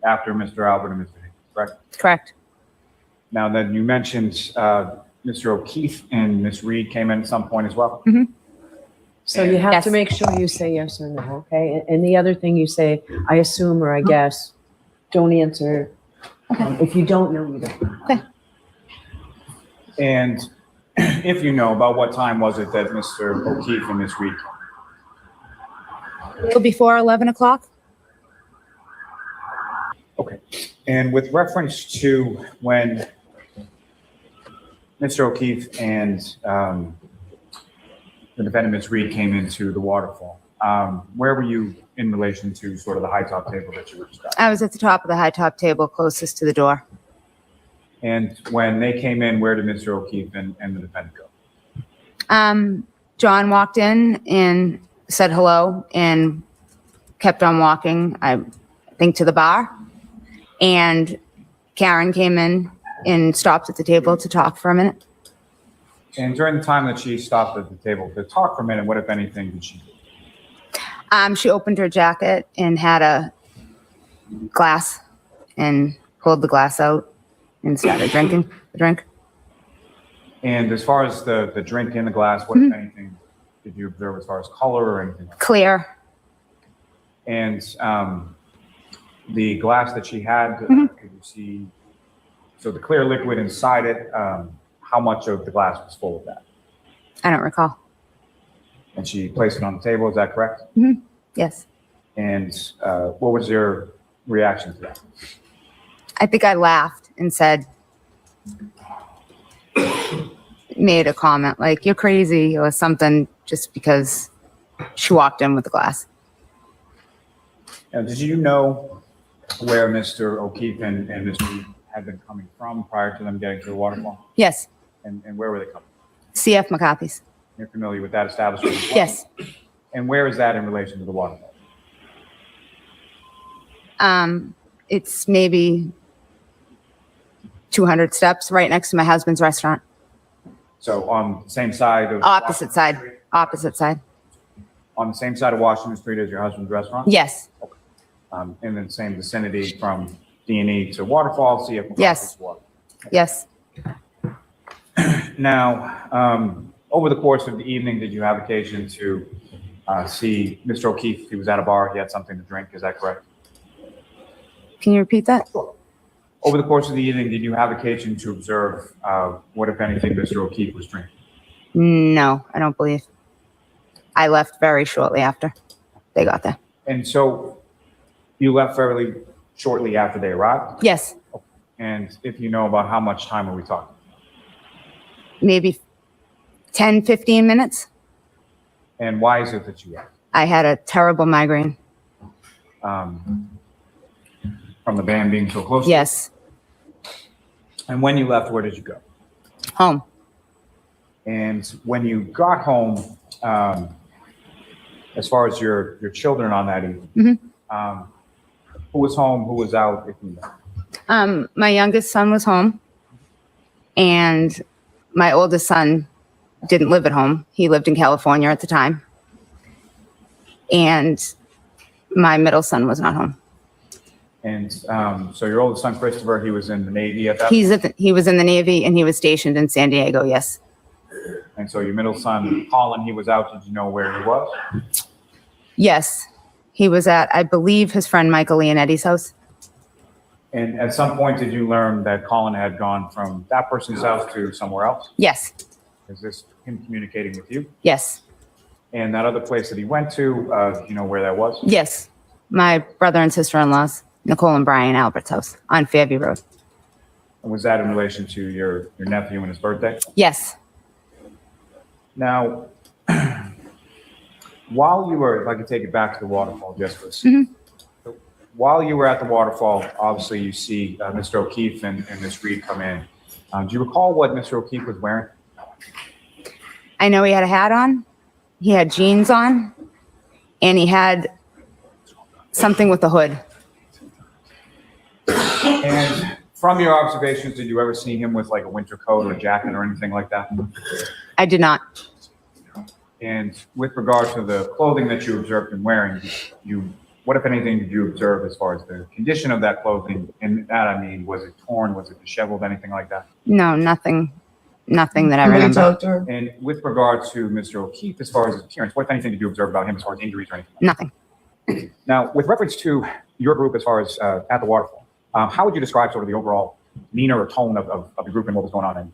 after Mr. Albert and Mr. Higgins, correct? Correct. Now then, you mentioned Mr. O'Keefe and Miss Reed came in at some point as well. So you have to Yes. make sure you say yes or no, okay? And the other thing you say, I assume or I guess, don't answer. If you don't know, you don't. And if you know, about what time was it that Mr. O'Keefe and Miss Reed came? Before 11 o'clock? Okay. And with reference to when Mr. O'Keefe and the defendant, Ms. Reed, came into the waterfall, where were you in relation to sort of the high top table that you were describing? I was at the top of the high top table closest to the door. And when they came in, where did Mr. O'Keefe and the defendant go? John walked in and said hello and kept on walking, I think, to the bar. And Karen came in and stopped at the table to talk for a minute. And during the time that she stopped at the table to talk for a minute, what, if anything, did she do? She opened her jacket and had a glass and pulled the glass out and started drinking the drink. And as far as the drink in the glass, what, if anything, did you observe as far as color or anything? Clear. And the glass that she had, could you see, so the clear liquid inside it, how much of the glass was full of that? I don't recall. And she placed it on the table, is that correct? Yes. And what was your reaction to that? I think I laughed and said, made a comment like, you're crazy or something, just because she walked in with the glass. Now, did you know where Mr. O'Keefe and Ms. Reed had been coming from prior to them getting to the waterfall? Yes. And where were they coming? CF McCarthy's. You're familiar with that establishment? as well? Yes. And where is that in relation to the waterfall? It's maybe 200 steps right next to my husband's restaurant. So on the same side of Opposite Washington side. Street? Opposite side. On the same side of Washington Street as your husband's restaurant? Yes. In the same vicinity from D&E to Waterfall, CF? Yes. to Waterfall. Yes. Now, over the course of the evening, did you have occasion to see Mr. O'Keefe? He was at a bar. He had something to drink. Is that correct? Can you repeat that? Over the course of the evening, did you have occasion to observe what, if anything, Mr. O'Keefe was drinking? No, I don't believe. I left very shortly after they got there. And so you left fairly shortly after they arrived? Yes, And if you know, about how much time are we talking? maybe 10, 15 minutes. And why is it that you left? I had a terrible migraine. From the band being so close? Yes, And when you left, where did you go? home. And when you got home, as far as your children on that evening, who was home, who was out, if you know? My youngest son was home, and my oldest son didn't live at home. He lived in California at the time. And my middle son was not home. And so your oldest son, Christopher, he was in the Navy at that He was in the Navy, and he was stationed in San Diego, yes. And so your middle son, Colin, he was out. Did you know where he was? Yes, he was at, I believe, his friend Michael Leonetti's house. And at some point, did you learn that Colin had gone from that person's house to somewhere else? Yes, Is this him communicating with you? yes, And that other place that he went to, do you know where that was? yes. My brother and sister-in-laws, Nicole and Brian Albert's house on Fairview Road. And was that in relation to your nephew and his birthday? Yes, Now, while you were, if I could take it back to the waterfall just for a second. So while you were at the waterfall, obviously you see Mr. O'Keefe and Ms. Reed come in. Do you recall what Mr. O'Keefe was wearing? I know he had a hat on, he had jeans on, and he had something with a hood. And from your observations, did you ever see him with like a winter coat or a jacket or anything like that? I did not. And with regard to the clothing that you observed him wearing, what, if anything, did you observe as far as the condition of that clothing? And that, I mean, was it torn? Was it disheveled? Anything like that? No, nothing that I Somebody remember. talk to her? And with regard to Mr. O'Keefe, as far as his appearance, what, if anything, did you observe about him as far as injuries or anything? Nothing. Now, with reference to your group as far as at the waterfall, how would you describe sort of the overall demeanor or tone of the group and what was going on?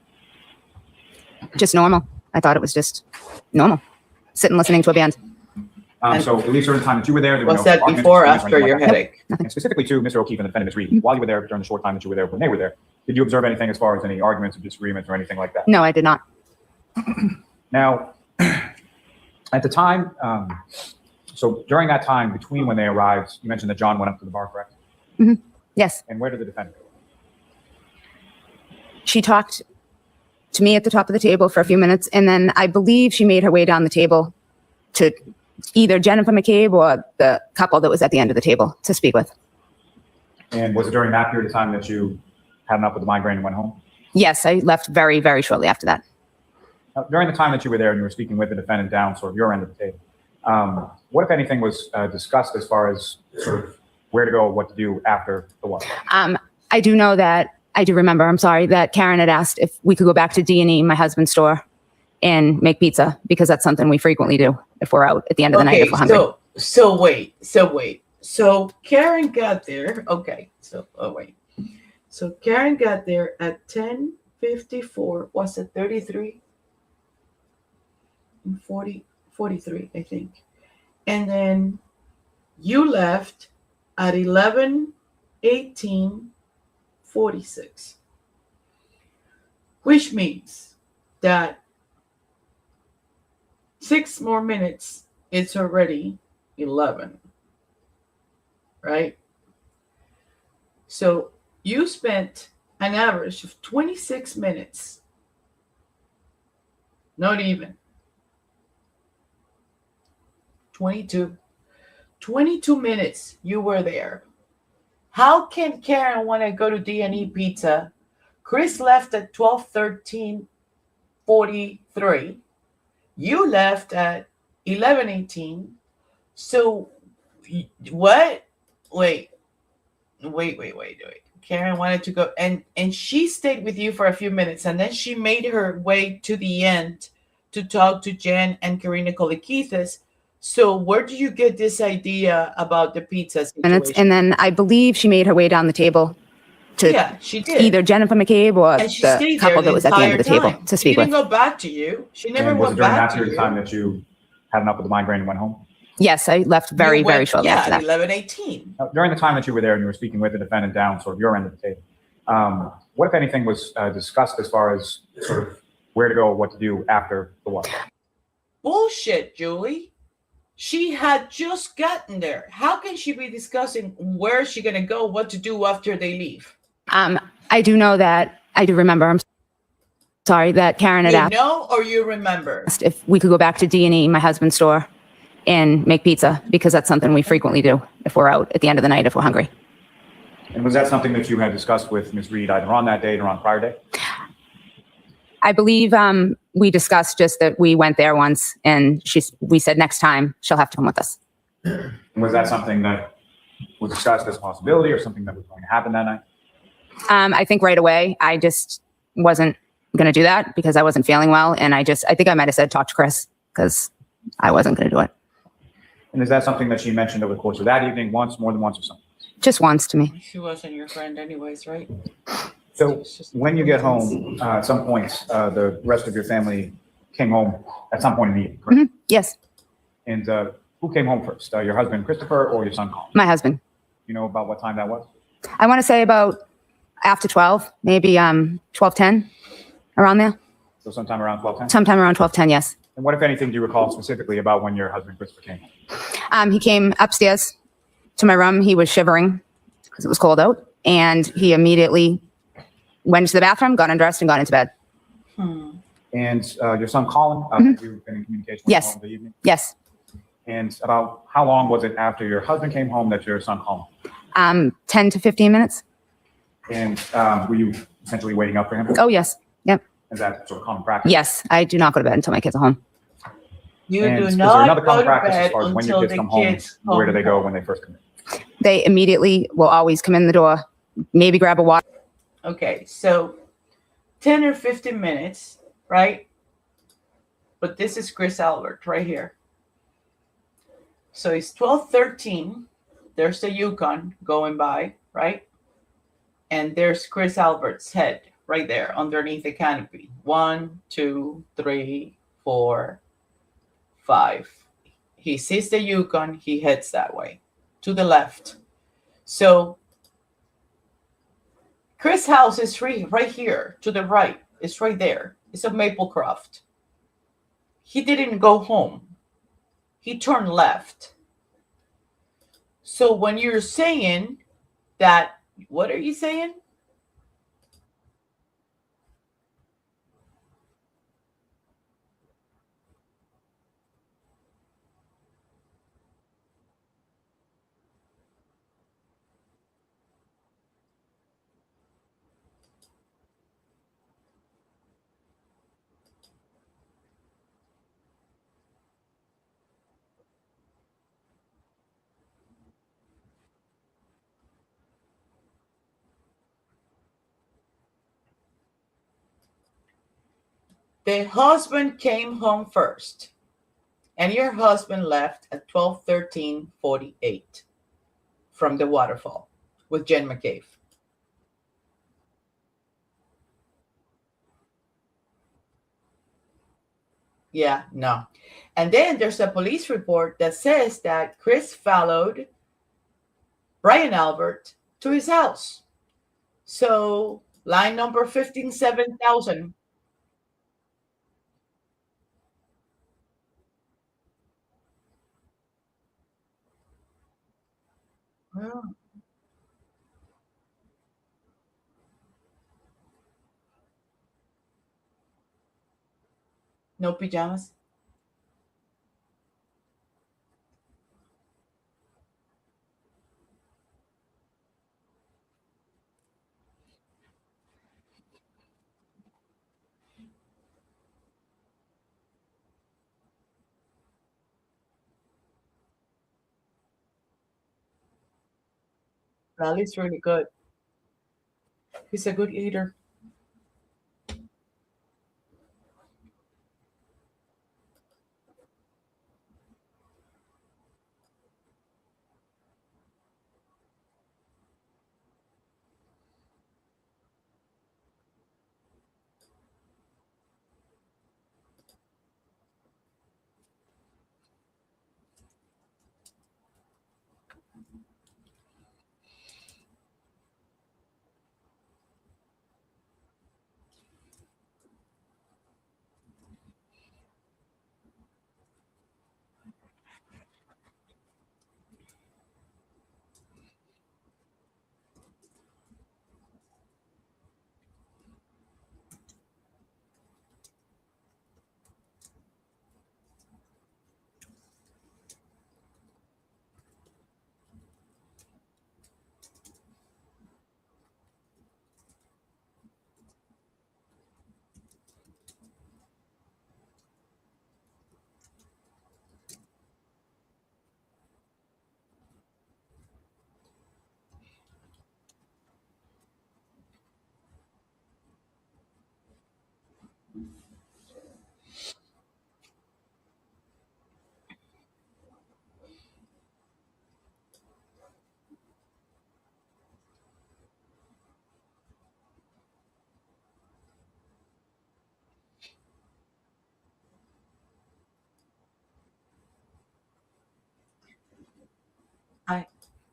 Just normal. I thought it was just normal. Sitting listening to a band. So at least during the time that you were there were Was no that arguments, before or disputes, after anything your like that? headache? And specifically to Mr. O'Keefe and the defendant, Ms. Reed, while you were there, during the short time that you were there, when they were there, did you observe anything as far as any arguments or disagreements or anything like that? No, I did not. Now, at the time, so during that time between when they arrived, you mentioned that John went up to the bar, correct? Yes. And where did the defendant go? She talked to me at the top of the table for a few minutes, and then I believe she made her way down the table to either Jennifer McCabe or the couple that was at the end of the table to speak with. And was it during that period of time that you had enough with the migraine and went home? Yes, I left very, very shortly after that. Now, during the time that you were there and you were speaking with the defendant down sort of your end of the table, what, if anything, was discussed as far as sort of where to go, what to do after the what? I do remember, I'm sorry, that Karen had asked if we could go back to D&E, my husband's store, and make pizza, because that's something we frequently do if we're out at the end of the night if we're hungry. So wait. So Karen got there. Okay. So Karen got there at 10:54. Was it 33? And 43, I think. And then you left at 11:18:46, which means that 6 more minutes, it's already 11, right? So you spent an average of 26 minutes, not even 22 minutes you were there. How can Karen want to go to D&E Pizza? Chris left at 12:13:43. You left at 11:18. So what? Wait. Karen wanted to go, and she stayed with you for a few minutes, and then she made her way to the end to talk to Jen and Karina Kolikithis. So where do you get this idea about the pizza situation? And then I believe she made her way down the table to Yeah, she did. either Jennifer McCabe or And she the stayed couple there that was at the end of the entire table time. to She speak didn't with. go back to you. She never And was it went during back that to period you. of time that you had enough with the migraine and went home? Yes, I left You very went, shortly yeah, after at that. 11:18. During the time that you were there and you were speaking with the defendant down sort of your end of the table, what, if anything, was discussed as far as sort of where to go, what to do after the what? Bullshit, Julie. She had just gotten there. How can she be discussing where is she going to go, what to do after they leave? I do know that, I do remember, I'm sorry, that Karen had You asked know or you remember? if we could go back to D&E, my husband's store, and make pizza, because that's something we frequently do if we're out at the end of the night if we're hungry. And was that something that you had discussed with Ms. Reed either on that date or on prior day? I believe we discussed just that we went there once, and we said next time she'll have to come with us. And was that something that was discussed as a possibility or something that was going to happen that night? I think right away, I just wasn't going to do that because I wasn't feeling well. And I think I might have said, talk to Chris, because I wasn't going to do it. And is that something that she mentioned over the course of that evening once, more than once, or something? Just once to me. She wasn't your friend anyways, right? So when you get home, at some point, the rest of your family came home at some point in the evening, correct? Yes, And who came home first? Your husband, Christopher, or your son, Colin? my husband. You know about what time that was? I want to say about after 12, maybe 12:10, around there. So sometime around 12:10? Sometime around 12:10, yes. And what, if anything, do you recall specifically about when your husband, Christopher, came home? He came upstairs to my room. He was shivering because it was cold out. And he immediately went to the bathroom, got undressed, and got into bed. And your son, Colin, you've been in communication with Yes. him over the evening? Yes. And about how long was it after your husband came home that your son called? 10 to 15 minutes. And were you essentially waiting up for him? Oh, yes. Yep. Is that sort of common practice? Yes. I do not go to bed until my kids are home. You And do is there not another go common to practice as bed far as when until your kids the come home? kids Where do they go home. when they first come in? They immediately will always come in the door, maybe grab a water. Okay, so 10 or 15 minutes, right? But this is Chris Albert right here. So it's 12:13. There's the Yukon going by, right? And there's Chris Albert's head right there underneath the canopy. 1, 2, 3, 4, 5. He sees the Yukon, he heads that way to the left. So Chris' house is right here to the right. It's right there. It's a Maplecroft. He didn't go home. He turned left. So when you're saying that, what are you saying? The husband came home first, and your husband left at 12:13:48 from the waterfall with Jen McCabe. Yeah, no. And then there's a police report that says that Chris followed Brian Albert to his house. So line number 15,7,000. Oh, no pajamas. That is really good. He's a good eater.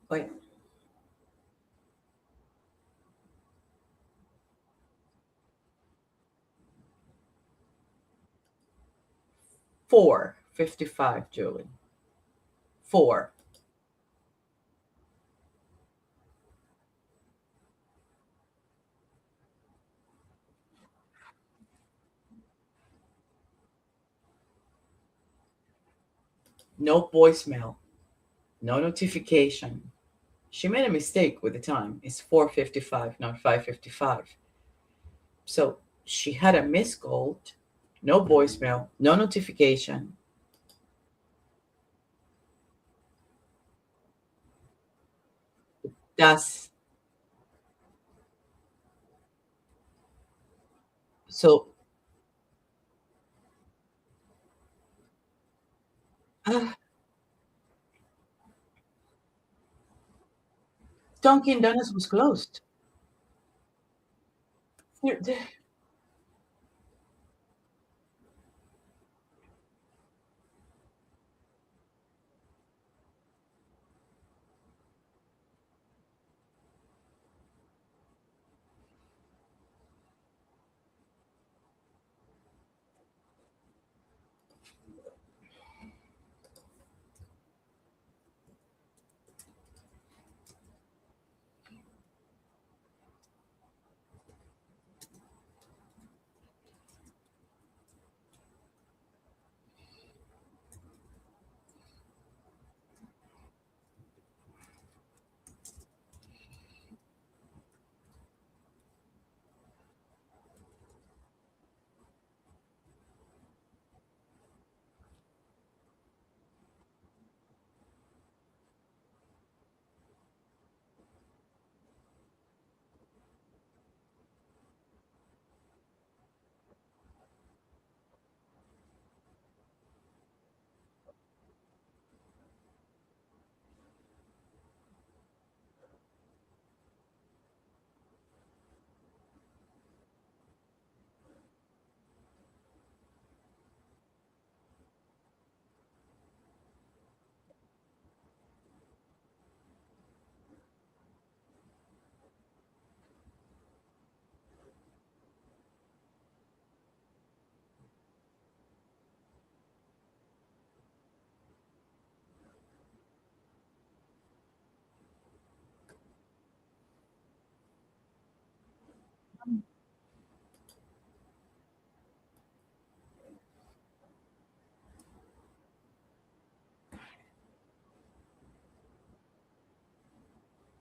Wait. $4.55, Julie. 4. No voicemail. No notification. She made a mistake with the time. It's 4:55, not 5:55. So she had a missed call, no voicemail, no notification. That's so. Uh, Dunkin' Donuts was closed. There-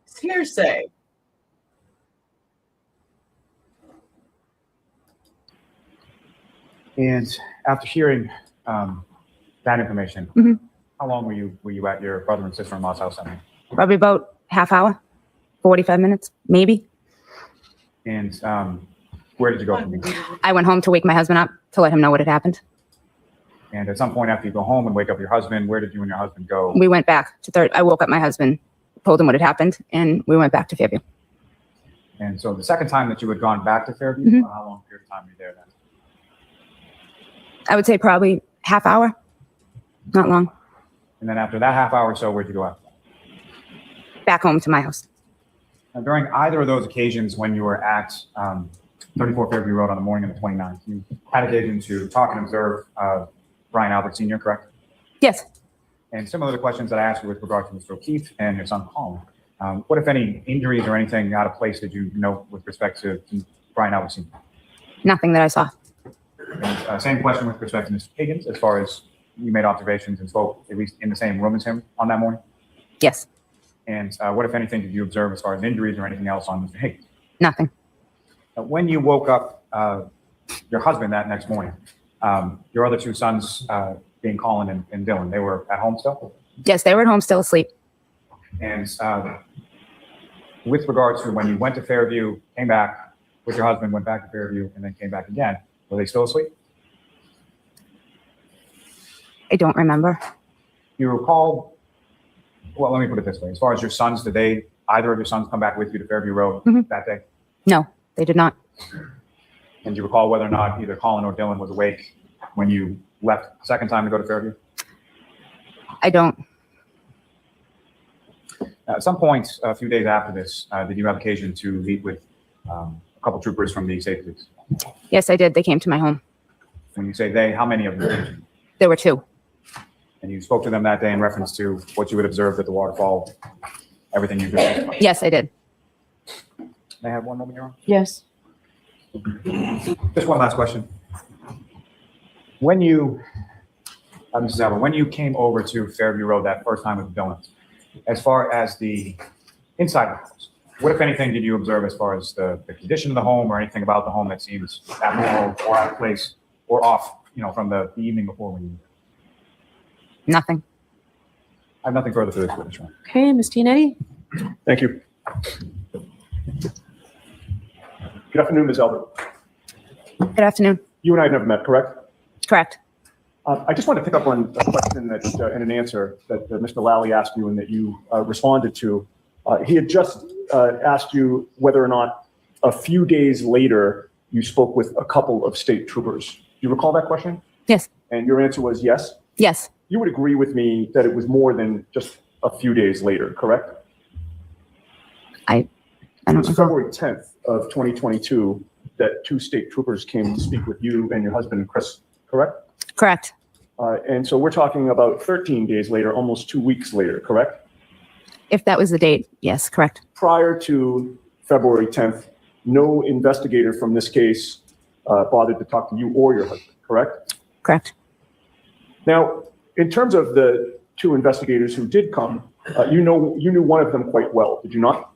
It's hearsay. And after hearing that information, Mhm. how long were you at your brother and sister-in-law's house? I mean, Probably about half hour, 45 minutes, maybe. And where did you go from there? I went home to wake my husband up to let him know what had happened. And at some point after you go home and wake up your husband, where did you and your husband go? We went back to I woke up my husband, told him what had happened, and we went back to Fairview. And so the second time that you had gone back to Fairview, Mhm. how long period of time were you there then? I would say probably half hour, not long. And then after that half hour or so, where'd you go after that? Back home to my house. Now, during either of those occasions when you were at 34 Fairview Road on the morning of the 29th, you had occasion to talk and observe Brian Albert Sr., correct? Yes. And similar to the questions that I asked you with regard to Mr. O'Keefe and your son Colin, what, if any, injuries or anything out of place did you note with respect to Brian Albert Sr.? Nothing that I saw. And, same question with respect to Mr. Higgins, as far as you made observations and spoke at least in the same room as him on that morning? Yes. And what, if anything, did you observe as far as injuries or anything else on Mr. Higgins? Nothing. When you woke up your husband that next morning, your other two sons, being Colin and Dylan, they were at home still? Yes, they were at home still asleep. And with regard to when you went to Fairview, came back with your husband, went back to Fairview, and then came back again, were they still asleep? I don't remember. You recall, well, let me put it this way. As far as your sons, did either of your sons come back with you to Fairview Road that day? No, they did not. And do you recall whether or not either Colin or Dylan was awake when you left the second time to go to Fairview? I don't. At some point, a few days after this, did you have occasion to meet with a couple troopers from the state police? Yes, I did. They came to my home. When you say they, how many of them? There were two. And you spoke to them that day in reference to what you had observed at the waterfall, everything you did? Yes, I did. May I have one moment, Your Honor? Yes. Just one last question. When you, Mrs. Albert, when you came over to Fairview Road that first time with the donuts, as far as the inside of the house, what, if anything, did you observe as far as the condition of the home or anything about the home that seems abnormal or out of place or off, from the evening before when you were there? Nothing. I have nothing further for this witness, Your Honor. Okay, Ms. Tianetti? Thank you. Good afternoon, Ms. Albert. Good afternoon. You and I have never met, correct? Correct. I just want to pick up on a question that, and an answer that Mr. Lally asked you and that you responded to. He had just asked you whether or not a few days later you spoke with a couple of state troopers. Do you recall that question? Yes. And your answer was yes? Yes. You would agree with me that it was more than just a few days later, correct? I It don't was know. February 10th of 2022 that two state troopers came to speak with you and your husband, Chris, correct? Correct. And so we're talking about 13 days later, almost 2 weeks later, correct? If that was the date, yes, correct. Prior to February 10th, no investigator from this case bothered to talk to you or your husband, correct? Correct. Now, in terms of the two investigators who did come, you knew one of them quite well, did you not?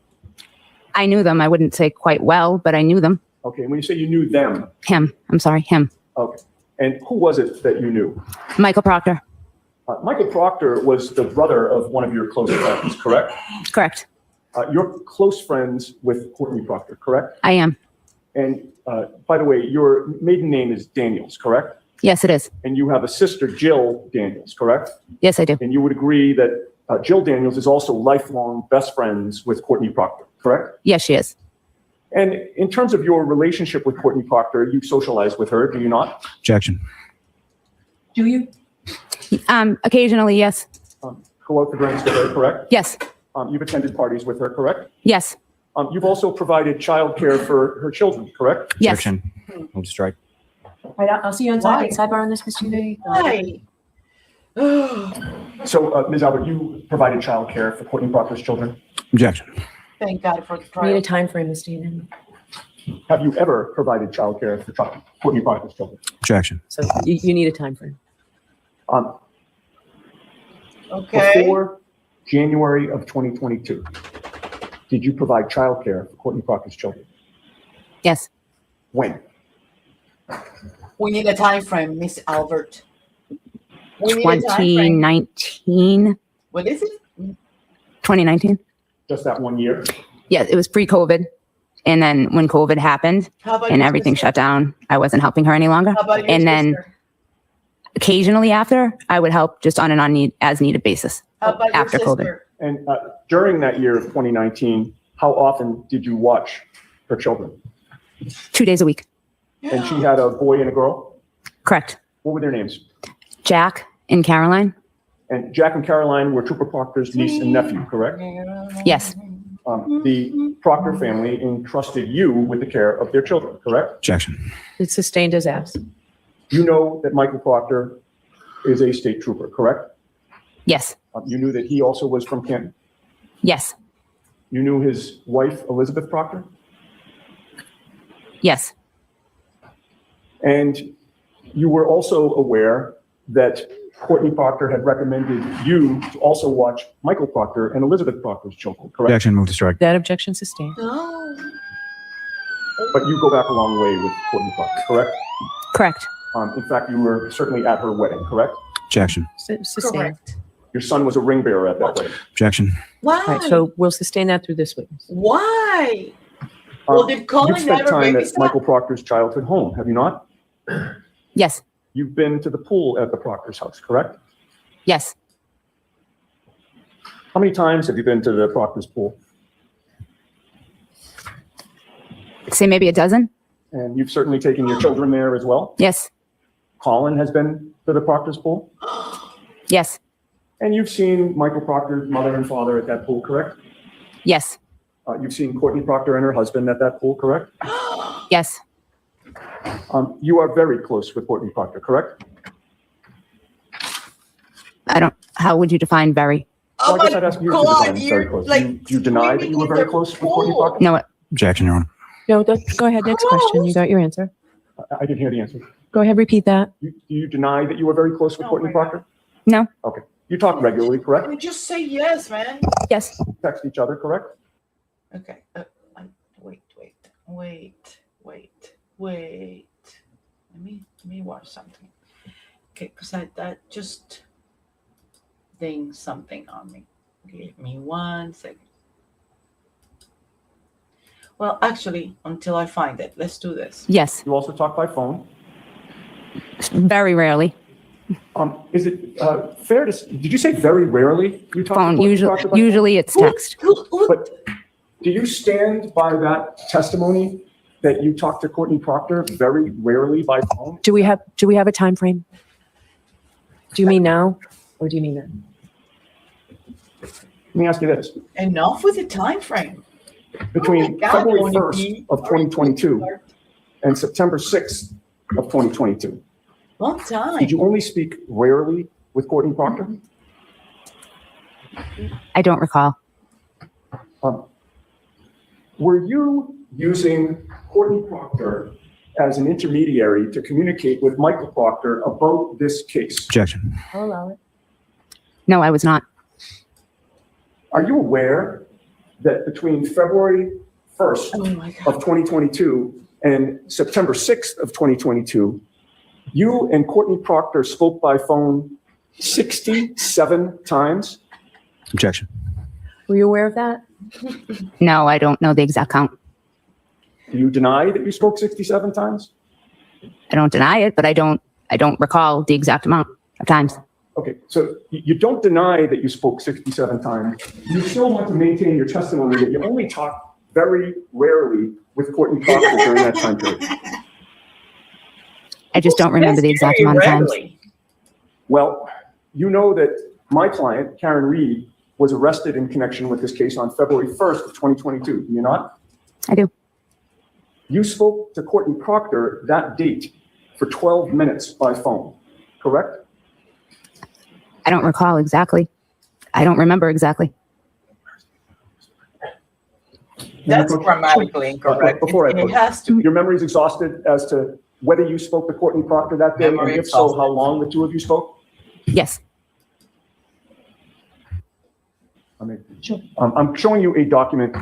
I knew them. I wouldn't say quite well, but I knew them. Okay, when you say you knew them, Him. I'm sorry, him. okay. And who was it that you knew? Michael Proctor. Michael Proctor was the brother of one of your close friends, correct? Correct. You're close friends with Courtney Proctor, correct? I am. And by the way, your maiden name is Daniels, correct? Yes, it is. And you have a sister, Jill Daniels, correct? Yes, I do. And you would agree that Jill Daniels is also lifelong best friends with Courtney Proctor, correct? Yes, she is. And in terms of your relationship with Courtney Proctor, you socialize with her, do you not? Objection. Do you? Occasionally, yes. Go out for drinks with her, correct? Yes. You've attended parties with her, correct? Yes. You've also provided childcare for her children, correct? Yes. Objection. Move to strike. All right, I'll see you on Why? sidebar on this, Ms. Tianetti. Hi. So, Ms. Albert, you provided childcare for Courtney Proctor's children. Objection. Thank God for the Need a trial. time frame, Ms. Tianetti. Have you ever provided childcare for Courtney Proctor's children? Objection. So you need a time frame. Okay. Before January of 2022, did you provide childcare for Courtney Proctor's children? Yes. When? We need a time frame, Miss Albert. We need a time frame. 2019. What is it? 2019. Just that 1 year? Yes, it was pre-COVID. And then when COVID happened How about and your everything sister? shut down, I wasn't helping her any longer. How about your And then sister? occasionally after, I would help just on an as needed basis. How about after your COVID. sister? And during that year of 2019, how often did you watch her children? 2 days a week. And she had a boy and a girl? Correct. What were their names? Jack and Caroline. And Jack and Caroline were Trooper Proctor's niece and nephew, correct? Yes. The Proctor family entrusted you with the care of their children, correct? Objection. It's sustained as asked. You know that Michael Proctor is a state trooper, correct? Yes. You knew that he also was from Canton? Yes. You knew his wife, Elizabeth Proctor? Yes. And you were also aware that Courtney Proctor had recommended you to also watch Michael Proctor and Elizabeth Proctor's children, correct? Objection. Move to strike. That objection sustained. No. But you go back a long way with Courtney Proctor, correct? Correct. In fact, you were certainly at her wedding, correct? Objection. Sustained. Correct. Your son was a ring bearer at that wedding. Objection. Why? All right, so we'll sustain that through this witness. Why? Well, did Colin You've spent never time at babysit? Michael Proctor's childhood home, have you not? Yes. You've been to the pool at the Proctor's house, correct? Yes. How many times have you been to the Proctor's pool? Say maybe a dozen. And you've certainly taken your children there as well? Yes. Colin has been to the Proctor's pool? Yes. And you've seen Michael Proctor's mother and father at that pool, correct? Yes. You've seen Courtney Proctor and her husband at that pool, correct? Yes. You are very close with Courtney Proctor, correct? How would you define very? Oh Well, I guess my I'd ask you to God, define very you're close. like Do you deny that you were very close with Courtney Proctor? No. Objection, Your Honor. No, go ahead. Next question. You got your answer. I didn't hear the answer. Go ahead, repeat that. Do you deny that you were very close with Oh Courtney my Proctor? No. Okay. You talk regularly, correct? You just say yes, man. Yes. Text each other, correct? Okay. Wait. Let me watch something. Okay, because that just dinged something on me. Give me 1 second. Well, actually, until I find it, let's do this. Yes. You also talk by phone. Very rarely. Is it fair to, did you say very rarely you talk to Phone. Courtney Proctor by phone? Usually it's text. But do you stand by that testimony that you talk to Courtney Proctor very rarely by phone? Do we have a time frame? Do you mean now or do you mean then? Let me ask you this. Enough with the time frame. Between Oh my God, February Tony 1st B. of 2022 and September 6th of 2022, Long time. did you only speak rarely with Courtney Proctor? I don't recall. Were you using Courtney Proctor as an intermediary to communicate with Michael Proctor about this case? Objection. I'll allow it. No, I was not. Are you aware that between February 1st Oh my God. of 2022 and September 6th of 2022, you and Courtney Proctor spoke by phone 67 times? Objection. Were you aware of that? No, I don't know the exact count. Do you deny that you spoke 67 times? I don't deny it, but I don't recall the exact amount of times. Okay, so you don't deny that you spoke 67 times. You still want to maintain your testimony that you only talked very rarely with Courtney Proctor during that time period. I just don't remember the exact Very amount of times. rarely. Well, you know that my client, Karen Reed, was arrested in connection with this case on February 1st of 2022, do you not? I do. You spoke to Courtney Proctor that date for 12 minutes by phone, correct? I don't recall exactly. I don't remember exactly. That's grammatically incorrect. Before I And it put- has to be. Your memory's exhausted as to whether you spoke to Courtney Proctor that day, and Memory if so, exhausted. how long the two of you spoke? Yes. I'm showing you a document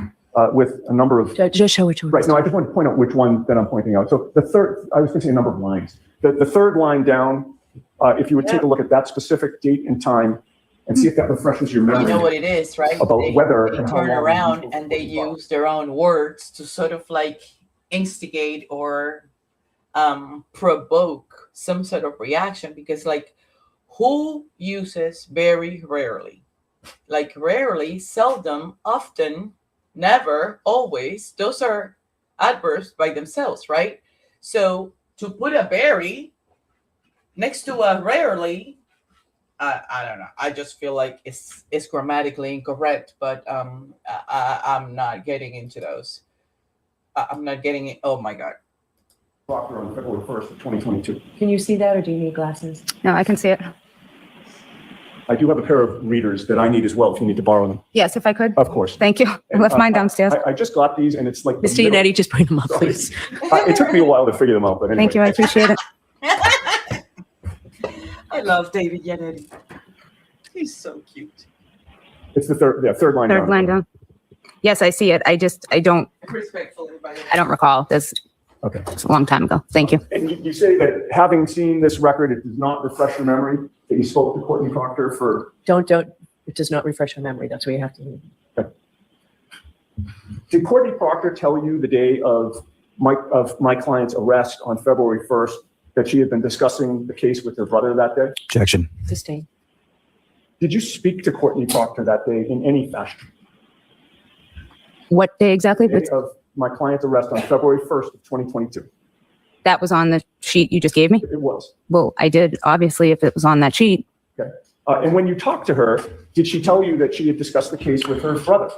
with a number of, Just show it to us. right, no, I just want to point out which one that I'm pointing out. So the third, I was going to say a number of lines. The third line down, if you would take a look at that specific date and time, and see if that refreshes your You memory. know what it is, right? About They, whether they and how turn long around you- and they use their own words to sort of like instigate or provoke some sort of reaction, because like who uses very rarely, like rarely, seldom, often, never, always, those are adverbs by themselves, right? So to put a very next to a rarely, I don't know. I just feel like it's grammatically incorrect, but I'm not getting into those. I'm not getting it. Oh my god. Proctor on February 1st of 2022. Can you see that or do you need glasses? No, I can see it. I do have a pair of readers that I need as well if you need to borrow them. Yes, if I could. Of course. Thank you. I And, left mine downstairs. I just got these and it's like. the Mr. middle- Yannetti, just bring them up, Sorry. please. It took me a while to figure them out, but anyway. Thank you. I appreciate it. I love David Yannetti. He's so cute. It's the third line down. Third line down. Yes, I see it. I don't Respectfully, by the way. I don't recall. This Okay. it's a long time ago. Thank you. And you say that having seen this record, it does not refresh your memory that you spoke to Courtney Proctor for. Don't, it does not refresh your memory. That's what you have to do. Did Courtney Proctor tell you the day of my client's arrest on February 1st that she had been discussing the case with her brother that day? Objection. Sustain. Did you speak to Courtney Proctor that day in any fashion? What day exactly? The day of my client's arrest on February 1st of 2022. That was on the sheet you just gave me? It was. Well, I did, obviously, if it was on that sheet. Okay. And when you talked to her, did she tell you that she had discussed the case with her brother?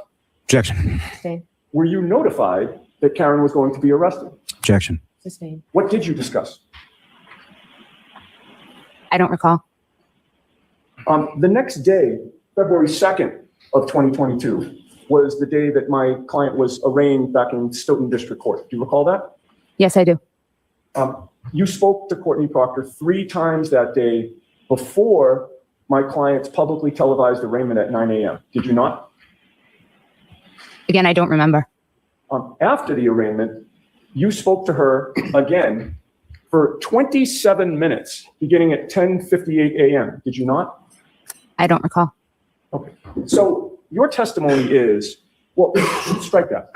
Objection. Sustain. Were you notified that Karen was going to be arrested? Objection. Sustain. What did you discuss? I don't recall. The next day, February 2nd of 2022, was the day that my client was arraigned back in Stoughton District Court. Do you recall that? Yes, I do. You spoke to Courtney Proctor 3 times that day before my client's publicly televised arraignment at 9 a.m. Did you not? Again, I don't remember. After the arraignment, you spoke to her again for 27 minutes, beginning at 10:58 a.m. Did you not? I don't recall. Okay. So your testimony is, well, strike that.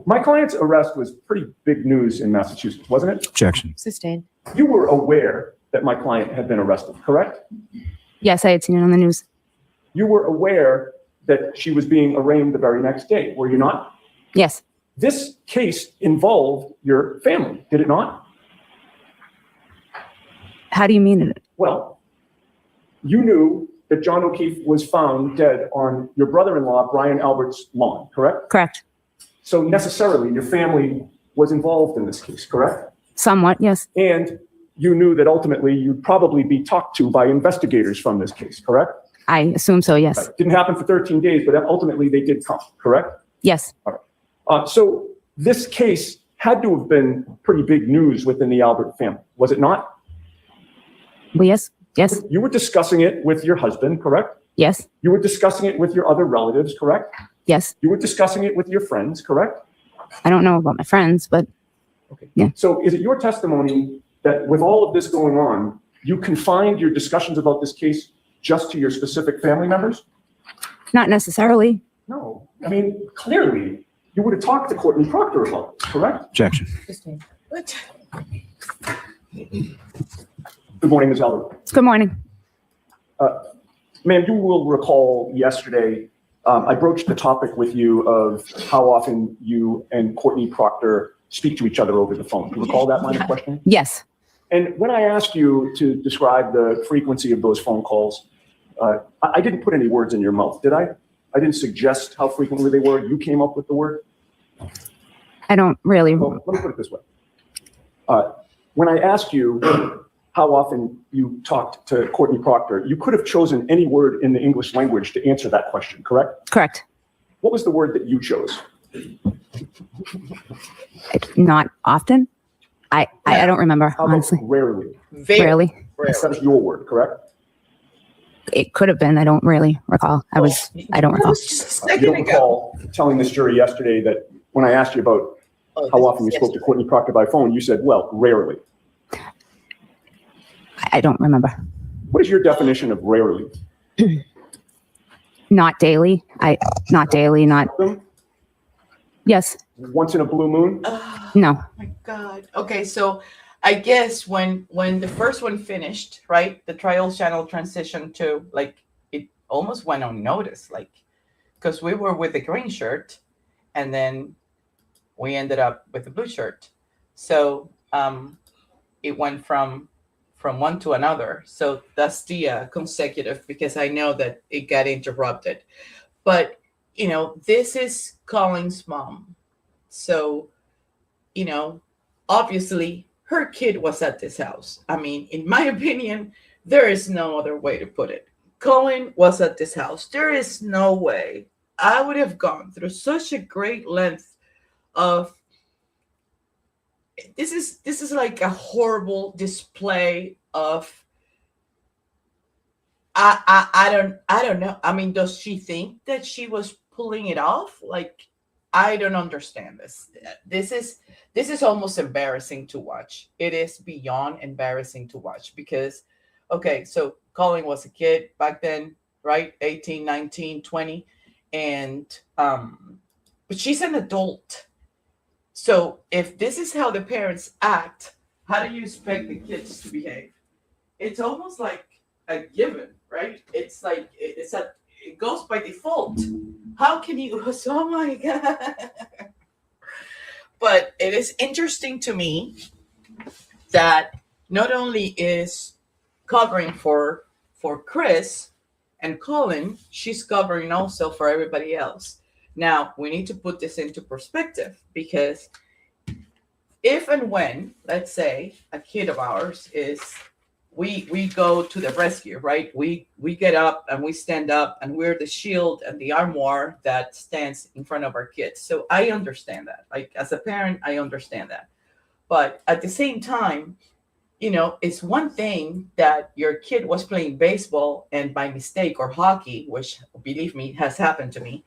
My client's arrest was pretty big news in Massachusetts, wasn't it? Objection. Sustain. You were aware that my client had been arrested, correct? Yes, I had seen it on the news. You were aware that she was being arraigned the very next day, were you not? Yes. This case involved your family, did it not? How do you mean it? Well, you knew that John O'Keefe was found dead on your brother-in-law, Brian Albert's lawn, correct? Correct. So necessarily, your family was involved in this case, correct? Somewhat, yes. And you knew that ultimately you'd probably be talked to by investigators from this case, correct? I assume so, yes. Didn't happen for 13 days, but ultimately they did come, correct? Yes. So this case had to have been pretty big news within the Albert family, was it not? Well, yes. Yes. You were discussing it with your husband, correct? Yes. You were discussing it with your other relatives, correct? Yes. You were discussing it with your friends, correct? I don't know about my friends, but Okay. Yeah. So is it your testimony that with all of this going on, you confined your discussions about this case just to your specific family members? not necessarily. No. I mean, clearly, you would have talked to Courtney Proctor about it, correct? Objection. Sustain. What? Good morning, Ms. Albert. Good morning. Ma'am, you will recall yesterday, I broached the topic with you of how often you and Courtney Proctor speak to each other over the phone. Do you recall that line of questioning? Yes. And when I asked you to describe the frequency of those phone calls, I didn't put any words in your mouth, did I? I didn't suggest how frequently they were. You came up with the word. I don't really. Well, let me put it this way. When I asked you how often you talked to Courtney Proctor, you could have chosen any word in the English language to answer that question, correct? Correct. What was the word that you chose? Not often. I don't remember, How about honestly. rarely? Rarely. That was your word, correct? It could have been. I don't really recall. I don't recall. You don't recall telling this jury yesterday that when I asked you about how often you spoke to Courtney Proctor by phone, you said, well, rarely. I don't remember. What is your definition of rarely? Not daily. Not daily, not, Them? yes, Once in a blue moon? no. My God. Okay, so I guess when the first one finished, right, the trial channel transitioned to like it almost went unnoticed, like because we were with the green shirt, and then we ended up with the blue shirt. So it went from one to another. So that's the consecutive, because I know that it got interrupted. But this is Colin's mom, so obviously her kid was at this house. I mean, in my opinion, there is no other way to put it. Colin was at this house. There is no way I would have gone through such a great length of this is like a horrible display of I don't know. I mean, does she think that she was pulling it off? Like, I don't understand this. This is almost embarrassing to watch. It is beyond embarrassing to watch because, okay, so Colin was a kid back then, right? 18, 19, 20. And, but she's an adult. So if this is how the parents act, how do you expect the kids to behave? It's almost like a given, right? It's like, it goes by default. How can you, oh my God. But it is interesting to me that not only is covering for Chris and Colin, she's covering also for everybody else. Now, we need to put this into perspective, because if and when, let's say, a kid of ours is, we go to the rescue, right? We get up and we stand up and we're the shield and the armor that stands in front of our kids. So I understand that. Like, as a parent, I understand that. But at the same time, it's one thing that your kid was playing baseball and by mistake, or hockey, which, believe me, has happened to me,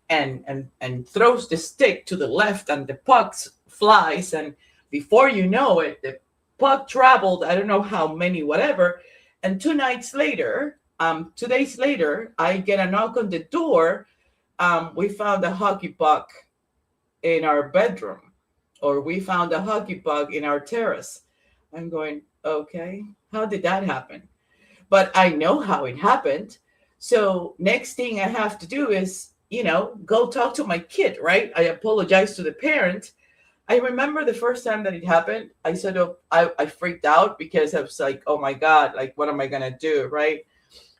and throws the stick to the left and the puck flies, and before you know it, the puck traveled, I don't know how many, whatever, and 2 days later, I get a knock on the door. We found a hockey puck in our bedroom, or we found a hockey puck in our terrace. I'm going, okay, how did that happen? But I know how it happened. So next thing I have to do is, go talk to my kid, right? I apologize to the parent. I remember the first time that it happened, I freaked out, because I was like, oh my God, like, what am I going to do, right?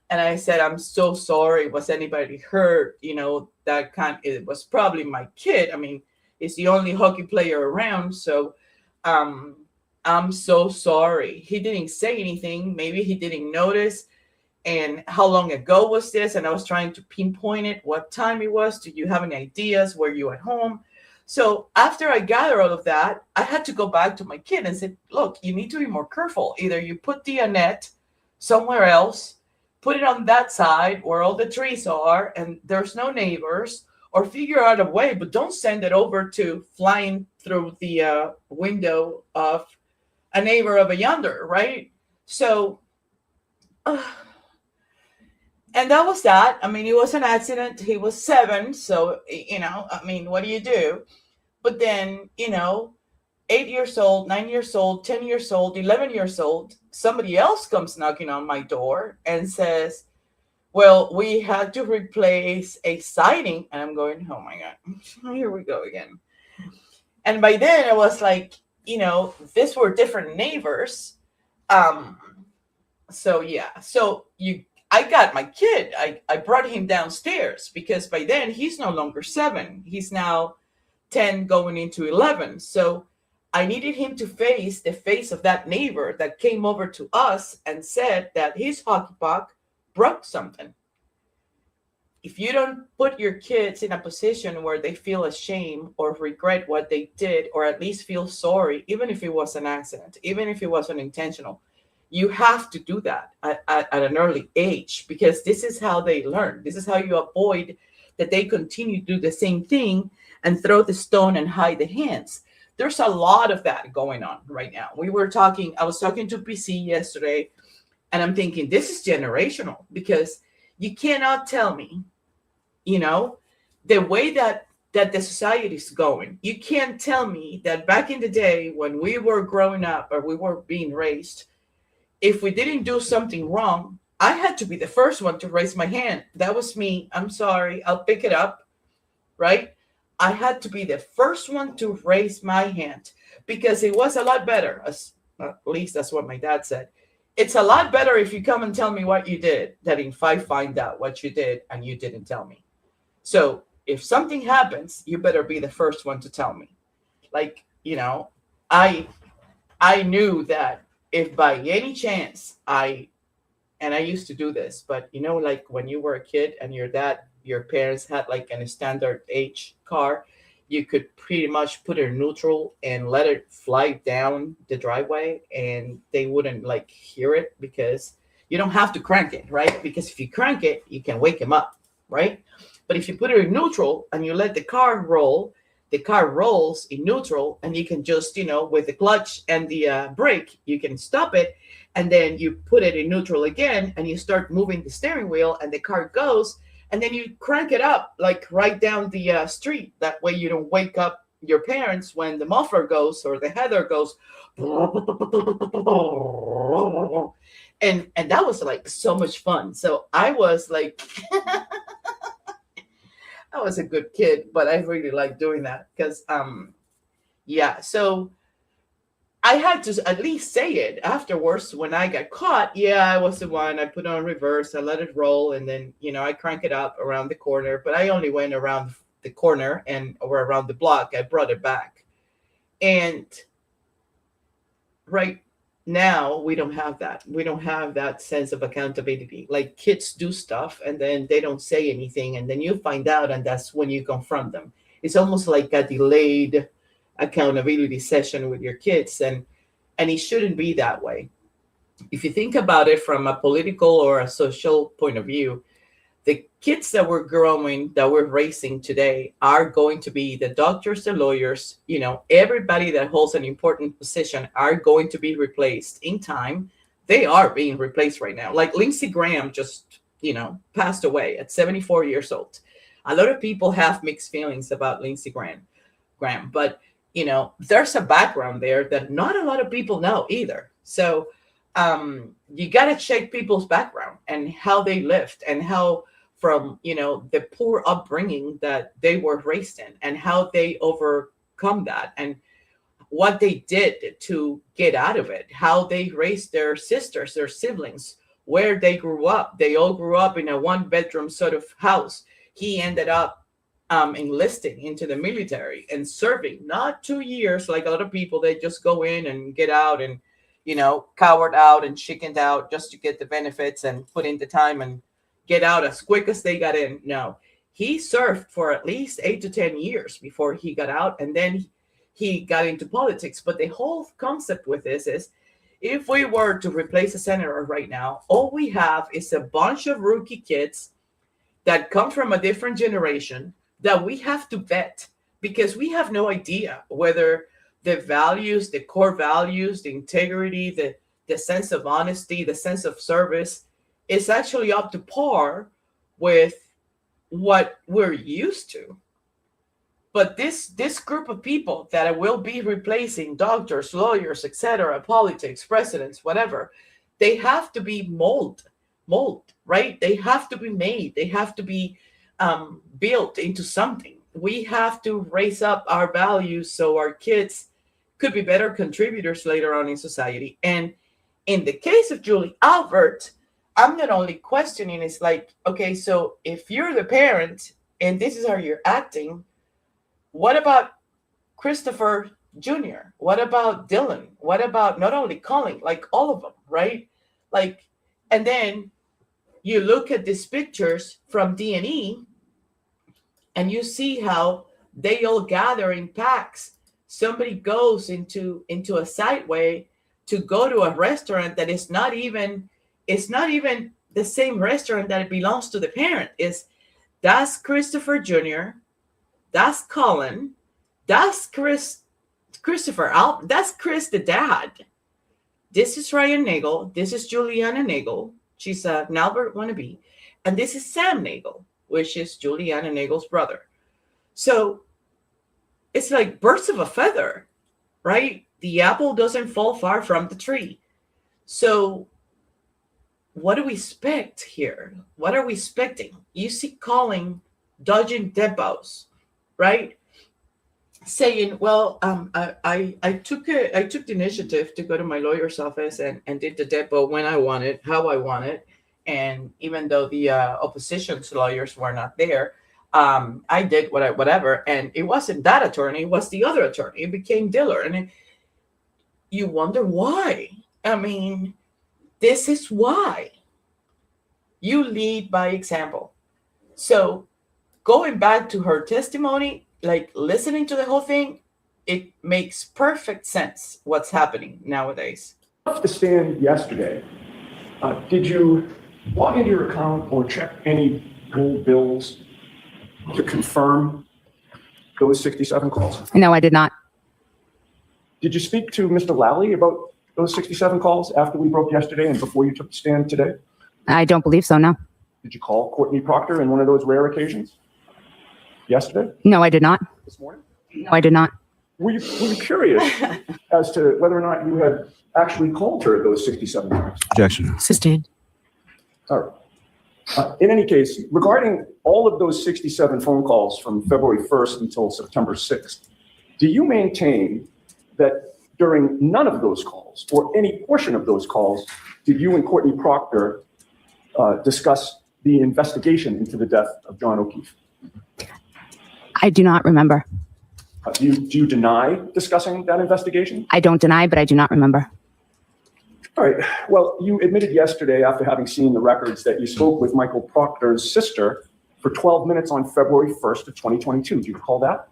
And I said, I'm so sorry. Was anybody hurt? It was probably my kid. I mean, he's the only hockey player around. So I'm so sorry. He didn't say anything. Maybe he didn't notice. And how long ago was this? And I was trying to pinpoint it, what time it was. Do you have any ideas? Were you at home? So after I gathered all of that, I had to go back to my kid and say, look, you need to be more careful. Either you put the net somewhere else, put it on that side where all the trees are and there's no neighbors, or figure out a way, but don't send it over to flying through the window of a neighbor over yonder, right? So, and that was that. I mean, it was an accident. He was 7. So, I mean, what do you do? But then, 8 years old, 9 years old, 10 years old, 11 years old, somebody else comes knocking on my door and says, well, we had to replace a siding. And I'm going, oh my God, here we go again. And by then I was like, these were different neighbors. So yeah, I got my kid. I brought him downstairs, because by then he's no longer 7. He's now 10 going into 11. So I needed him to face the face of that neighbor that came over to us and said that his hockey puck broke something. If you don't put your kids in a position where they feel ashamed or regret what they did, or at least feel sorry, even if it was an accident, even if it was unintentional, you have to do that at an early age, because this is how they learn. This is how you avoid that they continue to do the same thing and throw the stone and hide the hands. There's a lot of that going on right now. I was talking to PC yesterday, and I'm thinking, this is generational, because you cannot tell me you know, the way that the society is going. You can't tell me that back in the day when we were growing up or we were being raised, if we didn't do something wrong, I had to be the first one to raise my hand. That was me. I'm sorry. I'll pick it up. Right? I had to be the first one to raise my hand because it was a lot better. At least that's what my dad said. It's a lot better if you come and tell me what you did than if I find out what you did and you didn't tell me. So if something happens, you better be the first one to tell me. Like, you know, I knew that if by any chance and I used to do this, but you know, like when you were a kid and your parents had like a standard age car, you could pretty much put it in neutral and let it fly down the driveway and they wouldn't like hear it because you don't have to crank it, right? Because if you crank it, you can wake him up, right? But if you put it in neutral and you let the car roll, the car rolls in neutral and you can just, you know, with the clutch and the brake, you can stop it. And then you put it in neutral again and you start moving the steering wheel and the car goes. And then you crank it up like right down the street. That way you don't wake up your parents when the muffler goes or the header goes. And that was like so much fun. So I was like, I was a good kid, but I really liked doing that because, yeah. So I had to at least say it afterwards when I got caught. Yeah, I was the one. I put on reverse. I let it roll. And then, you know, I crank it up around the corner. But I only went around the corner or around the block. I brought it back. And right now, we don't have that. We don't have that sense of accountability. Like kids do stuff and then they don't say anything. And then you find out and that's when you confront them. It's almost like a delayed accountability session with your kids, and it shouldn't be that way. If you think about it from a political or a social point of view, the kids that we're raising today are going to be the doctors, the lawyers, you know, everybody that holds an important position are going to be replaced in time. They are being replaced right now. Like Lindsey Graham just, you know, passed away at 74 years old. A lot of people have mixed feelings about Lindsey Graham, but you know, there's a background there that not a lot of people know either. So you got to check people's background and how they lived and how from, you know, the poor upbringing that they were raised in and how they overcome that and what they did to get out of it, how they raised their sisters, their siblings, where they grew up. They all grew up in a one-bedroom sort of house. He ended up enlisting into the military and serving not 2 years like a lot of people. They just go in and get out and, you know, cowered out and chickened out just to get the benefits and put in the time and get out as quick as they got in. No, he served for at least 8 to 10 years before he got out, and then he got into politics. But the whole concept with this is, if we were to replace a senator right now, all we have is a bunch of rookie kids that come from a different generation that we have to vet because we have no idea whether the values, the core values, the integrity, the sense of honesty, the sense of service is actually up to par with what we're used to. But this group of people that will be replacing doctors, lawyers, etc., politics, presidents, whatever, they have to be mold, right? They have to be made. They have to be built into something. We have to raise up our values so our kids could be better contributors later on in society. And in the case of Julie Albert, I'm not only questioning, it's like, okay, so if you're the parent and this is how you're acting, what about Christopher Jr.? What about Dylan? What about not only Colin, like all of them, right? Like, and then you look at these pictures from D&E and you see how they all gather in packs. Somebody goes into a sideway to go to a restaurant that is not even the same restaurant that it belongs to the parent. That's Christopher Jr., that's Colin, that's Christopher, that's Chris the dad. This is Ryan Nagel, this is Juliana Nagel. She's an Albert wannabe. And this is Sam Nagel. which is Juliana Nagel's brother. So it's like birds of a feather, right? The apple doesn't fall far from the tree. So what do we expect here? What are we expecting? You see calling, dodging depots, right? Saying, well, I took the initiative to go to my lawyer's office and did the depot when I wanted, how I wanted. And even though the opposition's lawyers were not there, I did whatever. And it wasn't that attorney, it was the other attorney. It became Diller. And you wonder why. I mean, this is why. You lead by example. So going back to her testimony, like listening to the whole thing, it makes perfect sense what's happening nowadays. Off the stand yesterday, did you log into your account or check any gold bills to confirm those 67 calls? No, I did not. Did you speak to Mr. Lally about those 67 calls after we broke yesterday and before you took the stand today? I don't believe so, no. Did you call Courtney Proctor in one of those rare occasions? Yesterday? No, I did not. This morning? No, I did not. Were you curious as to whether or not you had actually called her those 67 times? Objection. Sustained. All right. In any case, regarding all of those 67 phone calls from February 1st until September 6th, do you maintain that during none of those calls or any portion of those calls did you and Courtney Proctor discuss the investigation into the death of John O'Keefe? I do not remember. Do you deny discussing that investigation? I don't deny, but I do not remember. All right. Well, you admitted yesterday, after having seen the records, that you spoke with Michael Proctor's sister for 12 minutes on February 1st of 2022. Do you recall that?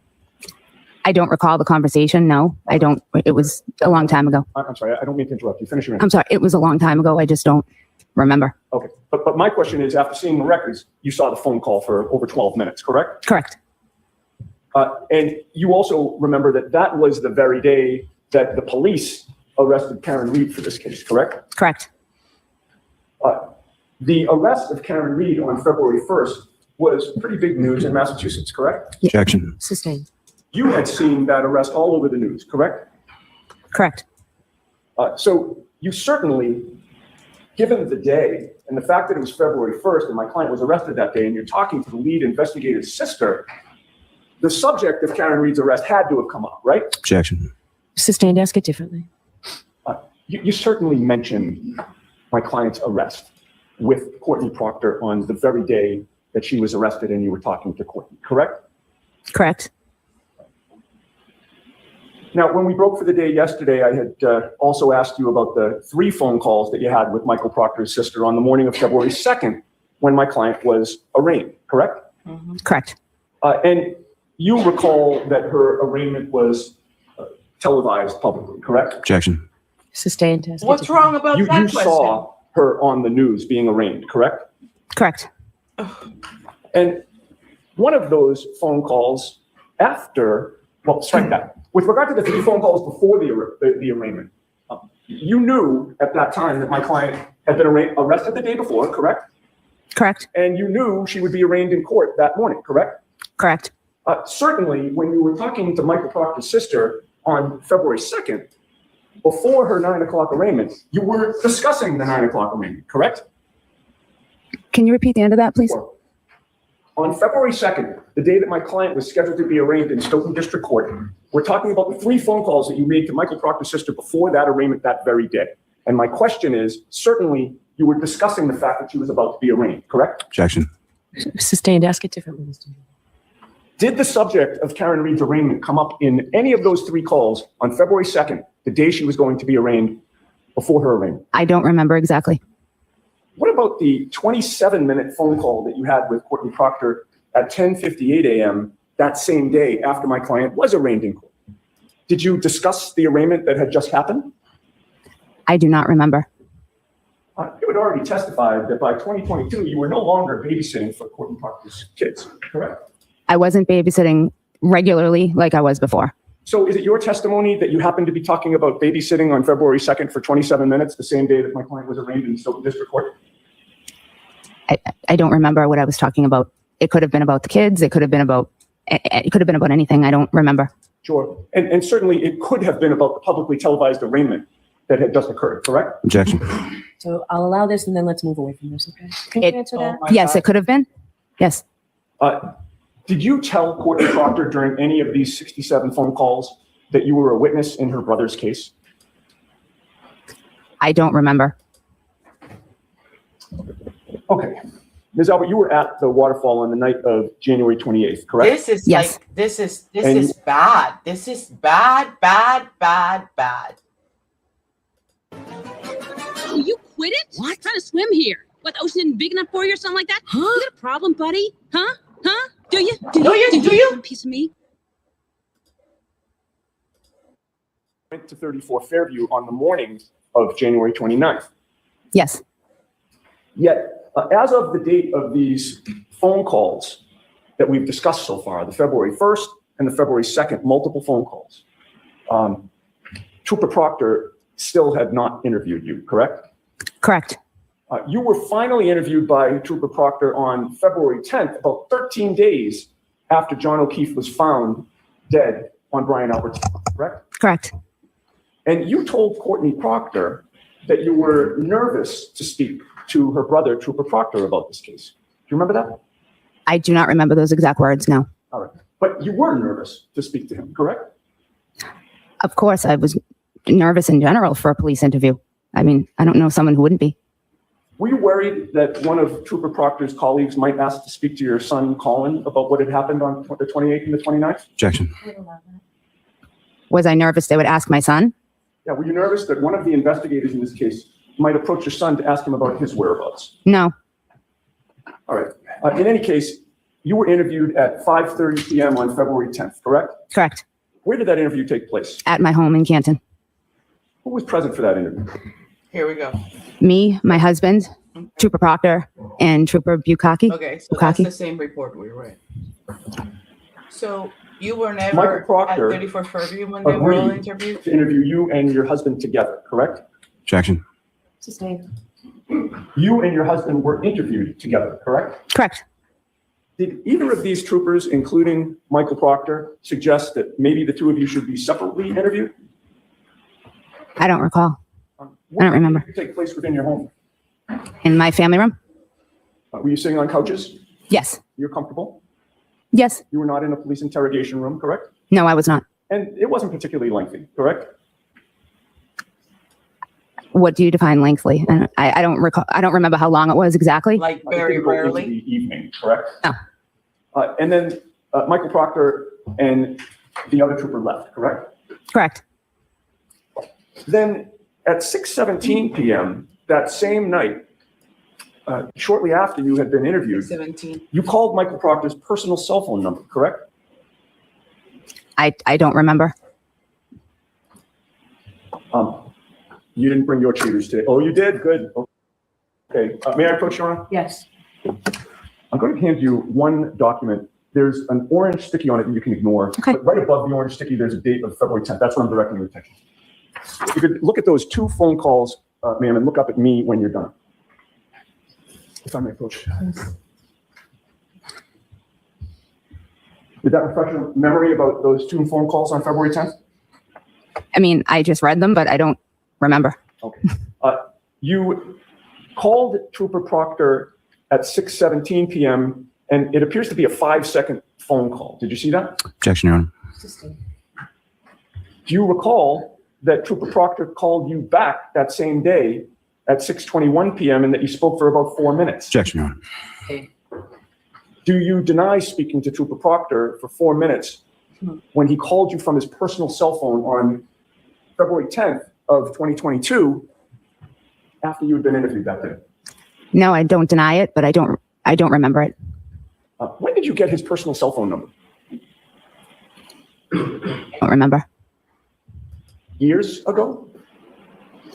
I don't recall the conversation. No, I don't. It was a long time ago. I'm sorry. I don't mean to interrupt you. Finish your answer. I'm sorry. It was a long time ago. I just don't remember. Okay. But my question is, after seeing the records, you saw the phone call for over 12 minutes, correct? Correct. And you also remember that that was the very day that the police arrested Karen Reed for this case, correct? Correct. The arrest of Karen Reed on February 1st was pretty big news in Massachusetts, correct? Objection. Sustained. You had seen that arrest all over the news, correct? Correct. So you certainly, given the day and the fact that it was February 1st and my client was arrested that day and you're talking to the lead investigator's sister, the subject of Karen Reed's arrest had to have come up, right? Objection. Sustained. Ask it differently. You certainly mentioned my client's arrest with Courtney Proctor on the very day that she was arrested and you were talking to Courtney, correct? Correct. Now, when we broke for the day yesterday, I had also asked you about the 3 phone calls that you had with Michael Proctor's sister on the morning of February 2nd when my client was arraigned, correct? Mm-hmm. Correct. And you recall that her arraignment was televised publicly, correct? Objection. Sustained. Ask it What's differently. wrong about You that question? saw her on the news being arraigned, correct? Correct. And one of those phone calls after, well, strike that. With regard to the 3 phone calls before the arraignment, you knew at that time that my client had been arrested the day before, correct? Correct. And you knew she would be arraigned in court that morning, correct? Correct. Certainly, when you were talking to Michael Proctor's sister on February 2nd, before her 9 o'clock arraignment, you were discussing the 9 o'clock arraignment, correct? Can you repeat the end of that, please? Well, on February 2nd, the day that my client was scheduled to be arraigned in Stoughton District Court, we're talking about the 3 phone calls that you made to Michael Proctor's sister before that arraignment that very day. And my question is, certainly you were discussing the fact that she was about to be arraigned, correct? Objection. Sustained. Ask it differently. Mr. Mayor. Did the subject of Karen Reed's arraignment come up in any of those 3 calls on February 2nd, the day she was going to be arraigned, before her arraignment? I don't remember exactly. What about the 27-minute phone call that you had with Courtney Proctor at 10:58 a.m. that same day after my client was arraigned in court? Did you discuss the arraignment that had just happened? I do not remember. You had already testified that by 2022, you were no longer babysitting for Courtney Proctor's kids, correct? I wasn't babysitting regularly like I was before. So is it your testimony that you happened to be talking about babysitting on February 2nd for 27 minutes, the same day that my client was arraigned in Stoughton District Court? I don't remember what I was talking about It could have been about the kids. It could have been about anything. I don't remember. Sure. And certainly it could have been about the publicly televised arraignment that had just occurred, correct? Objection. So I'll allow this and then let's move away from this, okay? Can you answer that? Yes, it could have been. Yes. Did you tell Courtney Proctor during any of these 67 phone calls that you were a witness in her brother's case? I don't remember. Okay. Ms. Albert, you were at the waterfall on the night of January 28th, correct? This is Yes. like, this is And bad. This is bad, bad, bad, bad. Oh, you quit it? What? Trying to swim here. What, the ocean isn't big enough for you or something like that? Huh? You got a problem, buddy? Huh? Huh? Do you? Do you? Want a piece of me? Went to 34 Fairview on the morning of January 29th. Yes. Yet, as of the date of these phone calls that we've discussed so far, the February 1st and the February 2nd, multiple phone calls, Trooper Proctor still had not interviewed you, correct? Correct. You were finally interviewed by Trooper Proctor on February 10th, about 13 days after John O'Keefe was found dead on Brian Albert's farm, correct? Correct. And you told Courtney Proctor that you were nervous to speak to her brother, Trooper Proctor, about this case. Do you remember that? I do not remember those exact words, no. All right. But you were nervous to speak to him, correct? Of course, I was nervous in general for a police interview. I mean, I don't know someone who wouldn't be. Were you worried that one of Trooper Proctor's colleagues might ask to speak to your son, Colin, about what had happened on the 28th and the 29th? Objection. Was I nervous they would ask my son? Yeah, were you nervous that one of the investigators in this case might approach your son to ask him about his whereabouts? No. All right. In any case, you were interviewed at 5:30 p.m. on February 10th, correct? Correct. Where did that interview take place? At my home in Canton. Who was present for that interview? Here we go. Me, my husband, Trooper Proctor, and Trooper Bukaki. Okay, so that's Bukaki. the same report we read. So you were Michael never at Proctor 34 Fairview when they were all agreed interviewed? to interview you and your husband together, correct? Objection. Sustained. You and your husband were interviewed together, correct? Correct. Did either of these troopers, including Michael Proctor, suggest that maybe the two of you should be separately interviewed? I don't recall. What I don't remember. did take place within your home? In my family room? Were you sitting on couches? Yes. You're comfortable? Yes. You were not in a police interrogation room, correct? No, I was not. And it wasn't particularly lengthy, correct? What do you define lengthily? I don't recall. I don't remember how long it was exactly. Like It very didn't go into rarely? the evening, correct? No. And then Michael Proctor and the other trooper left, correct? Correct. Then at 6:17 p.m. that same night, shortly after you had been interviewed, 17. you called Michael Proctor's personal cell phone number, correct? I don't remember. You didn't bring your cheaters today. Oh, you did? Good. Okay. May I approach you, Ron? Yes. I'm going to hand you one document. There's an orange sticky on it that you can ignore. Okay. But right above the orange sticky, there's a date of February 10th. That's what I'm directing your attention to. You could look at those two phone calls, ma'am, and look up at me when you're done. If I may approach. Did that refresh your memory about those two phone calls on February 10th? I mean, I just read them, but I don't remember. Okay. You called Trooper Proctor at 6:17 p.m., and it appears to be a 5-second phone call. Did you see that? Objection, Your Honor. Sustained. Do you recall that Trooper Proctor called you back that same day at 6:21 p.m. and that you spoke for about 4 minutes? Objection, Your Honor. Okay. Do you deny speaking to Trooper Proctor for 4 minutes when he called you from his personal cell phone on February 10th of 2022 after you had been interviewed that day? No, I don't deny it, but I don't remember it. When did you get his personal cell phone number? Don't remember. Years ago?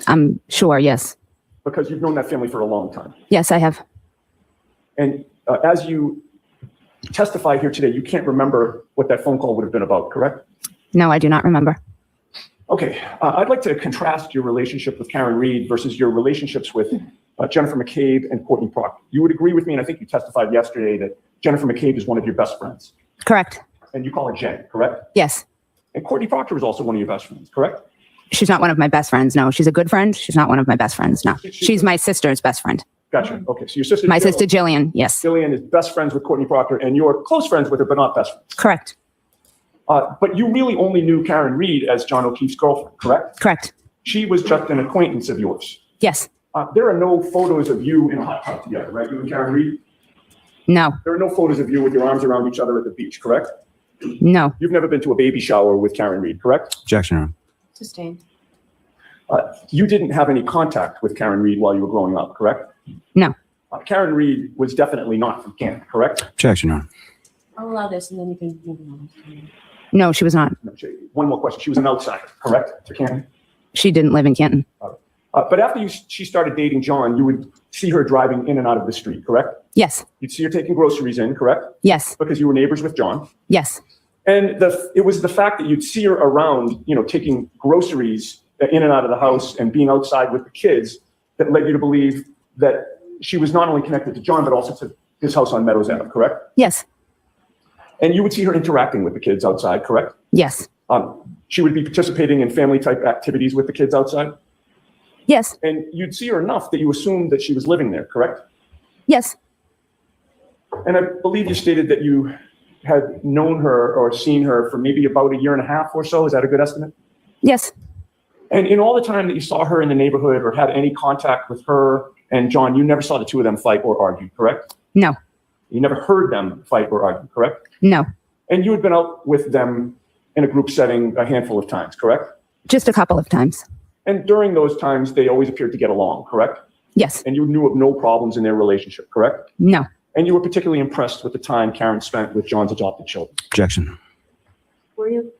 I'm sure. Yes. Because you've known that family for a long time. Yes, I have. And as you testify here today, you can't remember what that phone call would have been about, correct? No, I do not remember. Okay, I'd like to contrast your relationship with Karen Reed versus your relationships with Jennifer McCabe and Courtney Proctor. You would agree with me, and I think you testified yesterday, that Jennifer McCabe is one of your best friends. Correct. And you call her Jen, correct? Yes. And Courtney Proctor is also one of your best friends, correct? She's not one of my best friends. No, she's a good friend. She's not one of my best friends. No, she's my sister's best friend. Gotcha. Okay, so your sister, My sister Jillian. Yes. Jillian, is best friends with Courtney Proctor, and you're close friends with her, but not best friends. Correct. But you really only knew Karen Reed as John O'Keefe's girlfriend, correct? Correct. She was just an acquaintance of yours. Yes. There are no photos of you in a hot tub together, right? You and Karen Reed? No. There are no photos of you with your arms around each other at the beach, correct? No. You've never been to a baby shower with Karen Reed, correct? Objection, Your Honor. Sustained. You didn't have any contact with Karen Reed while you were growing up, correct? No. Karen Reed was definitely not from Canton, correct? Objection, Your Honor. I'll allow this and then you can move on. No, she was not. No, one more question. She was an outsider, correct, to Canton? She didn't live in Canton. But after she started dating John, you would see her driving in and out of the street, correct? Yes. You'd see her taking groceries in, correct? Yes. Because you were neighbors with John. Yes. And it was the fact that you'd see her around, taking groceries in and out of the house and being outside with the kids that led you to believe that she was not only connected to John, but also to his house on Meadows Ave, correct? Yes. And you would see her interacting with the kids outside, correct? Yes. She would be participating in family type activities with the kids outside. Yes. And you'd see her enough that you assumed that she was living there, correct? Yes. And I believe you stated that you had known her or seen her for maybe about a year and a half or so. Is that a good estimate? Yes. And in all the time that you saw her in the neighborhood or had any contact with her and John, you never saw the two of them fight or argue, correct? No. You never heard them fight or argue, correct? No. And you had been out with them in a group setting a handful of times, correct? Just a couple of times. And during those times, they always appeared to get along, correct? Yes. And you knew of no problems in their relationship, correct? No. And you were particularly impressed with the time Karen spent with John's adopted children. Objection. Were you?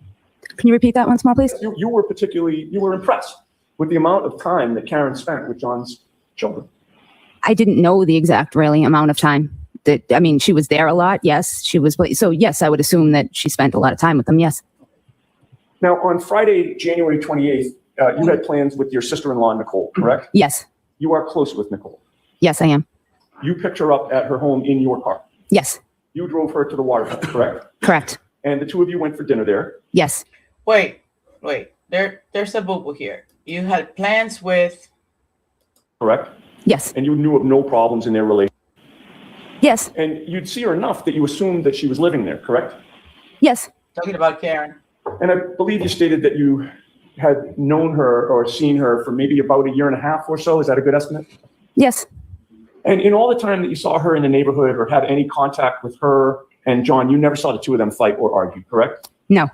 Can you repeat that once more, please? You were impressed with the amount of time that Karen spent with John's children. I didn't know the exact really amount of time. She was there a lot. Yes. She was. So yes, I would assume that she spent a lot of time with them. Yes. Now, on Friday, January 28th, you had plans with your sister-in-law, Nicole, correct? Yes. You are close with Nicole. Yes, I am. You picked her up at her home in your car. Yes. You drove her to the waterfront, correct? Correct. And the two of you went for dinner there. Yes. Wait. There's a boo-boo here. You had plans with. Correct? Yes. And you knew of no problems in their relationship. Yes. And you'd see her enough that you assumed that she was living there, correct? Yes. Talking about Karen. And I believe you stated that you had known her or seen her for maybe about a year and a half or so. Is that a good estimate? Yes. And in all the time that you saw her in the neighborhood or had any contact with her and John, you never saw the two of them fight or argue, correct? No.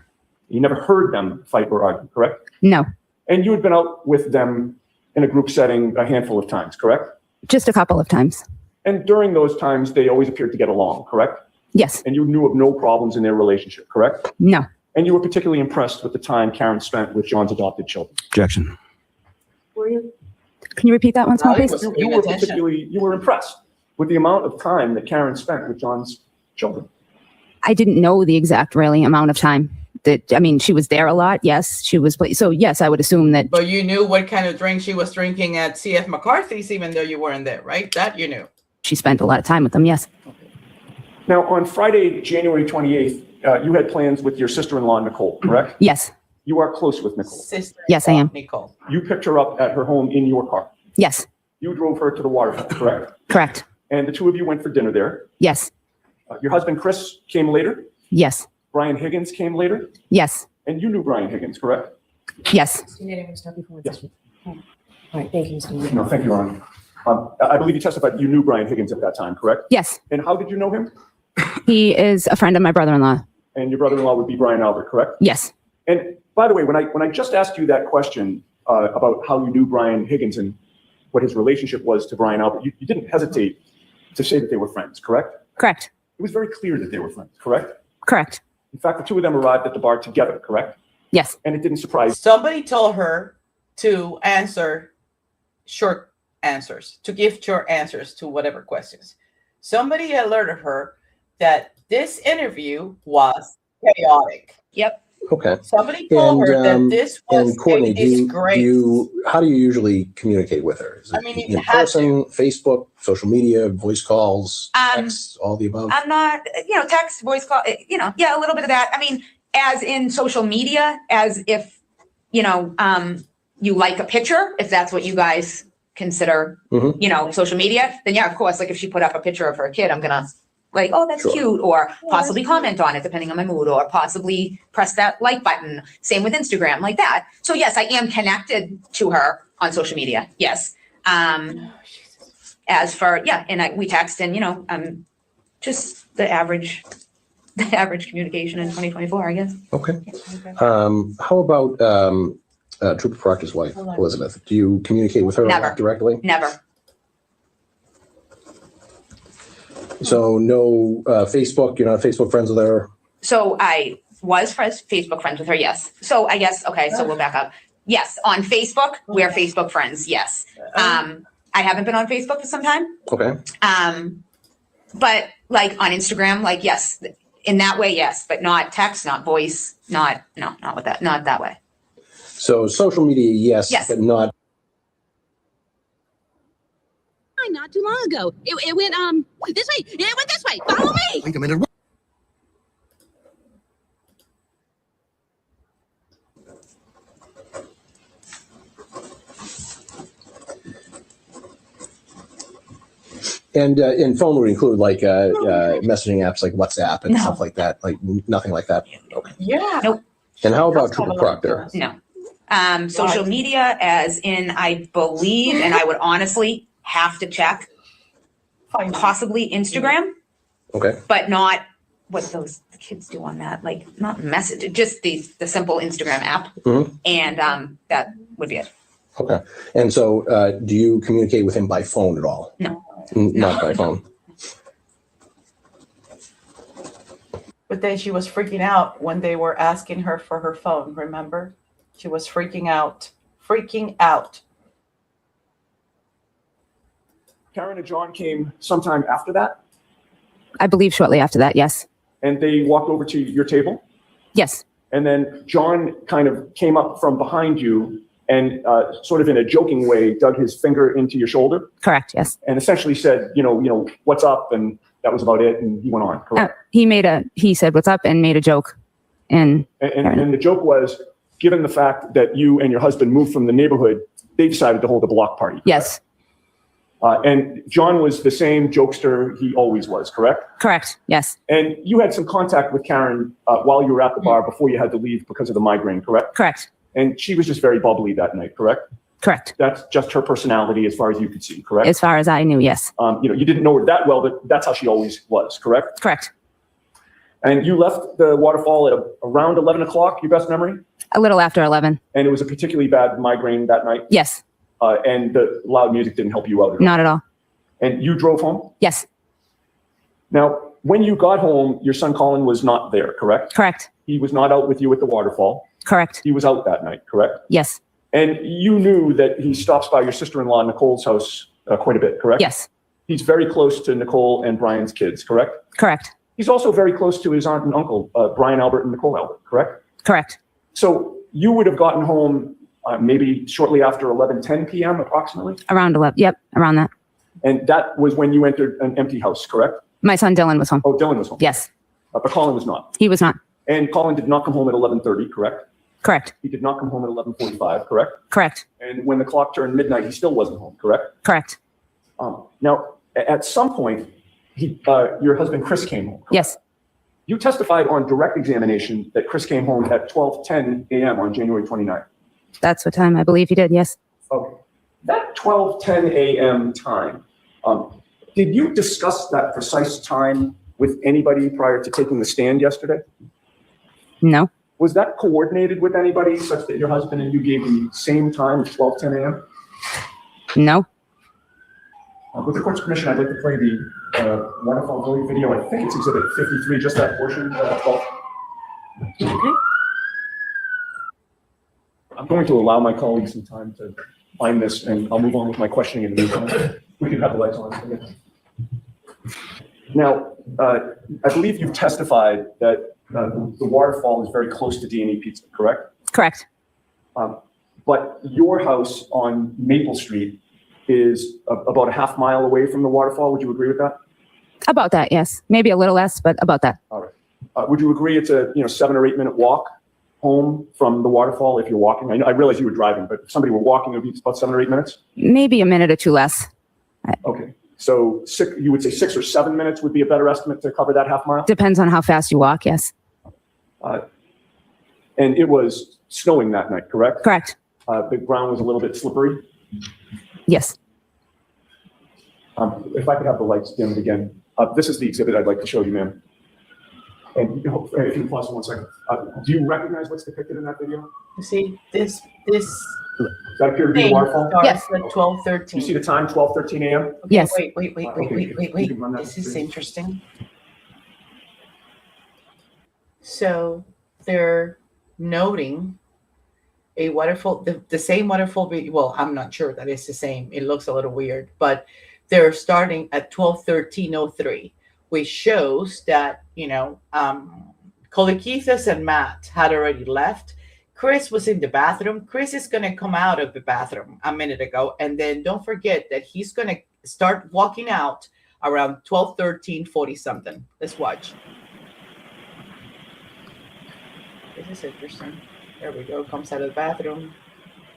You never heard them fight or argue, correct? No. And you had been out with them in a group setting a handful of times, correct? Just a couple of times. And during those times, they always appeared to get along, correct? Yes. And you knew of no problems in their relationship, correct? No. And you were particularly impressed with the time Karen spent with John's adopted children. Objection. Were you? Can you repeat that once more, please? You were impressed with the amount of time that Karen spent with John's children. I didn't know the exact really amount of time. She was there a lot. Yes. She was. So yes, I would assume that. But you knew what kind of drink she was drinking at C.F. McCarthy's, even though you weren't there, right? That you knew. She spent a lot of time with them. Yes. Now, on Friday, January 28th, you had plans with your sister-in-law, Nicole, correct? Yes. You are close with Nicole. Yes, I am. Nicole. You picked her up at her home in your car. Yes. You drove her to the waterfront, correct? Correct. And the two of you went for dinner there. Yes. Your husband, Chris, came later. Yes. Brian Higgins came later. Yes. And you knew Brian Higgins, correct? Yes. Mr. Nader, I'm gonna stop you for 1 Yes. second. All right, thank you, Mr. Nader. No, thank you, Ron. I believe you testified you knew Brian Higgins at that time, correct? Yes. And how did you know him? He is a friend of my brother-in-law. And your brother-in-law would be Brian Albert, correct? Yes. And by the way, when I just asked you that question about how you knew Brian Higgins and what his relationship was to Brian Albert, you didn't hesitate to say that they were friends, correct? Correct. It was very clear that they were friends, correct? Correct. In fact, the two of them arrived at the bar together, correct? Yes. And it didn't surprise. Somebody told her to answer short answers, to give short answers to whatever questions. Somebody alerted her that this interview was chaotic. Yep. Okay. Somebody told her And, that this was And Courtney, a do you, disgrace. how do you usually communicate with her? Is it I mean, you in had person, Facebook, social media, voice calls, text, all the above? I'm not, text, voice call, yeah, a little bit of that. I mean, as in social media, as if, you like a picture, if that's what you guys consider, social media, then yeah, of course, like if she put up a picture of her kid, I'm gonna like, oh, that's Sure. cute, or possibly comment on it depending on my mood, or possibly press that like button. Same with Instagram, like that. So yes, I am connected to her on social media. Yes. As for, and we text and, just the average communication in 2024, I guess. Okay. How about Trooper Proctor's wife, Elizabeth? Do you communicate with her Never. directly? Never. So no Facebook, you're not Facebook friends with her? So I was Facebook friends with her, yes. So I guess, okay, so we'll back up. Yes, on Facebook, we are Facebook friends, yes. I haven't been on Facebook for some time. Okay. But like on Instagram, like, yes, in that way, yes, but not text, not voice, not with that, not that way. So social media, yes, Yes. but not. Not too long ago. It went this way. It went this way. Follow me. think I'm in a And phone would include like messaging apps like WhatsApp and stuff like that, like nothing like that. Okay. Yeah. Nope. And how about That's Trooper kinda Proctor? like No. Social media, as in, I believe, and I would honestly have to check, possibly Instagram, Okay. but not what the kids do on that, like not message, just the simple Instagram app. Mhm. And that would be it. Okay. And so do you communicate with him by phone at all? No. Not by phone. But then she was freaking out when they were asking her for her phone, remember? She was freaking out. Karen and John came sometime after that, I believe shortly after that, yes. and they walked over to your table. Yes, And then John kind of came up from behind you and sort of in a joking way, dug his finger into your shoulder correct, yes. and essentially said, what's up? And that was about it. And he went on, correct? He said, what's up, and made a joke. And And the joke was, given the fact that you and your husband moved from the neighborhood, they decided to hold a block party. yes, And John was the same jokester he always was, correct? correct, yes, And you had some contact with Karen while you were at the bar before you had to leave because of the migraine, correct? correct, And she was just very bubbly that night, correct? correct. That's just her personality as far as you could see, correct? As far as I knew, yes, You didn't know her that well, but that's how she always was, correct? correct. And you left the waterfall at around 11 o'clock, your best memory? A little after 11, And it was a particularly bad migraine that night? yes, And the loud music didn't help you out at all? not at all, And you drove home? yes, Now, when you got home, your son Colin was not there, correct? correct, He was not out with you at the waterfall. correct, He was out that night, correct? yes, And you knew that he stops by your sister-in-law Nicole's house quite a bit, correct? yes, He's very close to Nicole and Brian's kids, correct? correct, He's also very close to his aunt and uncle, Brian Albert and Nicole Albert, correct? correct, So you would have gotten home maybe shortly after 11:10 p.m. approximately? around 11, yep, around that. And that was when you entered an empty house, correct? My son Dylan was home, Oh, Dylan was home. yes, But Colin was not. he was not, And Colin did not come home at 11:30, correct? correct, He did not come home at 11:45, correct? correct, And when the clock turned midnight, he still wasn't home, correct? correct, Now, at some point, your husband Chris came home. correct? yes, You testified on direct examination that Chris came home at 12:10 a.m. on January 29th. that's what time I believe he did, yes. Okay. That 12:10 a.m. time, did you discuss that precise time with anybody prior to taking the stand yesterday? No, Was that coordinated with anybody such that your husband and you gave the same time at 12:10 a.m.? no, With the court's permission, I'd like to play the waterfall volley video. I think it's exhibit 53, just that portion. I'm going to allow my colleagues some time to find this, and I'll move on with my questioning in the meantime. We can have the lights on. Now, I believe you've testified that the waterfall is very close to D&E Pizza, correct? Correct. But your house on Maple Street is about a half mile away from the waterfall. Would you agree with that? About that, yes. Maybe a little less, but about that. All right. Would you agree it's a 7 or 8 minute walk home from the waterfall if you're walking? I realize you were driving, but if somebody were walking, it would be about 7 or 8 minutes? Maybe a minute or two less. Okay. So you would say 6 or 7 minutes would be a better estimate to cover that half mile? Depends on how fast you walk, yes. And it was snowing that night, correct? Correct. The ground was a little bit slippery. Yes. If I could have the lights dimmed again. This is the exhibit I'd like to show you, ma'am. And if you pause for 1 second. Do you recognize what's depicted in that video? You see, this Does that appear to be the thing waterfall? starts Yes. at 12:13. You see the time, 12:13 a.m.? Okay, Yes. Wait. Okay, you can run that This is through. interesting. So they're noting a waterfall, the same waterfall. Well, I'm not sure that it's the same. It looks a little weird, but they're starting at 12:13:03, which shows that, Colequitas and Matt had already left. Chris was in the bathroom. Chris is going to come out of the bathroom a minute ago. And then don't forget that he's going to start walking out around 12:13:40 something. Let's watch. This is interesting. There we go. Comes out of the bathroom,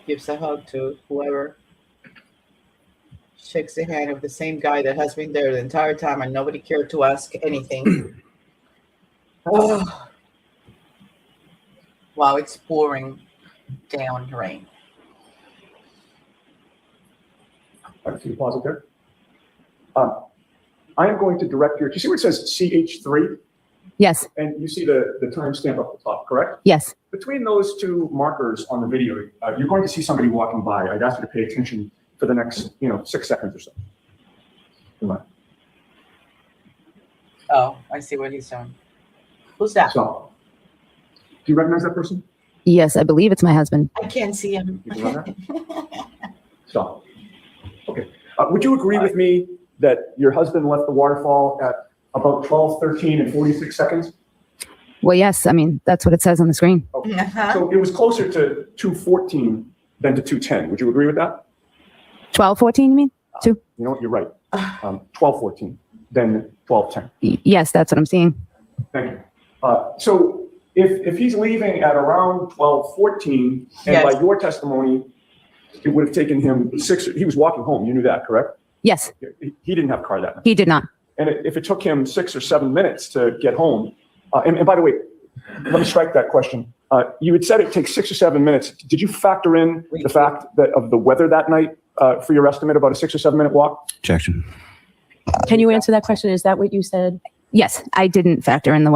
gives a hug to whoever, shakes the hand of the same guy that has been there the entire time and nobody cared to ask anything. Oh. Wow, it's pouring down rain. Can you pause it there? I am going to direct your, do you see where it says CH3? Yes. And you see the timestamp up the top, correct? Yes. Between those two markers on the video, you're going to see somebody walking by. I'd ask you to pay attention for the next, 6 seconds or so. Come on. Oh, I see what he's doing. Who's that? So, do you recognize that person? Yes, I believe it's my husband. I can't see him. You can run that? Stop. Okay. Would you agree with me that your husband left the waterfall at about 12:13 and 46 seconds? Well, yes. I mean, that's what it says on the screen. Okay. Uh-huh. So it was closer to 2:14 than to 2:10. Would you agree with that? 12:14, you mean? You know what? You're right. 12:14 than 12:10. Yes, that's what I'm seeing. Thank you. So if he's leaving at around 12:14, and Yes. by your testimony, it would have taken him he was walking home. You knew that, correct? Yes, He didn't have a car that night. he did not. And if it took him 6 or 7 minutes to get home, and by the way, let me strike that question. You had said it takes 6 or 7 minutes. Did you factor in the fact that of the weather that night for your estimate about a 6 or 7 minute walk? Objection. Can you answer that question? Is that what you said? Yes, I didn't factor in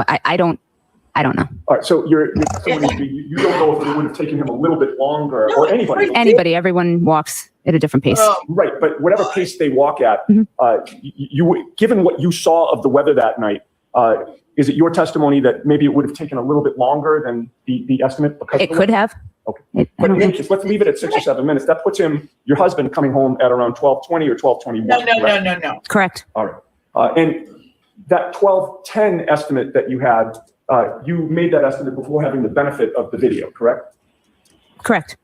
I don't know. All right, so your testimony, you don't know if it would have taken him a little bit longer, or anybody. Anybody, everyone walks at a different pace. Right, but whatever pace they walk at, given what you saw of the weather that night, is it your testimony that maybe it would have taken a little bit longer than the estimate? Because It could have. Okay. But let's leave it at 6 or 7 minutes. That puts your husband coming home at around 12:20 or 12:21. No. Correct. All right. And that 12:10 estimate that you had, you made that estimate before having the benefit of the video, correct? Correct.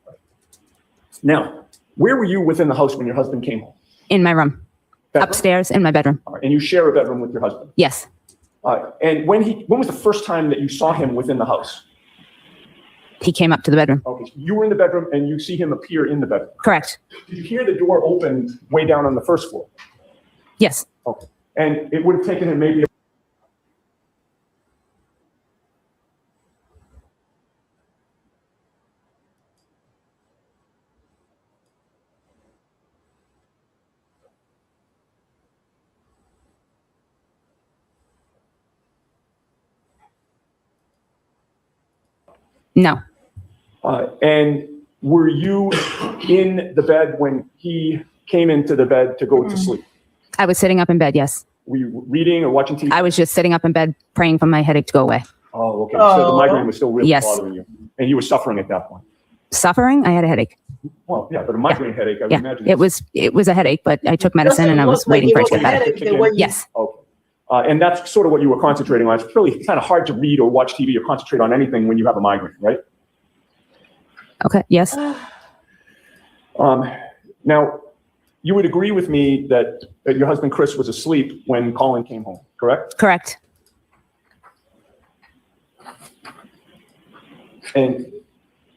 Now, where were you within the house when your husband came home? In my room. Bedroom? Upstairs in my bedroom. All right. And you share a bedroom with your husband? Yes. And when was the first time that you saw him within the house? He came up to the bedroom. Okay, so you were in the bedroom and you see him appear in the bedroom. Correct. Did you hear the door open way down on the first floor? Yes. Okay. And it would have taken him maybe. No. And were you in the bed when he came into the bed to go to sleep? I was sitting up in bed, yes. Were you reading or watching TV? I was just sitting up in bed praying for my headache to go away. Oh, okay. So the migraine was still really Yes. bothering you. And you were suffering at that point. Suffering? I had a headache. Well, yeah, but a migraine headache, I would Yeah. imagine. It was a headache, but I took medicine and I was waiting for it to get better. Yes. Okay. And that's sort of what you were concentrating on. It's really kind of hard to read or watch TV or concentrate on anything when you have a migraine, right? Okay, yes, Now, you would agree with me that your husband Chris was asleep when Colin came home, correct? correct, And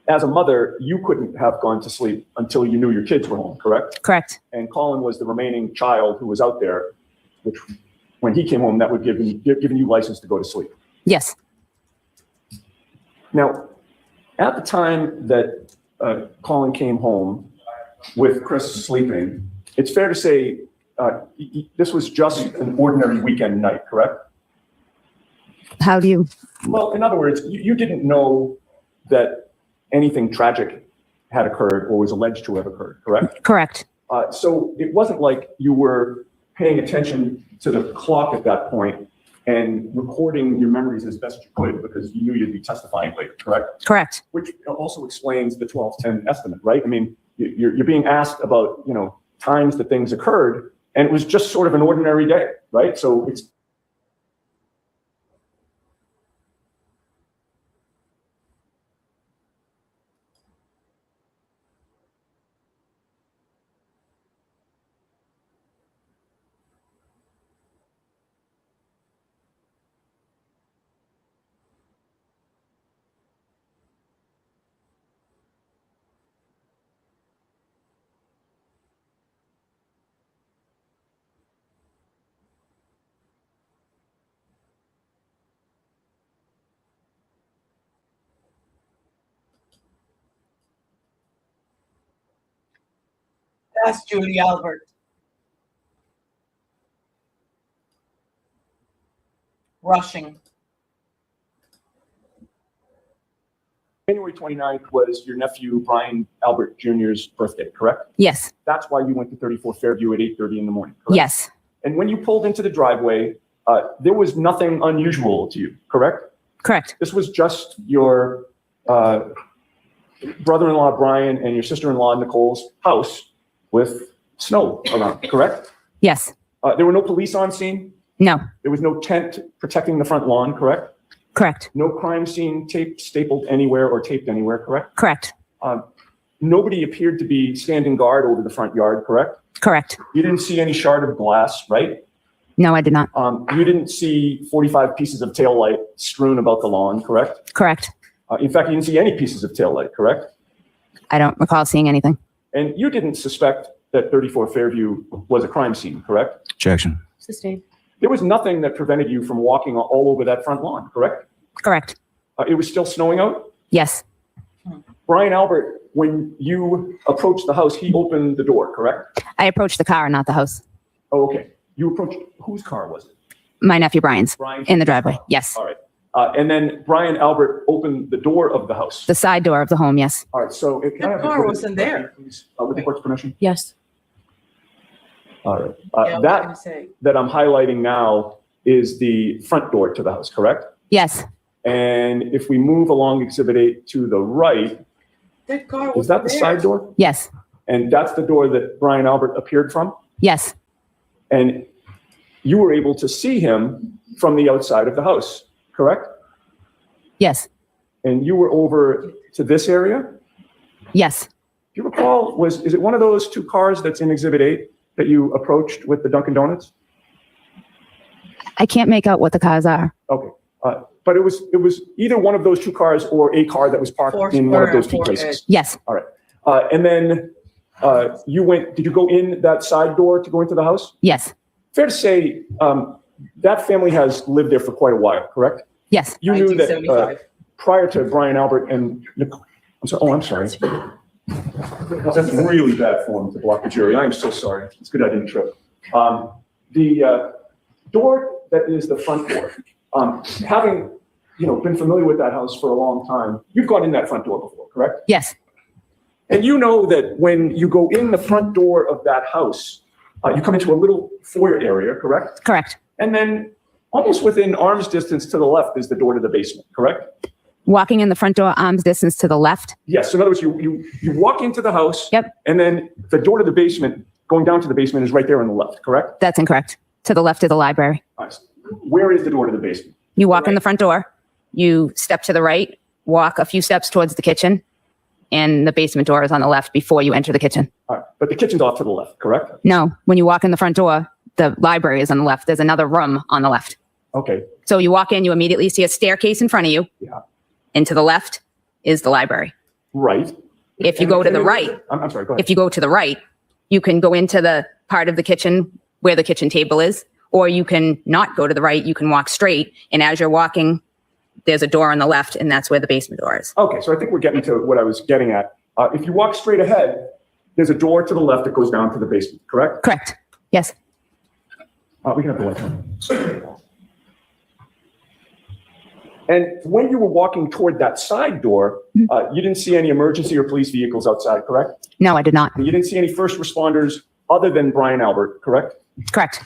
as a mother, you couldn't have gone to sleep until you knew your kids were home, correct? correct, And Colin was the remaining child who was out there, which when he came home, that would given you license to go to sleep. yes, Now, at the time that Colin came home with Chris sleeping, it's fair to say this was just an ordinary weekend night, correct? how do you, Well, in other words, you didn't know that anything tragic had occurred or was alleged to have occurred, correct? correct, So it wasn't like you were paying attention to the clock at that point and recording your memories as best you could because you knew you'd be testifying later, correct? correct, Which also explains the 1210 estimate, right? I mean, you're being asked about, times that things occurred, and it was just sort of an ordinary day, right? So it's That's Julie Albert. Rushing. January 29th was your nephew Brian Albert Jr.'s birthday, correct? yes, That's why you went to 34 Fairview at 8:30 in the morning, correct? yes, And when you pulled into the driveway, there was nothing unusual to you, correct? correct, This was just your brother-in-law Brian and your sister-in-law Nicole's house with snow around, correct? yes, There were no police on scene. no, There was no tent protecting the front lawn, correct? correct, No crime scene stapled anywhere or taped anywhere, correct? correct, Nobody appeared to be standing guard over the front yard, correct? correct, You didn't see any shard of glass, right? no, I did not, You didn't see 45 pieces of taillight strewn about the lawn, correct? correct, In fact, you didn't see any pieces of taillight, correct? I don't recall seeing anything, And you didn't suspect that 34 Fairview was a crime scene, correct? Objection. Sustained. There was nothing that prevented you from walking all over that front lawn, correct? correct, It was still snowing out? yes, Brian Albert, when you approached the house, he opened the door, correct? I approached the car, not the house, Oh, okay. You approached, whose car was it? my nephew Brian's, Brian? in the driveway, yes, All right. And then Brian Albert opened the door of the house. the side door of the home, yes, All right, so it The car wasn't there. Please, with the court's permission. Yes. All right. Yeah, I was That gonna say. that I'm highlighting now is the front door to the house, correct? yes, And if we move along Exhibit 8 to the right, That car is was that the side door? yes, And that's the door that Brian Albert appeared from? yes, And you were able to see him from the outside of the house, correct? yes, And you were over to this area? yes, Do you recall, is it one of those two cars that's in Exhibit 8 that you approached with the Dunkin' Donuts? I can't make out what the cars are, Okay. But it was either one of those two cars or a car that was parked in one of those two places. yes, And then did you go in that side door to go into the house? yes, Fair to say, that family has lived there for quite a while, correct? yes, You knew that 1975. prior to Brian Albert and Nicole, I'm sorry. That's really bad form to block the jury. I'm so sorry. It's good I didn't trip. The door that is the front door, having, been familiar with that house for a long time, you've gone in that front door before, correct? yes, And you know that when you go in the front door of that house, you come into a little foyer area, correct? correct, And then almost within arm's distance to the left is the door to the basement, correct? walking in the front door, arm's distance to the left, Yes, so in other words, you walk into the house. Yep. And then the door to the basement, going down to the basement is right there on the left, correct? that's incorrect, to the left of the library, All right. where is the door to the basement? You walk in the front door, you step to the right, walk a few steps towards the kitchen, and the basement door is on the left before you enter the kitchen. All right, but the kitchen's off to the left, correct? No, when you walk in the front door, the library is on the left. There's another room on the left. Okay, So you walk in, you immediately see a staircase in front of you. Yeah. And to the left is the library. right. If you go to the right, I'm sorry, go ahead. if you go to the right, you can go into the part of the kitchen where the kitchen table is, or you can not go to the right. You can walk straight. And as you're walking, there's a door on the left, and that's where the basement door is. Okay, so I think we're getting to what I was getting at. If you walk straight ahead, there's a door to the left that goes down to the basement, correct? Correct. Yes. We can have the light on. And when you were walking toward that side door, you didn't see any emergency or police vehicles outside, correct? No, I did not. And you didn't see any first responders other than Brian Albert, correct? Correct.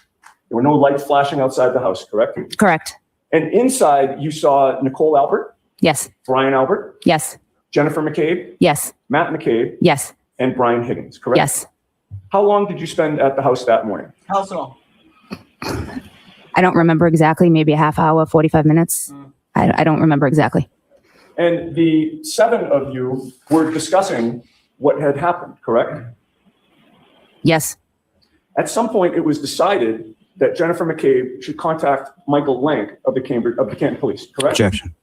There were no lights flashing outside the house, correct? Correct. And inside, you saw Nicole Albert, Yes. Brian Albert, Yes. Jennifer McCabe, Yes. Matt McCabe, Yes. and Brian Higgins, correct? Yes. How long did you spend at the house that morning? How so? I don't remember exactly. Maybe a half hour, 45 minutes. I don't remember exactly. And the 7 of you were discussing what had happened, correct? Yes. At some point, it was decided that Jennifer McCabe should contact Michael Lank of the Canton Police, correct? Objection.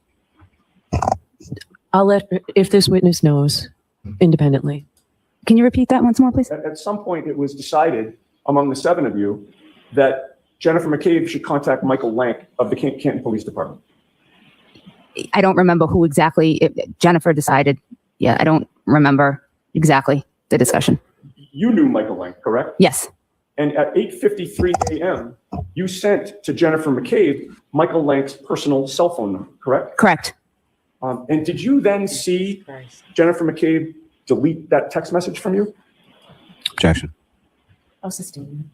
I'll let, if this witness knows independently. Can you repeat that once more, please? At some point, it was decided among the 7 of you that Jennifer McCabe should contact Michael Lank of the Canton Police Department. I don't remember who exactly Jennifer decided. Yeah, I don't remember exactly the discussion. You knew Michael Lank, correct? Yes. And at 8:53 a.m., you sent to Jennifer McCabe Michael Lank's personal cell phone number, correct? Correct. And did you then see Jennifer McCabe delete that text message from you? Objection. I'll sustain.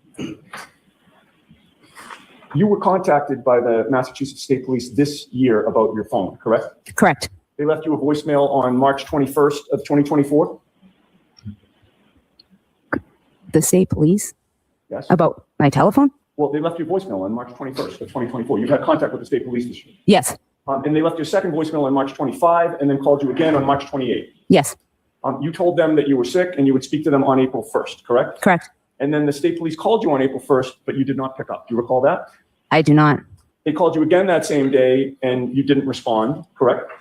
You were contacted by the Massachusetts State Police this year about your phone, correct? Correct. They left you a voicemail on March 21st of 2024? The state police Yes. about my telephone? Well, they left you a voicemail on March 21st of 2024. You've had contact with the state police this year. Yes. And they left you a second voicemail on March 25 and then called you again on March 28. Yes. You told them that you were sick and you would speak to them on April 1st, correct? Correct. And then the state police called you on April 1st, but you did not pick up. Do you recall that? I do not. They called you again that same day and you didn't respond, correct?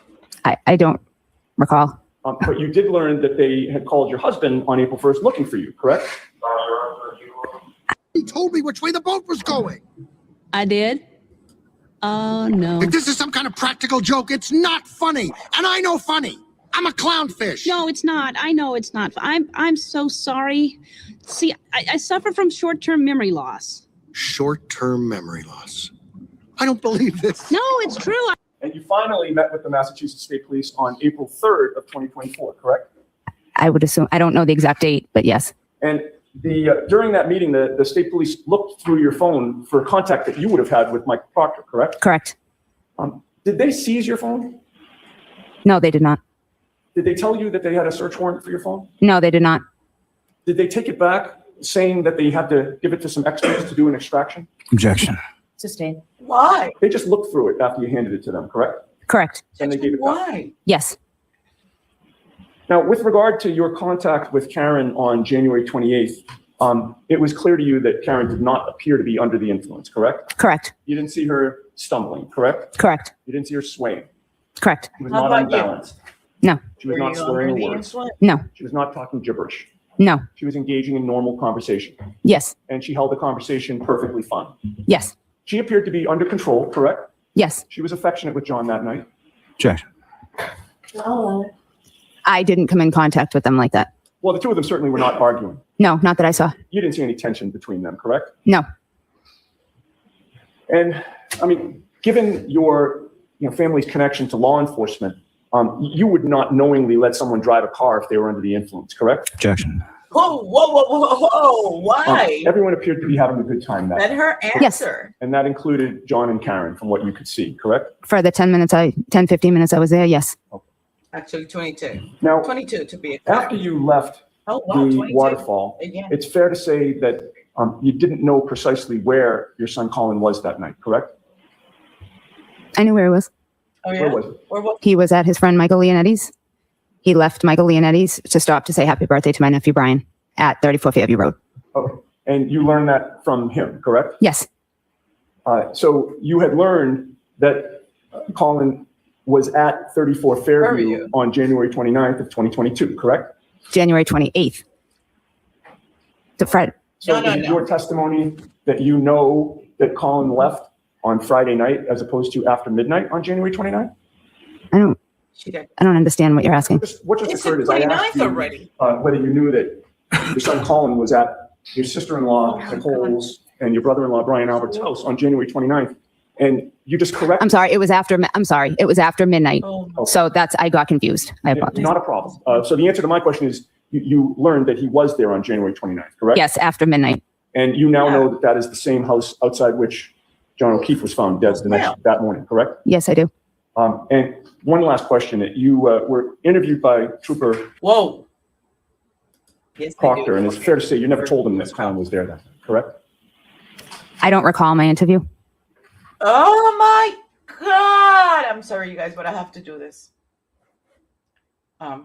I don't recall. But you did learn that they had called your husband on April 1st looking for you, correct? He told me which way the boat was going. I did? Oh, no. If this is some kind of practical joke, it's not funny. And I know funny. I'm a clownfish. No, it's not. I know it's not. I'm so sorry. See, I suffer from short-term memory loss. Short-term memory loss. I don't believe this. No, it's true. And you finally met with the Massachusetts State Police on April 3rd of 2024, correct? I would assume, I don't know the exact date, but yes. And during that meeting, the state police looked through your phone for contact that you would have had with Mike Proctor, correct? Correct. Did they seize your phone? No, they did not. Did they tell you that they had a search warrant for your phone? No, they did not. Did they take it back saying that they had to give it to some experts to do an extraction? Objection. Sustain. Why? They just looked through it after you handed it to them, correct? Correct. And they gave it back. Why? Yes. Now, with regard to your contact with Karen on January 28th, it was clear to you that Karen did not appear to be under the influence, correct? Correct. You didn't see her stumbling, correct? Correct. You didn't see her swaying. Correct. She was How not about you? unbalanced. No. She was Were not you slurring under a the word. influence? No. She was not talking gibberish. No. She was engaging in normal conversation, Yes. and she held the conversation perfectly fine. Yes. She appeared to be under control, correct? Yes. She was affectionate with John that night. Objection. I didn't come in contact with them like that. Well, the two of them certainly were not arguing. No, not that I saw. You didn't see any tension between them, correct? No. And I mean, given your family's connection to law enforcement, you would not knowingly let someone drive a car if they were under the influence, correct? Objection. Whoa, whoa, whoa, whoa, whoa. Why? Everyone appeared to be having a good time that Let night. her Yes. answer. And that included John and Karen from what you could see, correct? For the 15 minutes I was there, yes. Actually, 22. Now, 22 to be exact. after you left Oh, wow, the 22. waterfall, Again. it's fair to say that you didn't know precisely where your son Colin was that night, correct? I knew where he was. Oh, yeah? Where was it? Or what? He was at his friend Michael Leonetti's. He left Michael Leonetti's to stop to say happy birthday to my nephew Brian at 34 Fairview Road. Okay. And you learned that from him, correct? Yes, So you had learned that Colin was at 34 Fairview on January 29th of 2022, correct? January 28th. To Fred. So is it your testimony that you know that Colin left on Friday night as opposed to after midnight on January 29th? I don't She did. understand what you're asking. What just It's occurred the is I asked 29th you already. whether you knew that your son Colin was at your sister-in-law Oh, Nicole's and your brother-in-law Brian Albert's house on January 29th. And you just corrected. I'm sorry. It was after midnight. Oh, So I got confused. I apologize. Not a problem. So the answer to my question is you learned that he was there on January 29th, correct? Yes, after midnight. And you now know that that is the same house outside which John O'Keefe was found dead that morning, correct? Yes, I do. And one last question. You were interviewed by Trooper whoa. Yes, I Proctor, do. and it's fair to say you never told him that Colin was there then, correct? I don't recall my interview. Oh my God. I'm sorry, you guys, but I have to do this. I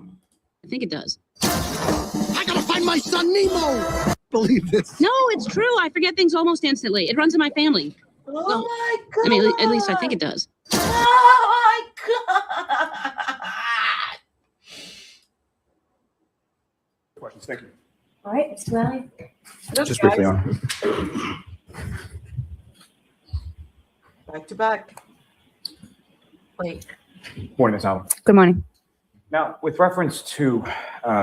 think it does. I gotta find my son Nemo. Believe this. No, it's true. I forget things almost instantly. It runs in my family. Oh So, my God. I mean, at least I think it does. Oh my God. Questions, thank you. All right, Mr. Lally. Look, Just briefly guys, on. back to back. Wait. Morning, Ms. Allen. Good morning. Now, with reference to,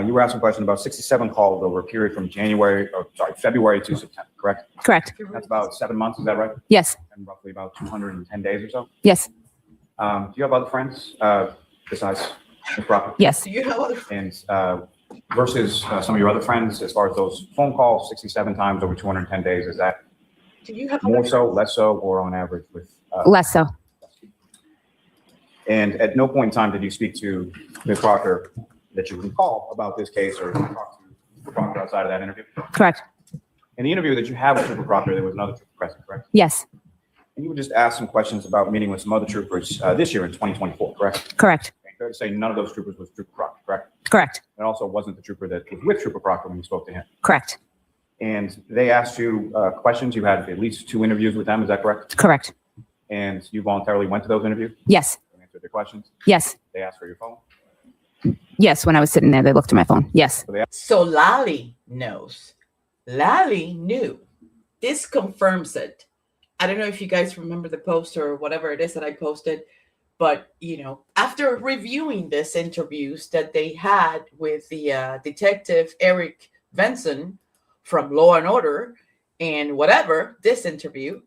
you were asking a question about 67 calls over a period from February to September, correct? Correct. That's about 7 months, is that right? Yes. And roughly about 210 days or so? Yes. Do you have other friends besides Ms. Proctor? Yes. Do you have other? And versus some of your other friends, as far as those phone calls, 67 times over 210 days, is that Do you have more other? so, less so, or on average with? Less so. And at no point in time did you speak to Ms. Proctor that you can call about this case or talk to Mr. Proctor outside of that interview? Correct. In the interview that you have with Trooper Proctor, there was another trooper present, correct? Yes. And you would just ask some questions about meeting with some other troopers this year in 2024, correct? Correct. And fair to say none of those troopers was Trooper Proctor, correct? Correct. And also wasn't the trooper that was with Trooper Proctor when you spoke to him. Correct. And they asked you questions. You had at least 2 interviews with them, is that correct? Correct. And you voluntarily went to those interviews? Yes. You answered their questions? Yes. They asked for your phone? Yes. When I was sitting there, they looked at my phone. Yes. So Lally knows. Lally knew. This confirms it. I don't know if you guys remember the post or whatever it is that I posted, but after reviewing these interviews that they had with the detective Eric Benson from Law and Order and whatever, this interview,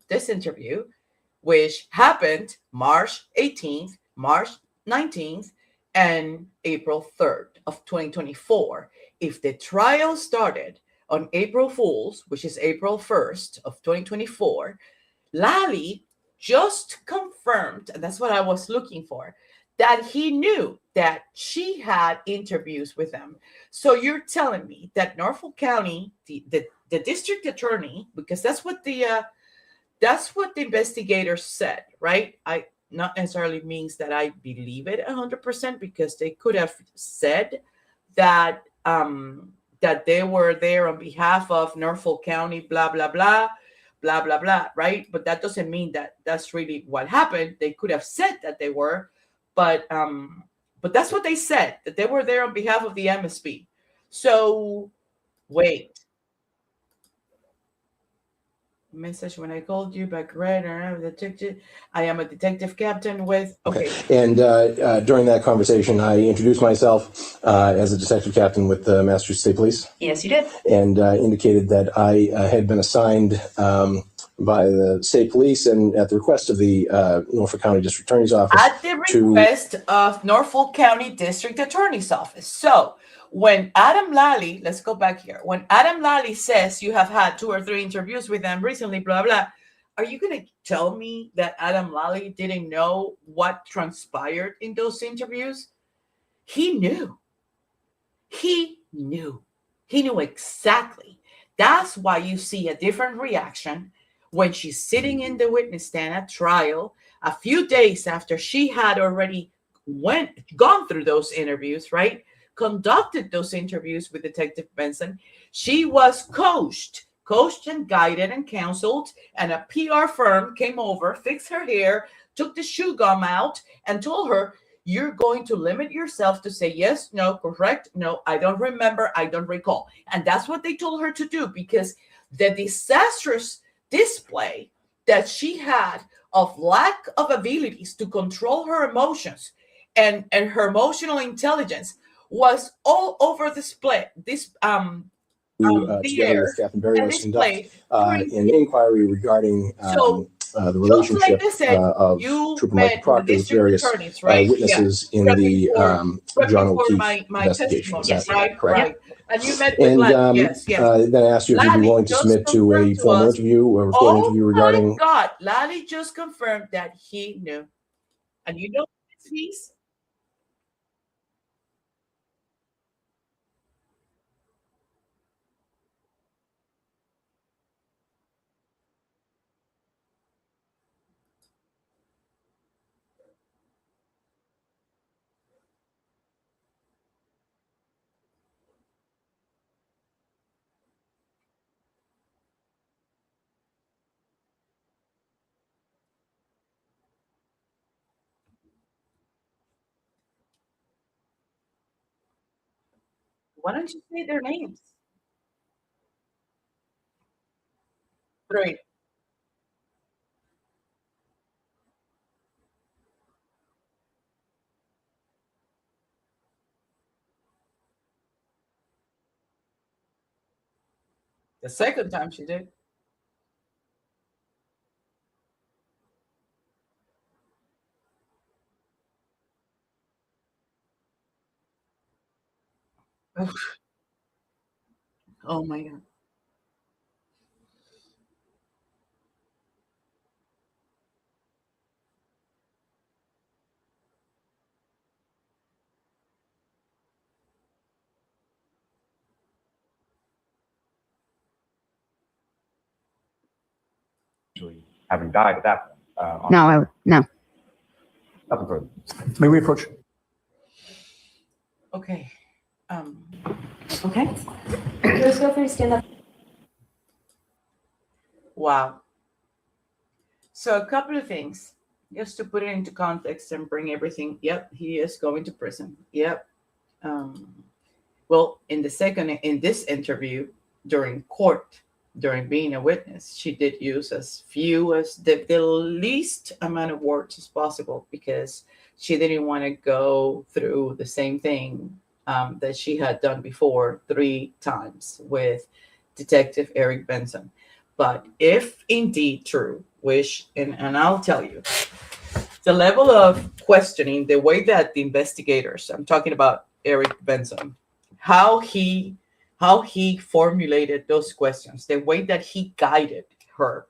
which happened March 18th, March 19th, and April 3rd of 2024. If the trial started on April Fool's, which is April 1st of 2024, Lally just confirmed, and that's what I was looking for, that he knew that she had interviews with them. So you're telling me that Norfolk County, the district attorney, because that's what the investigators said, right? I not necessarily means that I believe it 100%, because they could have said that that they were there on behalf of Norfolk County, blah blah blah, blah blah blah, right? But that doesn't mean that that's really what happened. They could have said that they were, but that's what they said, that they were there on behalf of the MSP. So wait. Message when I called you back, right? I am a detective captain with. Okay. And during that conversation, I introduced myself as a detective captain with the Massachusetts State Police. Yes, you did. And indicated that I had been assigned by the state police and at the request of the Norfolk County District Attorney's Office. At the request of Norfolk County District Attorney's Office. So when Adam Lally, let's go back here. When Adam Lally says you have had 2 or 3 interviews with them recently, blah, blah, are you going to tell me that Adam Lally didn't know what transpired in those interviews? He knew. He knew. He knew exactly. That's why you see a different reaction when she's sitting in the witness stand at trial a few days after she had already gone through those interviews, right? Conducted those interviews with Detective Benson. She was coached and guided and counseled, and a PR firm came over, fixed her hair, took the shoe gum out, and told her, you're going to limit yourself to say yes, no, correct, no, I don't remember, I don't recall. And that's what they told her to do, because the disastrous display that she had of lack of abilities to control her emotions and her emotional intelligence was all over display. Together with Captain Berry, and was conduct displayed. an inquiry regarding So the just like relationship I said, of you Trooper met Michael Proctor with with district various attorneys, right? witnesses in the Right John before O'Keefe my investigation. Is testimony, that right? correct? Right. And you met with And Lani. Yes, yes. then I asked you if you'd be Lani willing to just submit to a confirmed to formal us. interview, a recorded Oh interview my regarding. God, Lani just confirmed that he knew. And you know what this means? Why don't you say their names? Three. The second time she did. Oh my God. Having died at that point. No, no. Nothing further. May we approach? Okay. Okay. Just feel free to stand up. Wow. So a couple of things, just to put it into context and bring everything. Yep, he is going to prison. Yep. Well, in this interview during court, during being a witness, she did use as few as the least amount of words as possible, because she didn't want to go through the same thing that she had done before 3 times with Detective Eric Benson. But if indeed true, and I'll tell you, the level of questioning, the way that the investigators, I'm talking about Eric Benson, how he formulated those questions, the way that he guided her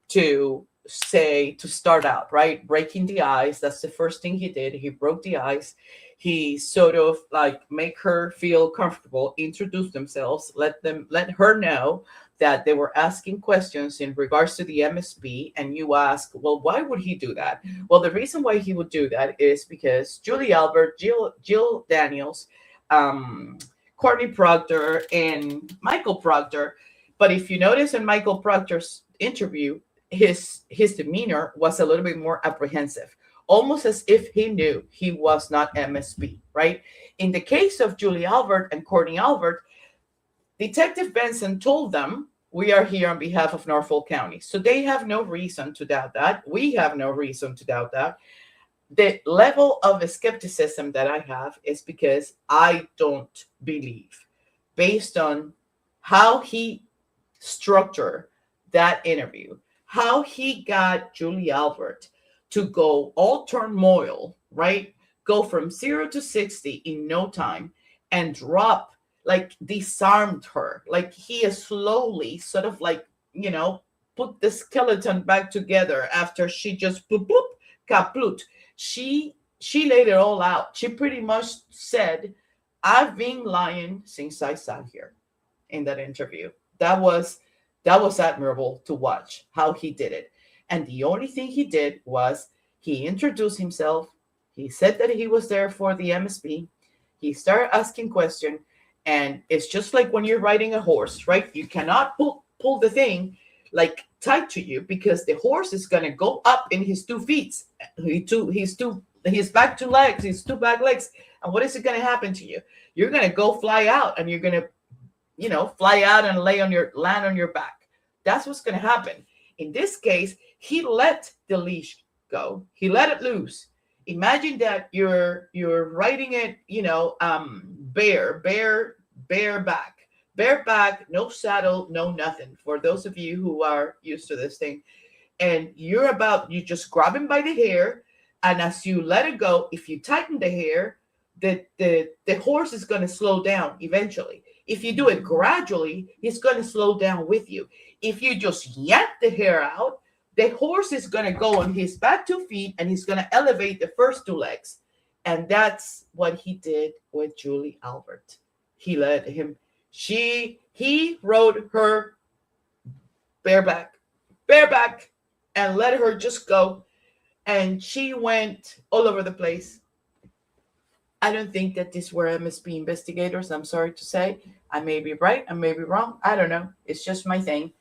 to start out, right? Breaking the ice. That's the first thing he did. He broke the ice. He sort of like make her feel comfortable, introduce themselves, let her know that they were asking questions in regards to the MSP. And you ask, well, why would he do that? Well, the reason why he would do that is because Julie Albert, Jill Daniels, Courtney Proctor, and Michael Proctor. But if you notice in Michael Proctor's interview, his demeanor was a little bit more apprehensive, almost as if he knew he was not MSP, right? In the case of Julie Albert and Courtney Albert, Detective Benson told them, we are here on behalf of Norfolk County. So they have no reason to doubt that. We have no reason to doubt that. The level of skepticism that I have is because I don't believe, based on how he structured that interview, how he got Julie Albert to go all turmoil, right? Go from 0 to 60 in no time and drop, like disarmed her. Like he is slowly sort of like, put the skeleton back together after she just bloop, bloop, kaput. She laid it all out. She pretty much said, I've been lying since I sat here in that interview. That was admirable to watch how he did it. And the only thing he did was He introduced himself. He said that he was there for the MSP. He started asking questions. And it's just like when you're riding a horse, right? You cannot pull the thing like tight to you because the horse is going to go up in his 2 feet, his back 2 legs, his 2 back legs. And what is it going to happen to you? You're going to go fly out, and you're going to, fly out and land on your back. That's what's going to happen. In this case, he let the leash go. He let it loose. Imagine that you're riding it, bareback, no saddle, no nothing. For those of you who are used to this thing, and you just grab him by the hair, and as you let it go, if you tighten the hair, the horse is going to slow down eventually. If you do it gradually, he's going to slow down with you. If you just yank the hair out, the horse is going to go on his back 2 feet, and he's going to elevate the first 2 legs. And that's what he did with Julie Albert. He let him, he rode her bareback, and let her just go. And she went all over the place. I don't think that these were MSP investigators. I'm sorry to say. I may be right. I may be wrong. I don't know. It's just my thing.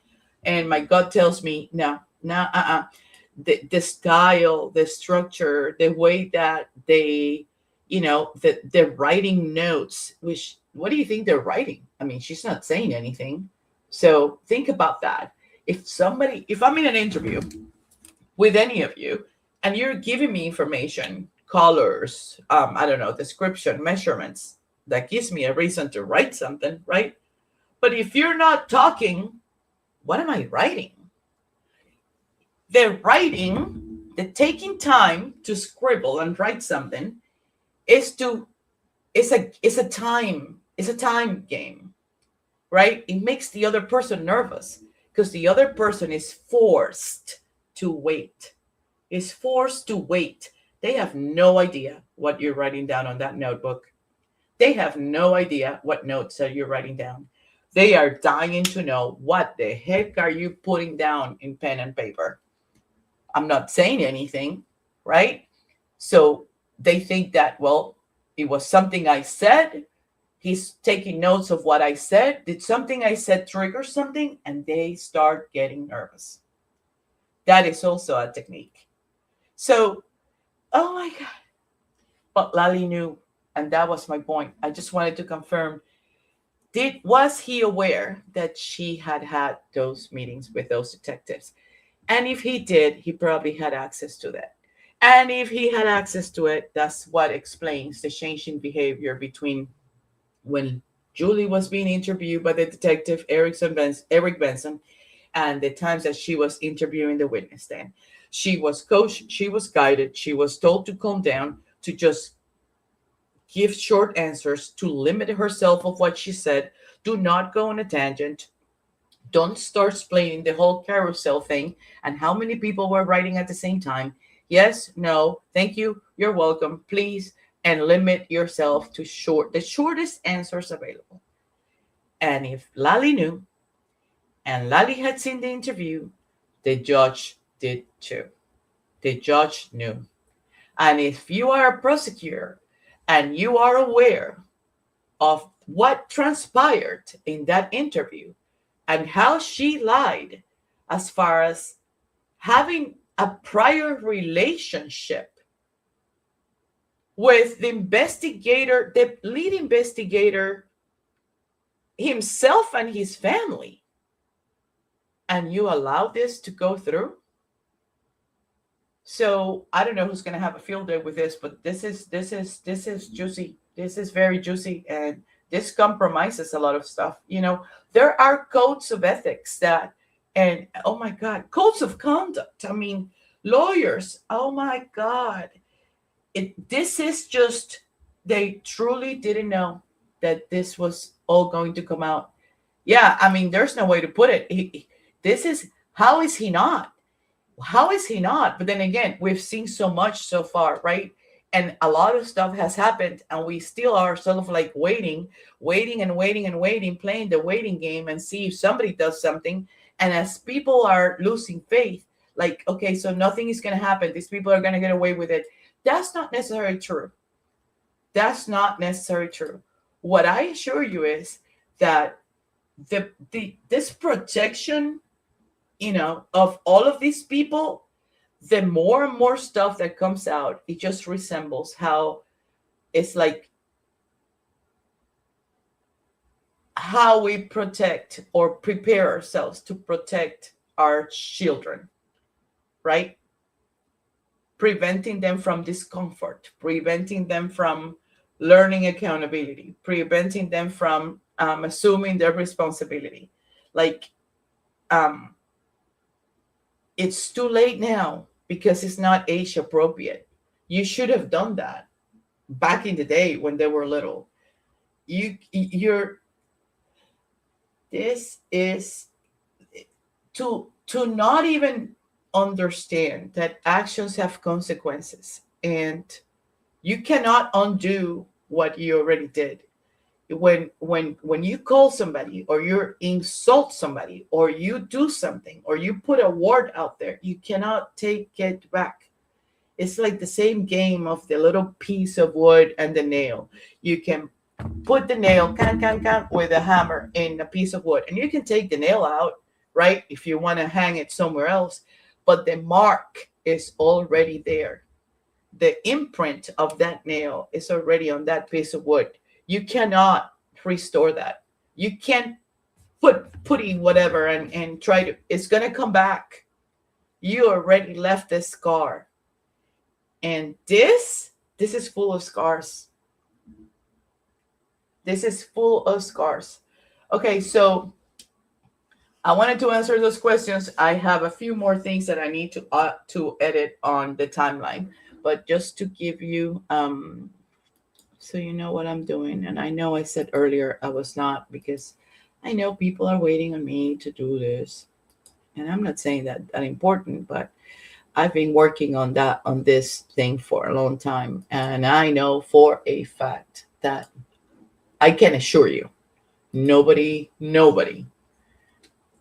And my gut tells me, no. The style, the structure, the way that they, the writing notes, what do you think they're writing? I mean, she's not saying anything. So think about that. If I'm in an interview with any of you and you're giving me information, colors, I don't know, description, measurements, that gives me a reason to write something, right? But if you're not talking, what am I writing? The writing, the taking time to scribble and write something is a time game, right? It makes the other person nervous because the other person is forced to wait. They have no idea what you're writing down on that notebook. They have no idea what notes that you're writing down. They are dying to know what the heck are you putting down in pen and paper. I'm not saying anything, right? So they think that, well, it was something I said. He's taking notes of what I said. Did something I said trigger something? And they start getting nervous. That is also a technique. So, oh my God. But Lali knew, and that was my point. I just wanted to confirm. Was he aware that she had those meetings with those detectives? And if he did, he probably had access to that. And if he had access to it, that's what explains the change in behavior between when Julie was being interviewed by the detective Eric Benson and the times that she was interviewing the witness stand. She was coached, she was guided, she was told to calm down, to just give short answers, to limit herself of what she said. Do not go on a tangent. Don't start explaining the whole carousel thing and how many people were writing at the same time. Yes, no, thank you, you're welcome, please, and limit yourself to the shortest answers available. And if Lali knew, and Lali had seen the interview, the judge did too. The judge knew. And if you are a prosecutor and you are aware of what transpired in that interview, and how she lied as far as having a prior relationship with the investigator, the lead investigator himself and his family, and you allow this to go through. So I don't know who's going to have a field day with this, but this is juicy. This is very juicy, and this compromises a lot of stuff. There are codes of ethics and oh my God, codes of conduct. I mean, lawyers, oh my God. This is just, they truly didn't know that this was all going to come out. Yeah, I mean, there's no way to put it. How is he not? How is he not? But then again, we've seen so much so far, right? And a lot of stuff has happened, and we still are sort of like waiting, playing the waiting game and see if somebody does something. And as people are losing faith, Like, okay, so nothing is going to happen. These people are going to get away with it. That's not necessarily true. That's not necessarily true. What I assure you is that this protection, of all of these people, the more and more stuff that comes out, it just resembles how it's like how we protect or prepare ourselves to protect our children, right? Preventing them from discomfort, preventing them from learning accountability, preventing them from assuming their responsibility. Like, it's too late now because it's not age appropriate. You should have done that back in the day when they were little. This is to not even understand that actions have consequences, and you cannot undo what you already did. When you call somebody or you insult somebody or you do something or you put a word out there, you cannot take it back. It's like the same game of the little piece of wood and the nail. You can put the nail with a hammer in a piece of wood, and you can take the nail out, right, if you want to hang it somewhere else, but the mark is already there. The imprint of that nail is already on that piece of wood. You cannot restore that. You can't putty whatever and try to, it's going to come back. You already left this scar. And this is full of scars. This is full of scars. Okay, so I wanted to answer those questions. I have a few more things that I need to edit on the timeline, but just to give you, so you know what I'm doing. And I know I said earlier I was not, because I know people are waiting on me to do this. And I'm not saying that important, but I've been working on this thing for a long time. And I know for a fact that I can assure you, nobody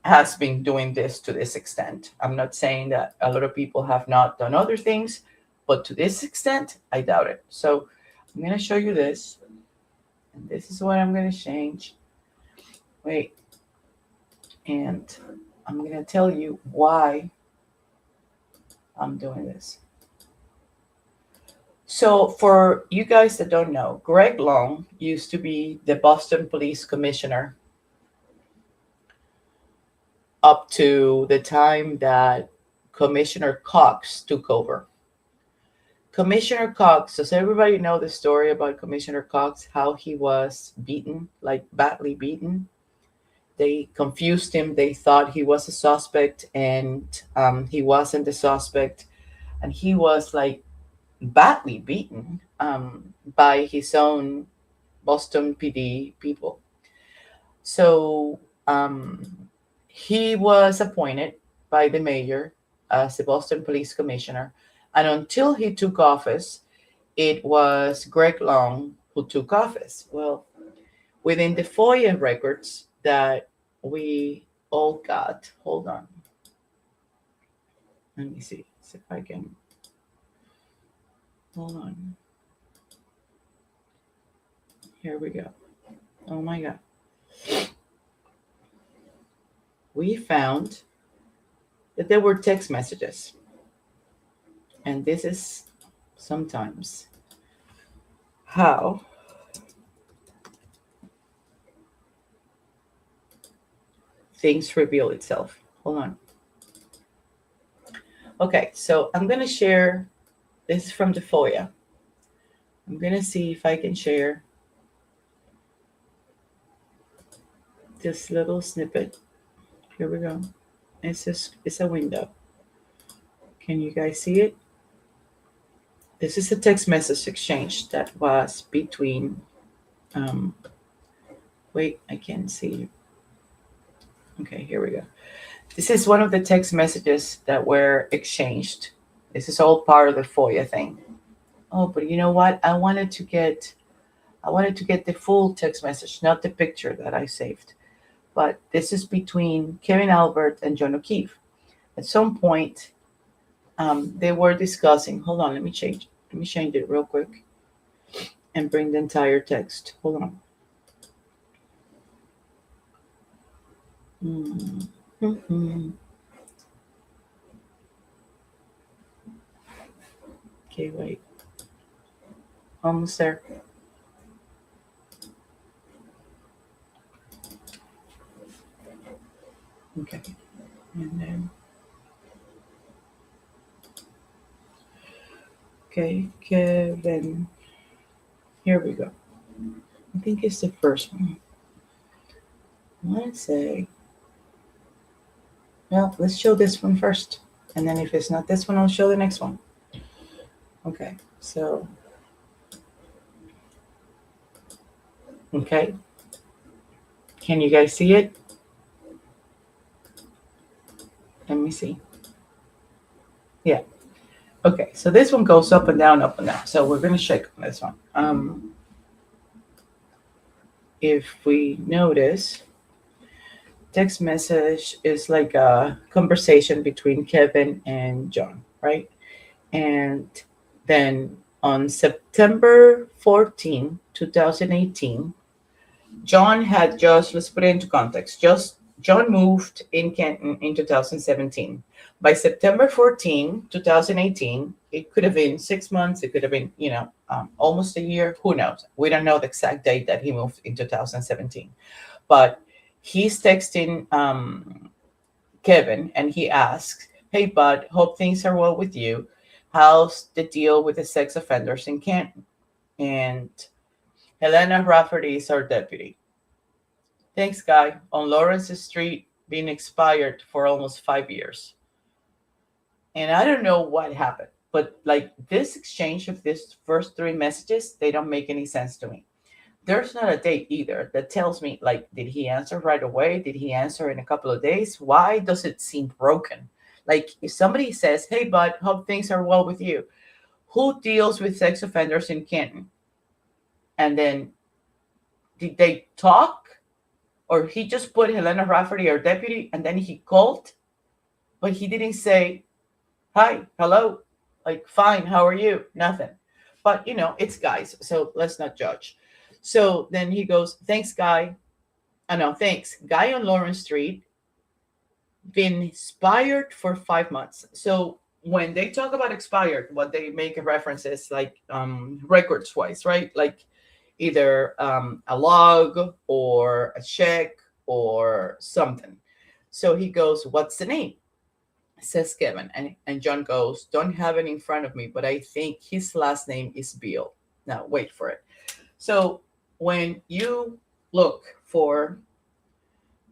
has been doing this to this extent. I'm not saying that a lot of people have not done other things, but to this extent, I doubt it. So I'm going to show you this. And this is what I'm going to change. Wait. And I'm going to tell you why I'm doing this. So for you guys that don't know, Greg Long used to be the Boston Police Commissioner up to the time that Commissioner Cox took over. Commissioner Cox, does everybody know the story about Commissioner Cox, how he was beaten, like badly beaten? They confused him. They thought he was a suspect, and he wasn't the suspect. And he was like badly beaten by his own Boston PD people. So he was appointed by the mayor as the Boston Police Commissioner. And until he took office, it was Greg Long who took office. Well, within the FOIA records that we all got, hold on. Let me see if I can. Hold on. Here we go. Oh my God. We found that there were text messages. And this is sometimes how things reveal itself. Hold on. Okay, so I'm going to share this from the FOIA. I'm going to see if I can share this little snippet. Here we go. It's a window. Can you guys see it? This is a text message exchange that was between, wait, I can't see. Okay, here we go. This is one of the text messages that were exchanged. This is all part of the FOIA thing. Oh, but you know what? I wanted to get the full text message, not the picture that I saved. But this is between Kevin Albert and John O'Keefe. At some point, they were discussing. Hold on, let me change it real quick and bring the entire text. Hold on. Mm-hmm. Okay, wait. Almost there. Okay. And then, okay, Kevin. Here we go. I think it's the first one. Let's say, well, let's show this one first. And then if it's not this one, I'll show the next one. Okay, so, okay. Can you guys see it? Let me see. Yeah. Okay, so this one goes up and down, up and down. So we're going to check on this one. If we notice, text message is like a conversation between Kevin and John, right? And then on September 14, 2018, John had just, let's put it into context, John moved in Canton in 2017. By September 14, 2018, it could have been 6 months. It could have been, almost a year. Who knows? We don't know the exact date that he moved in 2017. But he's texting Kevin and he asks, "Hey, bud, hope things are well with you. How's the deal with the sex offenders in Canton?" And Helena Rafferty is our deputy. "Thanks, guy. On Lawrence Street, been expired for almost 5 years." And I don't know what happened, but like this exchange of these first 3 messages, they don't make any sense to me. There's not a date either that tells me, like, did he answer right away? Did he answer in a couple of days? Why does it seem broken? Like if somebody says, "Hey, bud, hope things are well with you. Who deals with sex offenders in Canton?" And then did they talk? Or he just put Helena Rafferty, our deputy, and then he called, but he didn't say, "Hi, hello, like, fine, how are you?" Nothing. But, it's guys, so let's not judge. So then he goes, "Thanks, guy." Thanks. Guy on Lawrence Street, been expired for 5 months. So when they talk about expired, what they make a reference is like records wise, right? Like either a log or a check or something. So he goes, "What's the name?" Says Kevin. And John goes, "Don't have it in front of me, but I think his last name is Beal." Now, wait for it. So when you look for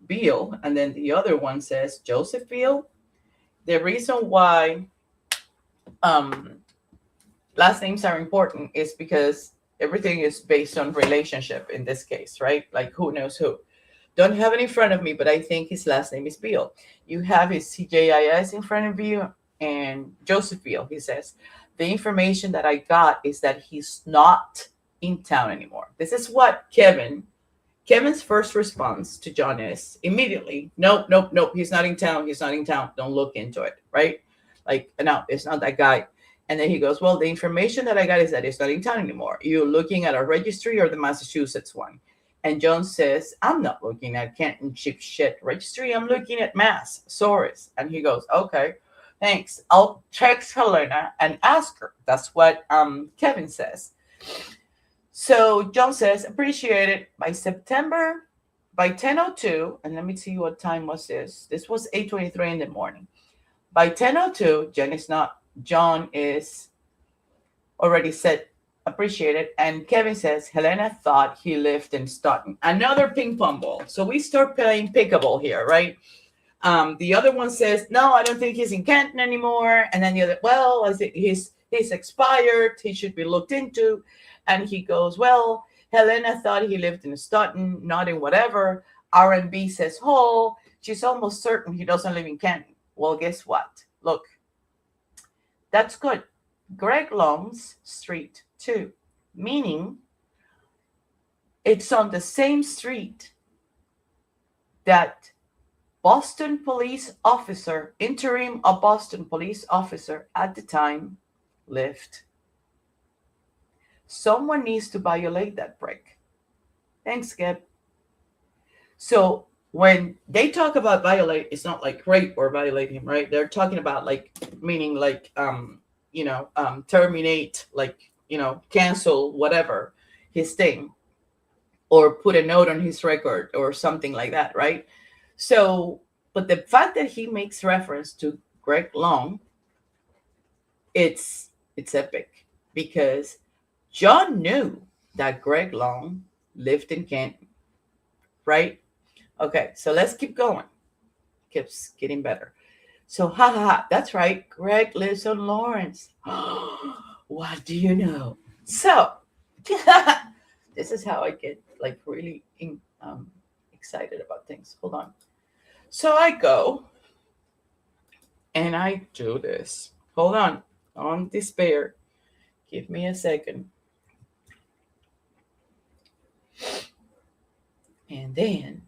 Beal, and then the other one says Joseph Beal, the reason why last names are important is because everything is based on relationship in this case, right? Like who knows who. Don't have it in front of me, but I think his last name is Beal. You have his CJIS in front of you and Joseph Beal. He says, "The information that I got is that he's not in town anymore." This is what Kevin's first response to John is immediately, "Nope, he's not in town. He's not in town. Don't look into it," right? Like, no, it's not that guy. And then he goes, "Well, the information that I got is that he's not in town anymore. You're looking at a registry or the Massachusetts one?" And John says, "I'm not looking at Canton cheap shit registry. I'm looking at Mass. Sorry." And he goes, "Okay, thanks. I'll text Helena and ask her." That's what Kevin says. So John says, "Appreciate it." By 10:02, and let me see what time was this. This was 8:23 in the morning. By 10:02, John is already said, "Appreciate it." And Kevin says, "Helena thought he lived in Stoughton." Another ping pong ball. So we start playing pickleball here, right? The other one says, "No, I don't think he's in Canton anymore." And then the other, "Well, he's expired. He should be looked into." And he goes, "Well, Helena thought he lived in Stoughton, not in whatever." R&B says, "Oh, she's almost certain he doesn't live in Canton." Well, guess what? Look, that's good. Greg Long's Street 2, meaning it's on the same street that Boston police officer, interim a Boston police officer at the time, lived. Someone needs to violate that break. Thanks, Gab. So when they talk about violate, it's not like rape or violate him, right? They're talking about like meaning like terminate, like cancel whatever his thing, or put a note on his record or something like that, right? So, but the fact that he makes reference to Greg Long, it's epic, because John knew that Greg Long lived in Canton, right? Okay, so let's keep going. Keeps getting better. So, that's right. Greg lives on Lawrence. What do you know? So, this is how I get like really excited about things. Hold on. So I go and I do this. Hold on. On despair. Give me a second. And then,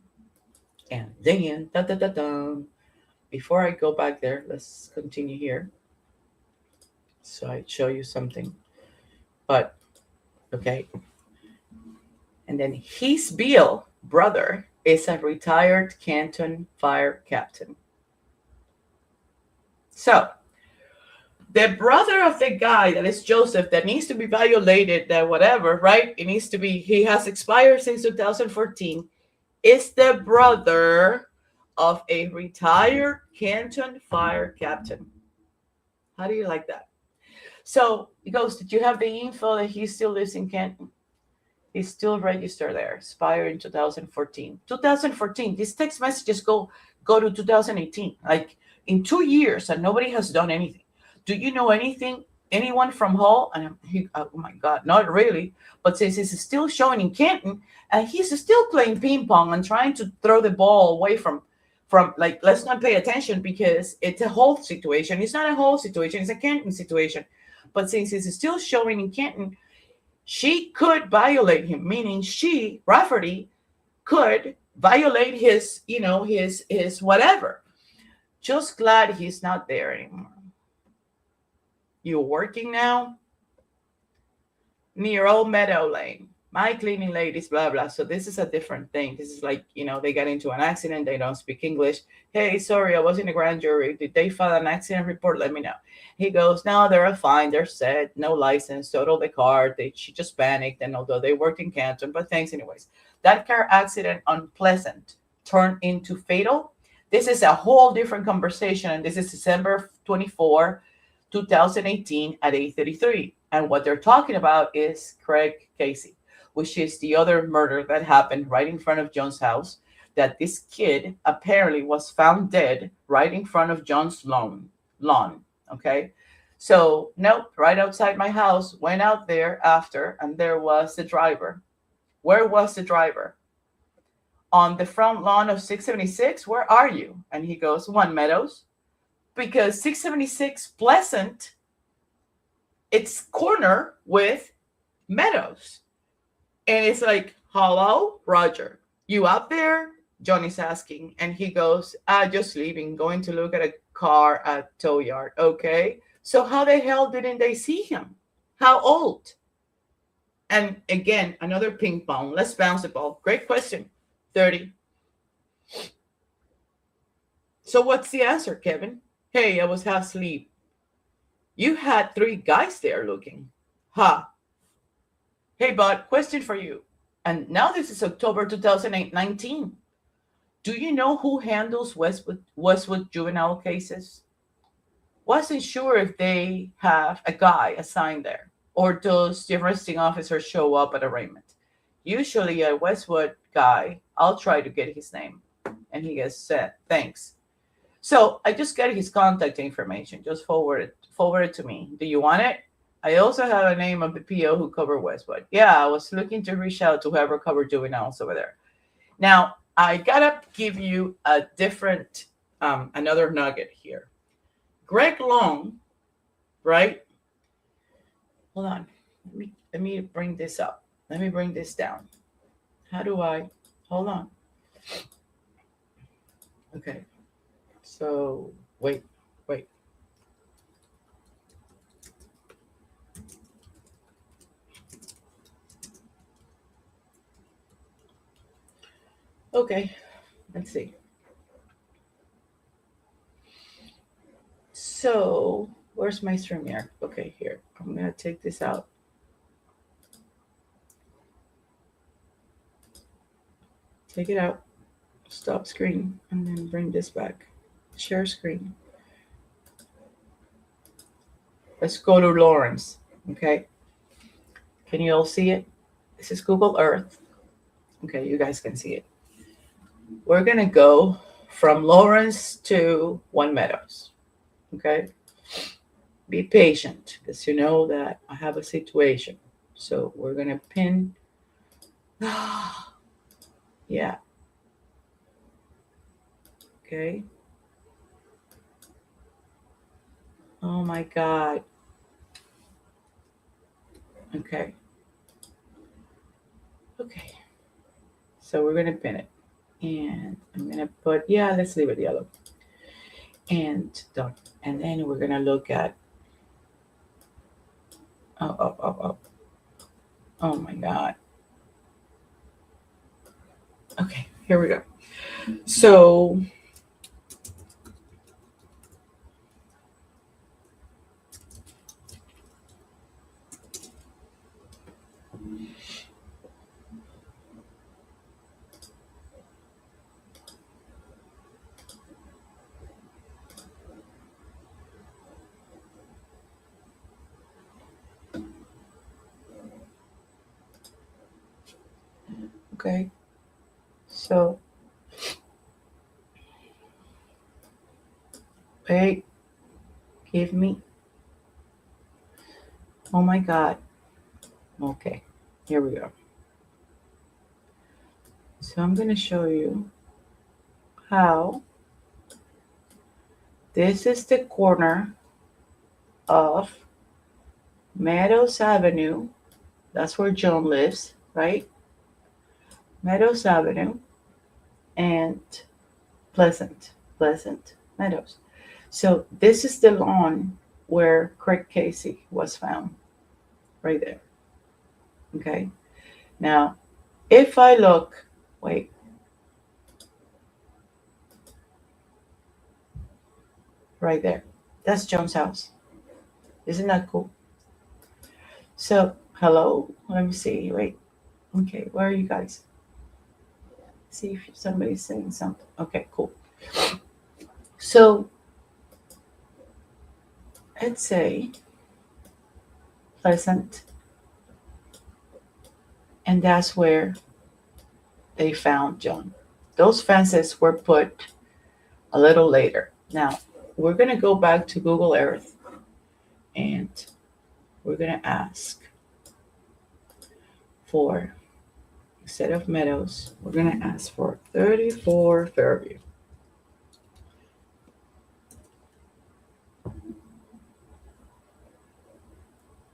before I go back there, let's continue here. So I show you something. But, okay. And then his Bill brother is a retired Canton fire captain. So, the brother of the guy that is Joseph that needs to be violated, that whatever, right? It needs to be, he has expired since 2014, is the brother of a retired Canton fire captain. How do you like that? So he goes, did you have the info that he still lives in Canton? He's still registered there, expired in 2014. 2014, these text messages go to 2018, like in 2 years, and nobody has done anything. Do you know anyone from Hull? And oh my God, not really. But since he's still showing in Canton, and he's still playing ping pong and trying to throw the ball away from like, let's not pay attention because it's a Hull situation. It's not a Hull situation, it's a Canton situation. But since he's still showing in Canton, she could violate him, meaning she, Rafferty, could violate his, his whatever. Just glad he's not there anymore. You're working now? Near Old Meadow Lane. My cleaning ladies, blah, blah. So this is a different thing. This is like, they got into an accident. They don't speak English. Hey, sorry, I was in a grand jury. Did they file an accident report? Let me know. He goes, no, they're fine. They're set. No license. Totaled the car. She just panicked. And although they worked in Canton, but thanks anyways. That car accident, unpleasant, turned into fatal. This is a whole different conversation. And this is December 24, 2018 at 8:33. And what they're talking about is Craig Casey, which is the other murder that happened right in front of John's house, that this kid apparently was found dead right in front of John's lawn. Okay. So nope, right outside my house, went out there after, and there was the driver. Where was the driver? On the front lawn of 676. Where are you? And he goes, One Meadows. Because 676 Pleasant, it's corner with Meadows. And it's like, hello, Roger, you out there? Johnny's asking. And he goes, just leaving, going to look at a car at tow yard. Okay. So how the hell didn't they see him? How old? And again, another ping pong. Let's bounce the ball. Great question. 30. So what's the answer, Kevin? Hey, I was half asleep. You had 3 guys there looking. Hey, bud, question for you. And now this is October 2019. Do you know who handles Westwood juvenile cases? Wasn't sure if they have a guy assigned there, or does the arresting officer show up at arraignment? Usually a Westwood guy, I'll try to get his name. And he gets said, thanks. So I just got his contact information. Just forward it to me. Do you want it? I also have a name of the PO who covered Westwood. Yeah, I was looking to reach out to whoever covered juveniles over there. Now, I gotta give you a different, another nugget here. Greg Long, right? Hold on. Let me bring this up. Let me bring this down. How do I? Hold on. Okay. So wait. Okay, let's see. So where's my stream here? Okay, here. I'm gonna take this out. Take it out. Stop screen, and then bring this back. Share screen. Let's go to Lawrence. Okay. Can you all see it? This is Google Earth. Okay, you guys can see it. We're gonna go from Lawrence to One Meadows. Okay. Be patient, because you know that I have a situation. So we're gonna pin. Yeah. Okay. Oh my God. Okay. Okay. So we're gonna pin it. And I'm gonna put, yeah, let's leave it yellow. And done. And then we're gonna look at, oh my God. Okay, here we go. So okay. So wait, give me. Oh my God. Okay, here we go. So I'm going to show you how this is the corner of Meadows Avenue. That's where Joan lives, right? Meadows Avenue and Pleasant Meadows. So this is the lawn where Craig Casey was found, right there. Okay. Now, if I look, wait. Right there. That's Joan's house. Isn't that cool? So, hello. Let me see. Wait. Okay, where are you guys? See if somebody's saying something. Okay, cool. So, let's say Pleasant, and that's where they found Joan. Those fences were put a little later. Now, we're going to go back to Google Earth and we're going to ask for, instead of Meadows, we're going to ask for 34 Fairview.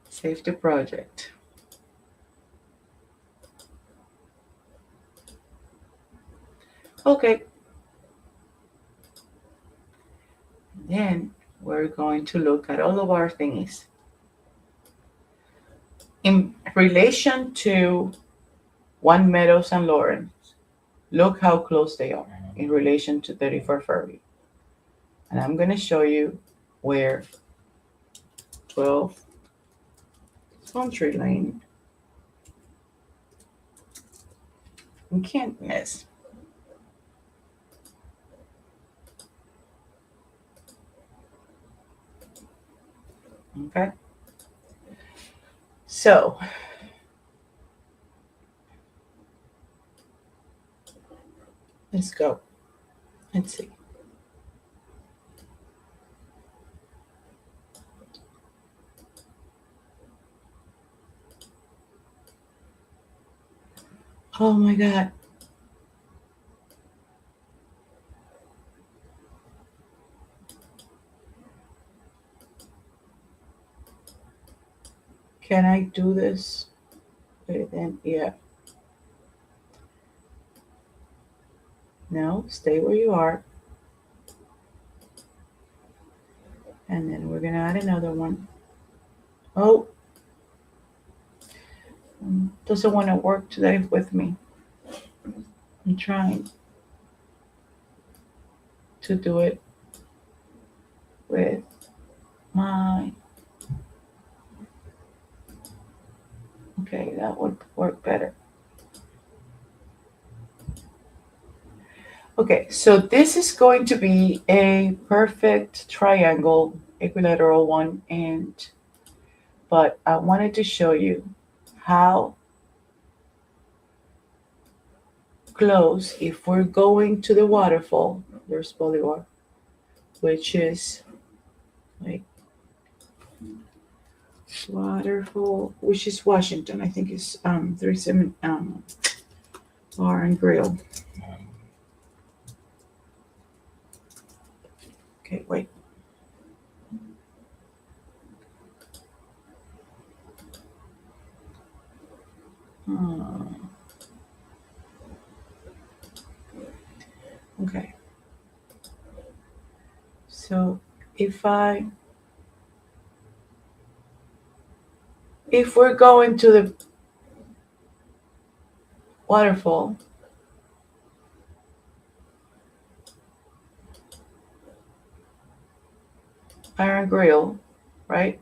Save the project. Okay. Then we're going to look at all of our thingies. In relation to One Meadows and Lawrence, look how close they are in relation to 34 Fairview. And I'm going to show you where 12 Country Lane. You can't miss. Okay. So, let's go. Let's see. Oh my God. Can I do this? Then, yeah. No, stay where you are. And then we're going to add another one. Oh, doesn't want to work today with me. I'm trying to do it with my, okay, that would work better. Okay, so this is going to be a perfect triangle, equilateral one, but I wanted to show you how close, if we're going to the waterfall, there's Bolivar, which is like waterfall, which is Washington, I think is 37 Bar and Grill. Okay, wait. Okay. So if we're going to the waterfall, Iron Grill, right?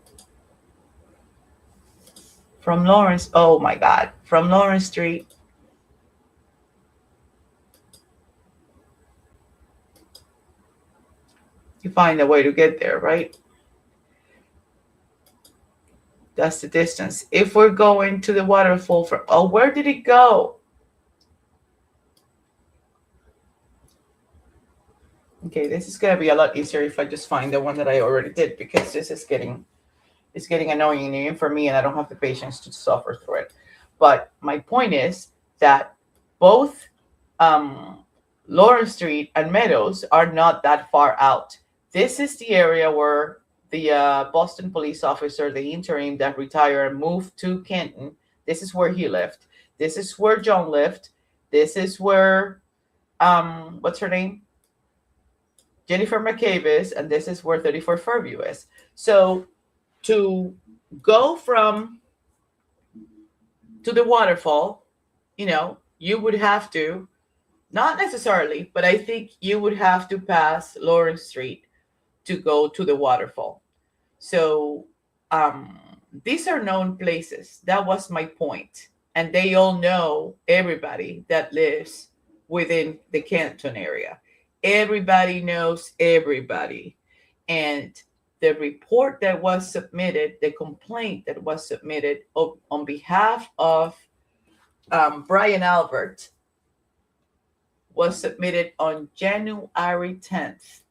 From Lawrence, oh my God, from Lawrence Street. You find a way to get there, right? That's the distance. If we're going to the waterfall for, oh, where did it go? Okay, this is gonna be a lot easier if I just find the one that I already did, because this is getting annoying even for me, and I don't have the patience to suffer through it. But my point is that both Lawrence Street and Meadows are not that far out. This is the area where the Boston police officer, the interim that retired, moved to Canton. This is where he lived. This is where John lived. This is where, what's her name? Jennifer McCabe is, and this is where 34 Fairview is. So to go from to the waterfall, you would have to, not necessarily, but I think you would have to pass Lawrence Street to go to the waterfall. So these are known places. That was my point. And they all know everybody that lives within the Canton area. Everybody knows everybody. And the report that was submitted, the complaint that was submitted on behalf of Brian Albert, was submitted on January 10th.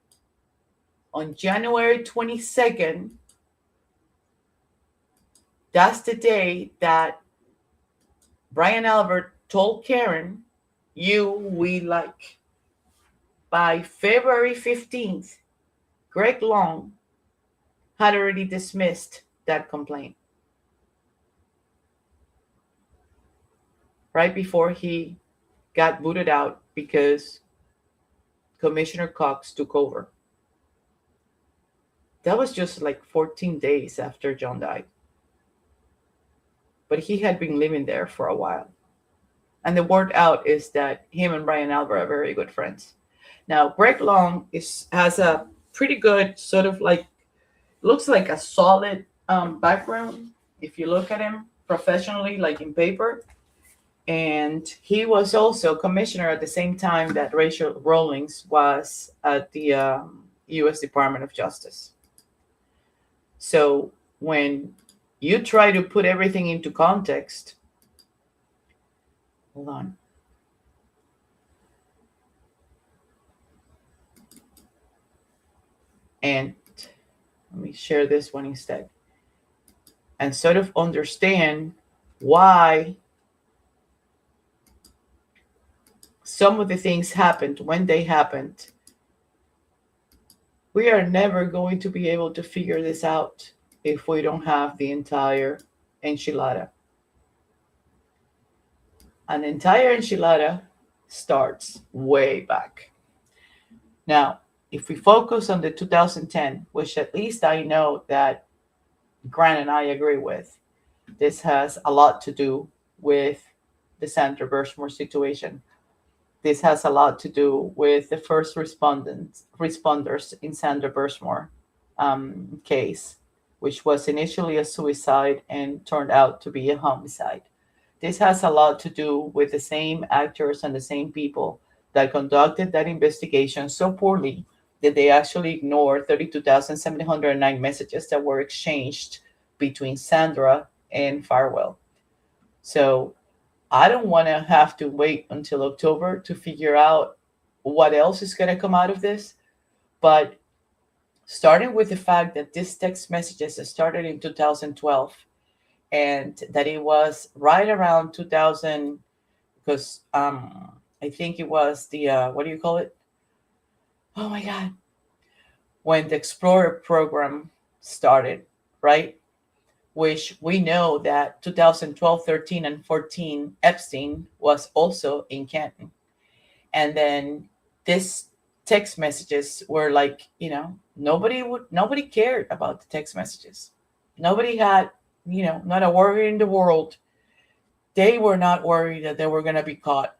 On January 22nd, that's the day that Brian Albert told Karen, we like. By February 15th, Greg Long had already dismissed that complaint. Right before he got booted out because Commissioner Cox took over. That was just like 14 days after John died. But he had been living there for a while. And the word out is that him and Brian Albert are very good friends. Now, Greg Long has a pretty good sort of like, looks like a solid background if you look at him professionally, like in paper. And he was also commissioner at the same time that Rachel Rawlings was at the U.S. Department of Justice. So when you try to put everything into context, hold on. And let me share this one instead. And sort of understand why some of the things happened when they happened. We are never going to be able to figure this out if we don't have the entire enchilada. An entire enchilada starts way back. Now, if we focus on the 2010, which at least I know that Grant and I agree with, this has a lot to do with the Sandra Birchmore situation. This has a lot to do with the first responders in Sandra Birchmore case, which was initially a suicide and turned out to be a homicide. This has a lot to do with the same actors and the same people that conducted that investigation so poorly that they actually ignored 32,709 messages that were exchanged between Sandra and Farwell. So I don't want to have to wait until October to figure out what else is going to come out of this. But starting with the fact that these text messages started in 2012 and that it was right around 2000, because I think it was the, what do you call it? Oh my God. When the Explorer program started, right? Which we know that 2012, 13, and 14, Epstein was also in Canton. And then this text messages were like, nobody cared about the text messages. Nobody had, not a worry in the world. They were not worried that they were going to be caught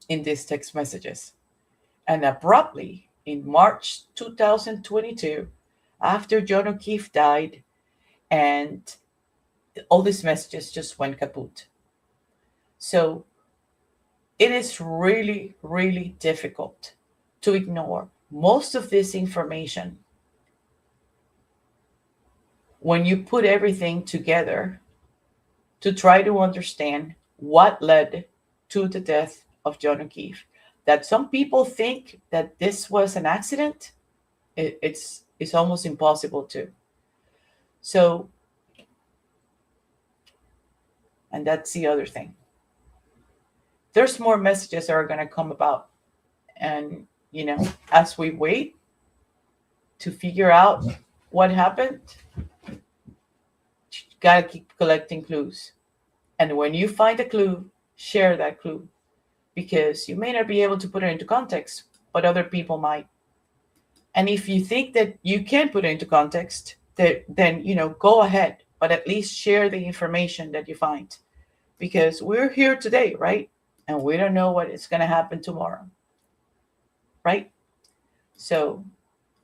in these text messages. And abruptly, in March 2022, after John O'Keefe died, and all these messages just went kaput. So it is really, really difficult to ignore most of this information when you put everything together to try to understand what led to the death of John O'Keefe. That some people think that this was an accident, it's almost impossible to. So, and that's the other thing. There's more messages that are going to come about. And, as we wait to figure out what happened, you got to keep collecting clues. And when you find a clue, share that clue. Because you may not be able to put it into context, but other people might. And if you think that you can put it into context, then, go ahead. But at least share the information that you find. Because we're here today, right? And we don't know what is going to happen tomorrow. Right? So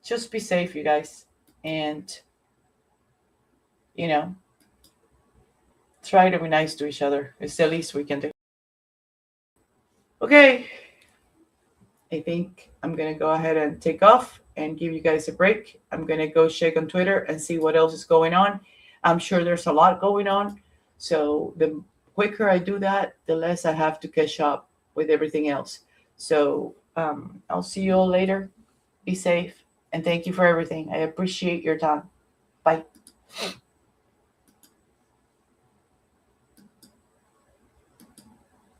just be safe, you guys. And, try to be nice to each other. It's the least we can do. Okay. I think I'm going to go ahead and take off and give you guys a break. I'm going to go check on Twitter and see what else is going on. I'm sure there's a lot going on. So the quicker I do that, the less I have to catch up with everything else. So I'll see you all later. Be safe. And thank you for everything. I appreciate your time. Bye.